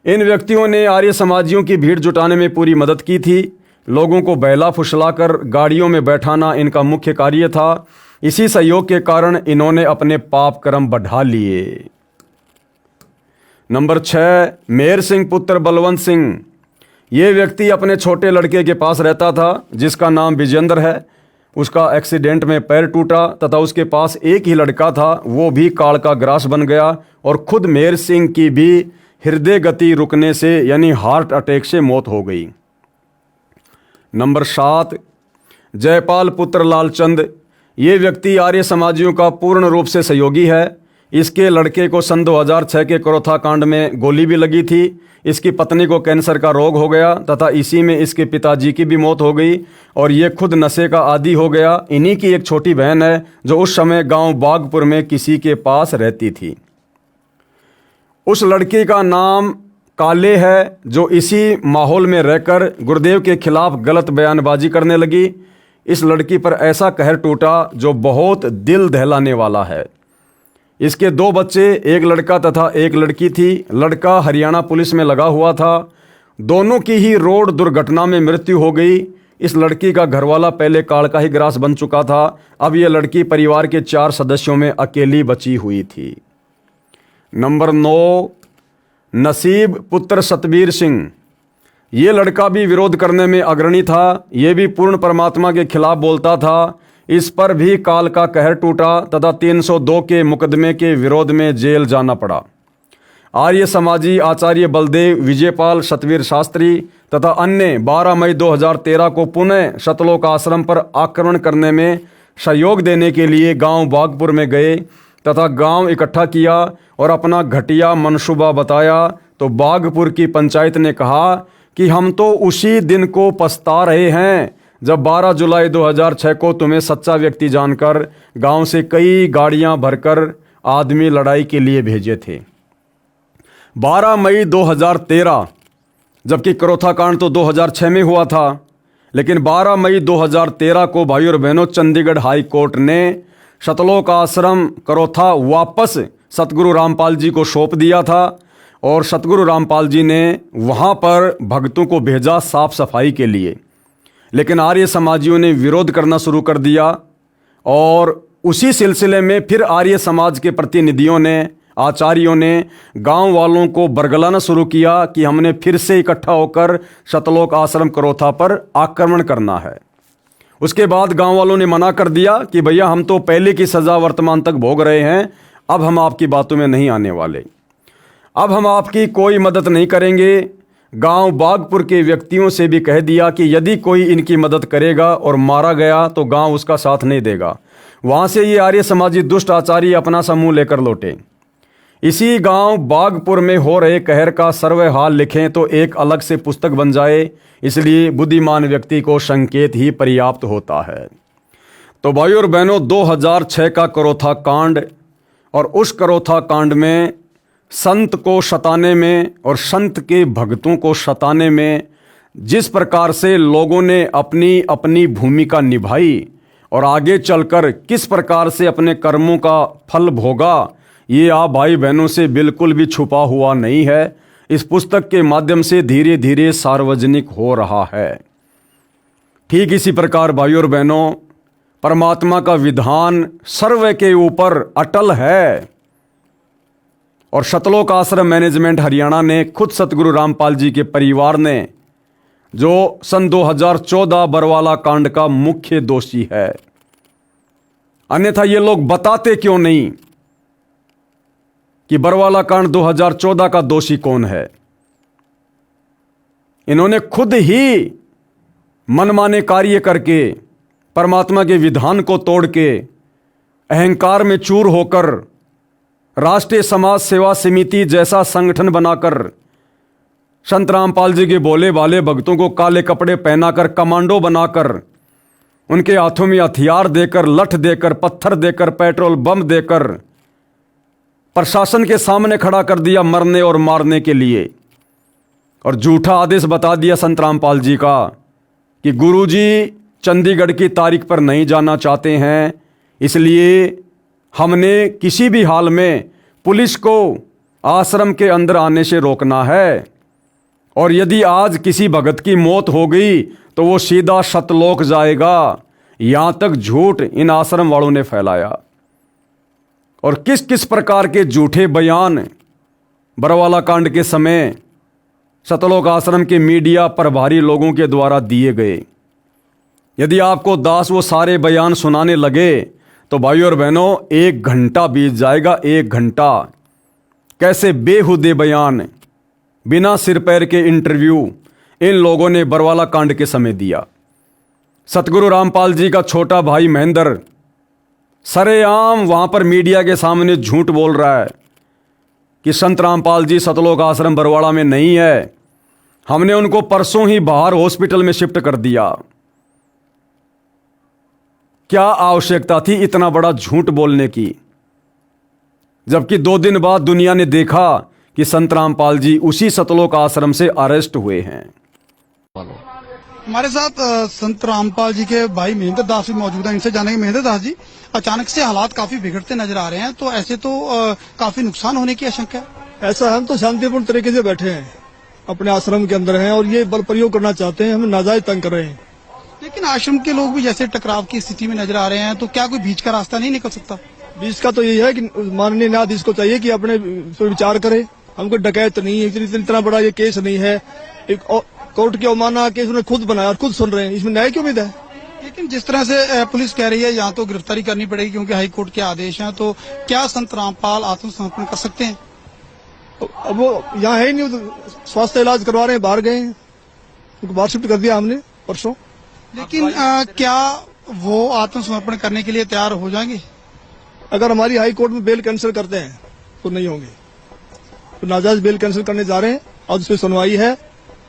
इन व्यक्तियों ने आर्य समाजियों की भीड़ जुटाने में पूरी मदद की थी। लोगों को बहला फुसलाकर गाड़ियों में बैठाना इनका मुख्य कार्य था। इसी सहयोग के कारण इन्होंने अपने पाप कर्म बढ़ा लिए। नंबर 6, मेहर सिंह पुत्र बलवंत सिंह। ये व्यक्ति अपने छोटे लड़के के पास रहता था जिसका नाम विजेंद्र है। उसका एक्सीडेंट में पैर टूटा तथा उसके पास एक ही लड़का था, वो भी काल का ग्रास बन गया और खुद मेहर सिंह की भी हृदय गति रुकने से यानी हार्ट अटैक से मौत हो गई। नंबर 7, जयपाल पुत्र लालचंद। ये व्यक्ति आर्य समाजियों का पूर्ण रूप से सहयोगी है। इसके लड़के को सन 2006 के करोथा कांड में गोली भी लगी थी। इसकी पत्नी को कैंसर का रोग हो गया तथा इसी में इसके पिताजी की भी मौत हो गई और ये खुद नशे का आदी हो गया। इन्हीं की एक छोटी बहन है जो उस समय गांव बागपुर में किसी के पास रहती थी। उस लड़की का नाम काले है, जो इसी माहौल में रहकर गुरुदेव के खिलाफ गलत बयानबाजी करने लगी। इस लड़की पर ऐसा कहर टूटा जो बहुत दिल दहलाने वाला है। इसके 2 बच्चे, एक लड़का तथा एक लड़की थी। लड़का हरियाणा पुलिस में लगा हुआ था। दोनों की ही रोड दुर्घटना में मृत्यु हो गई। इस लड़की का घरवाला पहले काल का ही ग्रास बन चुका था। अब यह लड़की परिवार के 4 सदस्यों में अकेली बची हुई थी। नंबर 9, नसीब पुत्र सतबीर सिंह। ये लड़का भी विरोध करने में अग्रणी था। ये भी पूर्ण परमात्मा के खिलाफ बोलता था। इस पर भी काल का कहर टूटा तथा 302 के मुकदमे के विरोध में जेल जाना पड़ा। आर्य समाजी आचार्य बलदेव विजयपाल सतवीर शास्त्री तथा अन्य 12 मई 2013 को पुनः सतलोक आश्रम पर आक्रमण करने में सहयोग देने के लिए गांव बागपुर में गए तथा गांव इकट्ठा किया और अपना घटिया मंसूबा बताया, तो बागपुर की पंचायत ने कहा कि हम तो उसी दिन को पछता रहे हैं जब 12 जुलाई 2006 को तुम्हें सच्चा व्यक्ति जानकर गांव से कई गाड़ियां भरकर आदमी लड़ाई के लिए भेजे थे। 12 मई 2013, जबकि करोथा कांड तो 2006 में हुआ था, लेकिन 12 मई 2013 को भाई और बहनों चंडीगढ़ हाई कोर्ट ने सतलोक आश्रम करोथा वापस सतगुरु रामपाल जी को सौंप दिया था और सतगुरु रामपाल जी ने वहाँ पर भक्तों को भेजा साफ सफाई के लिए। लेकिन आर्य समाजियों ने विरोध करना शुरू कर दिया और उसी सिलसिले में फिर आर्य समाज के प्रतिनिधियों ने, आचार्यों ने गांव वालों को बरगलाना शुरू किया कि हमने फिर से इकट्ठा होकर सतलोक आश्रम करोथा पर आक्रमण करना है। उसके बाद गांव वालों ने मना कर दिया कि भैया हम तो पहले की सज़ा वर्तमान तक भोग रहे हैं, अब हम आपकी बातों में नहीं आने वाले, अब हम आपकी कोई मदद नहीं करेंगे। गांव बागपुर के व्यक्तियों से भी कह दिया कि यदि कोई इनकी मदद करेगा और मारा गया तो गांव उसका साथ नहीं देगा। वहां से ये आर्य समाजी दुष्ट आचार्य अपना समूह लेकर लौटे। इसी गांव बागपुर में हो रहे कहर का सर्वे हाल लिखें तो एक अलग से पुस्तक बन जाए, इसलिए बुद्धिमान व्यक्ति को संकेत ही पर्याप्त होता है। तो भाइयों और बहनों, 2006 का करोथा कांड और उस करोथा कांड में संत को सताने में और संत के भक्तों को सताने में जिस प्रकार से लोगों ने अपनी अपनी भूमिका निभाई और आगे चलकर किस प्रकार से अपने कर्मों का फल भोगा, ये आप भाई बहनों से बिल्कुल भी छुपा हुआ नहीं है। इस पुस्तक के माध्यम से धीरे धीरे सार्वजनिक हो रहा है। ठीक इसी प्रकार भाइयों और बहनों, परमात्मा का विधान सर्व के ऊपर अटल है और सतलोक आश्रम मैनेजमेंट हरियाणा ने खुद सतगुरु रामपाल जी के परिवार ने, जो सन 2014 बरवाला कांड का मुख्य दोषी है, अन्यथा ये लोग बताते क्यों नहीं कि बरवाला कांड 2014 का दोषी कौन है। इन्होंने खुद ही मनमाने कार्य करके, परमात्मा के विधान को तोड़ के, अहंकार में चूर होकर राष्ट्रीय समाज सेवा समिति जैसा संगठन बनाकर संत रामपाल जी के बोले वाले भक्तों को काले कपड़े पहनाकर, कमांडो बनाकर, उनके हाथों में हथियार देकर, लठ देकर, पत्थर देकर, पेट्रोल बम देकर प्रशासन के सामने खड़ा कर दिया मरने और मारने के लिए, और झूठा आदेश बता दिया संत रामपाल जी का कि गुरुजी चंडीगढ़ की तारीख पर नहीं जाना चाहते हैं, इसलिए हमने किसी भी हाल में पुलिस को आश्रम के अंदर आने से रोकना है, और यदि आज किसी भगत की मौत हो गई तो वो सीधा सतलोक जाएगा। यहाँ तक झूठ इन आश्रम वालों ने फैलाया और किस किस प्रकार के झूठे बयान बरवाला कांड के समय सतलोक आश्रम के मीडिया प्रभारी लोगों के द्वारा दिए गए। यदि आपको दास वो सारे बयान सुनाने लगे तो भाइयों और बहनों 1 घंटा बीत जाएगा। 1 घंटा कैसे बेहुदे बयान, बिना सिर पैर के इंटरव्यू इन लोगों ने बरवाला कांड के समय दिया। सतगुरु रामपाल जी का छोटा भाई महेंद्र सरेआम वहां पर मीडिया के सामने झूठ बोल रहा है कि संत रामपाल जी सतलोक आश्रम बरवाड़ा में नहीं है, हमने उनको परसों ही बाहर हॉस्पिटल में शिफ्ट कर दिया। क्या आवश्यकता थी इतना बड़ा झूठ बोलने की, जबकि 2 दिन बाद दुनिया ने देखा कि संत रामपाल जी उसी सतलोक आश्रम से अरेस्ट हुए हैं। हमारे साथ संत रामपाल जी के भाई महेंद्र दास भी मौजूद हैं। इनसे जानेंगे, महेंद्र दास जी, अचानक से हालात काफी बिगड़ते नजर आ रहे हैं, तो ऐसे तो काफी नुकसान होने की आशंका है। ऐसा हम तो शांतिपूर्ण तरीके से बैठे हैं, अपने आश्रम के अंदर हैं और ये बल प्रयोग करना चाहते हैं, हमें नाजायज तंग कर रहे हैं। लेकिन आश्रम के लोग भी जैसे टकराव की स्थिति में नजर आ रहे हैं, तो क्या कोई बीच का रास्ता नहीं निकल सकता? बीच का तो यही है कि माननीय न्यायाधीश को चाहिए कि अपने विचार करे। हमको डकैत नहीं है, इतना बड़ा ये केस नहीं है, एक कोर्ट की अवमानना केस उन्होंने खुद बनाया, खुद सुन रहे हैं, इसमें न्याय की उम्मीद है। लेकिन जिस तरह से पुलिस कह रही है यहाँ तो गिरफ्तारी करनी पड़ेगी क्योंकि हाईकोर्ट के आदेश हैं, तो क्या संत रामपाल आत्मसमर्पण कर सकते हैं? अब वो यहाँ है ही नहीं, वो तो स्वास्थ्य इलाज करवा रहे हैं, बाहर गए हैं, उनको बाहर शिफ्ट कर दिया हमने परसों। लेकिन क्या वो आत्मसमर्पण करने के लिए तैयार हो जाएंगे? अगर हमारी हाई कोर्ट में बेल कैंसिल करते हैं तो नहीं होंगे, तो नाजायज बेल कैंसिल करने जा रहे हैं। आज उस पर सुनवाई है।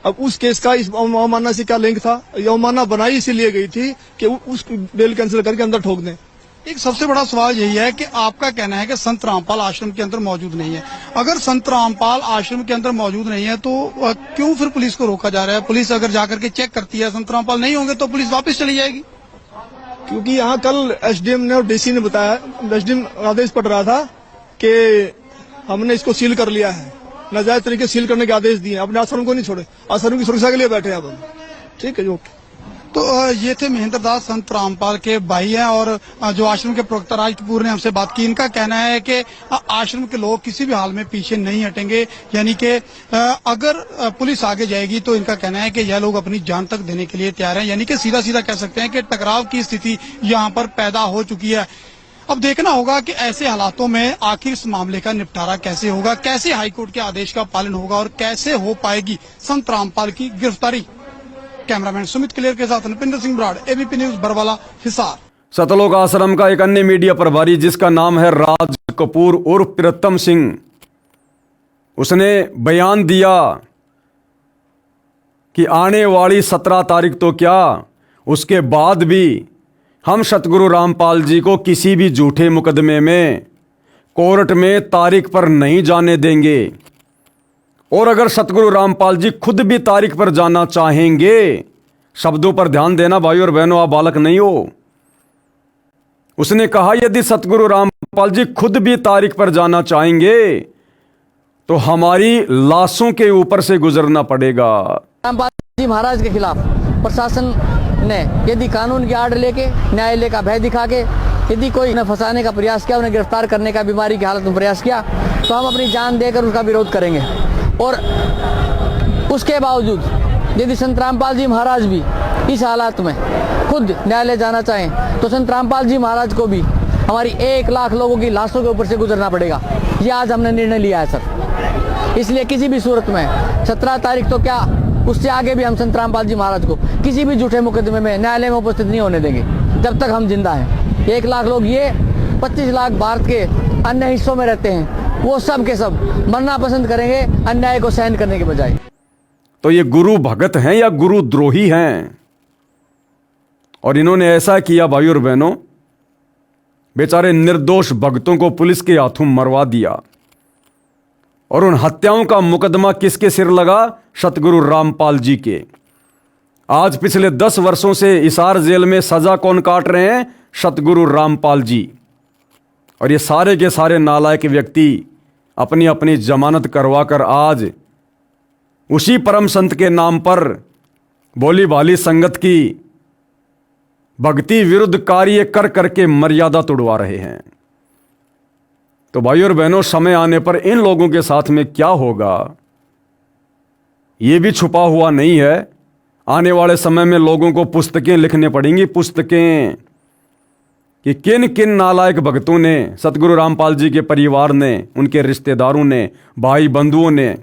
अब उस केस का इस अवमानना से क्या लिंक था? ये अवमानना बनाई इसीलिए गई थी कि उस बेल कैंसिल करके अंदर ठोक दें। एक सबसे बड़ा सवाल यही है कि आपका कहना है कि संत रामपाल आश्रम के अंदर मौजूद नहीं है। अगर संत रामपाल आश्रम के अंदर मौजूद नहीं है तो क्यों फिर पुलिस को रोका जा रहा है? पुलिस अगर जाकर के चेक करती है संत रामपाल नहीं होंगे तो पुलिस वापस चली जाएगी। क्योंकि यहाँ कल एसडीएम ने और डीसी ने बताया, एसडीएम आदेश पड़ रहा था कि हमने इसको सील कर लिया है, नाजायज तरीके सील करने के आदेश दिए, अपने आश्रम को नहीं छोड़े, आश्रम की सुरक्षा के लिए बैठे हैं अब हम। ठीक है, ओके। तो ये थे महेंद्र दास, संत रामपाल के भाई हैं और जो आश्रम के प्रवक्ता राज कपूर ने हमसे बात की। इनका कहना है कि आश्रम के लोग किसी भी हाल में पीछे नहीं हटेंगे, यानी कि अगर पुलिस आगे जाएगी तो इनका कहना है कि यह लोग अपनी जान तक देने के लिए तैयार हैं, यानी कि सीधा सीधा कह सकते हैं कि टकराव की स्थिति यहाँ पर पैदा हो चुकी है। अब देखना होगा कि ऐसे हालातों में आखिर इस मामले का निपटारा कैसे होगा, कैसे हाईकोर्ट के आदेश का पालन होगा और कैसे हो पाएगी संत रामपाल की गिरफ्तारी। कैमरामैन सुमित क्लियर के साथ नपिंदर सिंह ब्राड, एबीपी न्यूज बरवाला, हिसार। सतलोक आश्रम का एक अन्य मीडिया प्रभारी जिसका नाम है राज कपूर उर्फ प्रीतम सिंह, उसने बयान दिया कि आने वाली 17 तारीख तो क्या, उसके बाद भी हम सतगुरु रामपाल जी को किसी भी झूठे मुकदमे में कोर्ट में तारीख पर नहीं जाने देंगे। और अगर सतगुरु रामपाल जी खुद भी तारीख पर जाना चाहेंगे, शब्दों पर ध्यान देना भाई और बहनों, आप बालक नहीं हो। उसने कहा यदि सतगुरु रामपाल जी खुद भी तारीख पर जाना चाहेंगे तो हमारी लाशों के ऊपर से गुजरना पड़ेगा। रामपाल जी महाराज के खिलाफ प्रशासन ने यदि कानून की आड़ लेके, न्यायालय का भय दिखा के यदि कोई उन्हें फंसाने का प्रयास किया, उन्हें गिरफ्तार करने का बीमारी की हालत में प्रयास किया, तो हम अपनी जान देकर उसका विरोध करेंगे। और उसके बावजूद यदि संत रामपाल जी महाराज भी इस हालात में खुद न्यायालय जाना चाहें तो संत रामपाल जी महाराज को भी हमारी 1 लाख लोगों की लाशों के ऊपर से गुजरना पड़ेगा। ये आज हमने निर्णय लिया है सर। इसलिए किसी भी सूरत में 17 तारीख तो क्या, उससे आगे भी हम संत रामपाल जी महाराज को किसी भी झूठे मुकदमे में न्यायालय में उपस्थित नहीं होने देंगे जब तक हम जिंदा हैं। 1 लाख लोग, ये 25 लाख भारत के अन्य हिस्सों में रहते हैं, वो सब के सब मरना पसंद करेंगे अन्याय को सहन करने के बजाय। तो ये गुरु भगत हैं या गुरु द्रोही हैं? और इन्होंने ऐसा किया भाई और बहनों, बेचारे निर्दोष भक्तों को पुलिस के हाथों मरवा दिया। और उन हत्याओं का मुकदमा किसके सिर लगा? सतगुरु रामपाल जी के। आज पिछले 10 वर्षों से हिसार जेल में सजा कौन काट रहे हैं? सतगुरु रामपाल जी। और ये सारे के सारे नालायक व्यक्ति अपनी अपनी जमानत करवाकर आज उसी परम संत के नाम पर बोली भाली संगत की भक्ति विरुद्ध कार्य कर करके मर्यादा तोड़वा रहे हैं। तो भाई और बहनों, समय आने पर इन लोगों के साथ में क्या होगा ये भी छुपा हुआ नहीं है। आने वाले समय में लोगों को पुस्तकें लिखने पड़ेंगी, पुस्तकें, कि किन किन नालायक भक्तों ने, सतगुरु रामपाल जी के परिवार ने, उनके रिश्तेदारों ने, भाई बंधुओं ने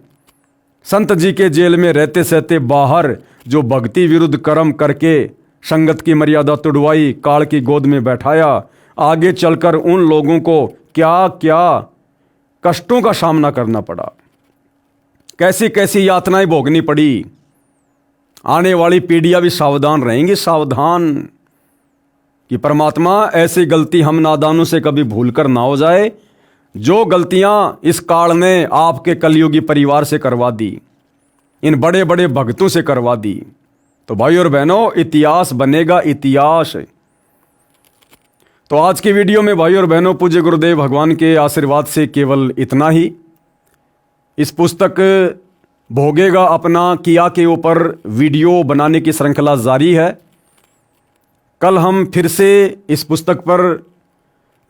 संत जी के जेल में रहते सहते बाहर जो भक्ति विरुद्ध कर्म करके संगत की मर्यादा तुड़वाई, काल की गोद में बैठाया, आगे चलकर उन लोगों को क्या क्या कष्टों का सामना करना पड़ा, कैसी कैसी यातनाएं भोगनी पड़ी। आने वाली पीढ़ियां भी सावधान रहेंगी, सावधान, कि परमात्मा ऐसी गलती हम नादानों से कभी भूलकर ना हो जाए जो गलतियां इस काल ने आपके कलयुगी परिवार से करवा दी, इन बड़े बड़े भक्तों से करवा दी। तो भाई और बहनों, इतिहास बनेगा, इतिहास। तो आज की वीडियो में भाई और बहनों, पूज्य गुरुदेव भगवान के आशीर्वाद से केवल इतना ही। इस पुस्तक भोगेगा अपना किया के ऊपर वीडियो बनाने की श्रृंखला जारी है। कल हम फिर से इस पुस्तक पर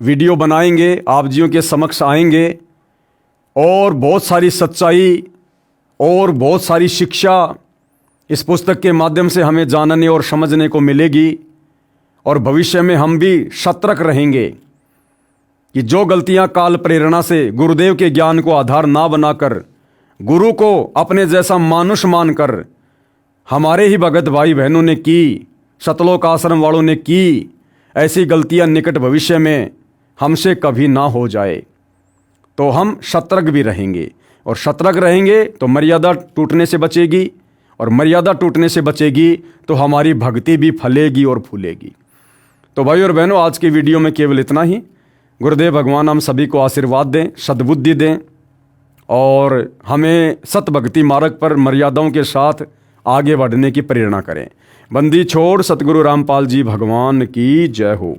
वीडियो बनाएंगे, आप जियों के समक्ष आएंगे और बहुत सारी सच्चाई और बहुत सारी शिक्षा इस पुस्तक के माध्यम से हमें जानने और समझने को मिलेगी। और भविष्य में हम भी सतर्क रहेंगे कि जो गलतियां काल प्रेरणा से गुरुदेव के ज्ञान को आधार ना बनाकर गुरु को अपने जैसा मानुष मानकर हमारे ही भगत भाई बहनों ने की, सतलोक आश्रम वालों ने की, ऐसी गलतियां निकट भविष्य में हमसे कभी ना हो जाए तो हम सतर्क भी रहेंगे। और सतर्क रहेंगे तो मर्यादा टूटने से बचेगी, और मर्यादा टूटने से बचेगी तो हमारी भक्ति भी फलेगी और फूलेगी। तो भाई और बहनों, आज की वीडियो में केवल इतना ही। गुरुदेव भगवान हम सभी को आशीर्वाद दें, सद्बुद्धि दें और हमें सत भक्ति मार्ग पर मर्यादाओं के साथ आगे बढ़ने की प्रेरणा करें। बंदी छोड़ सतगुरु रामपाल जी भगवान की जय हो।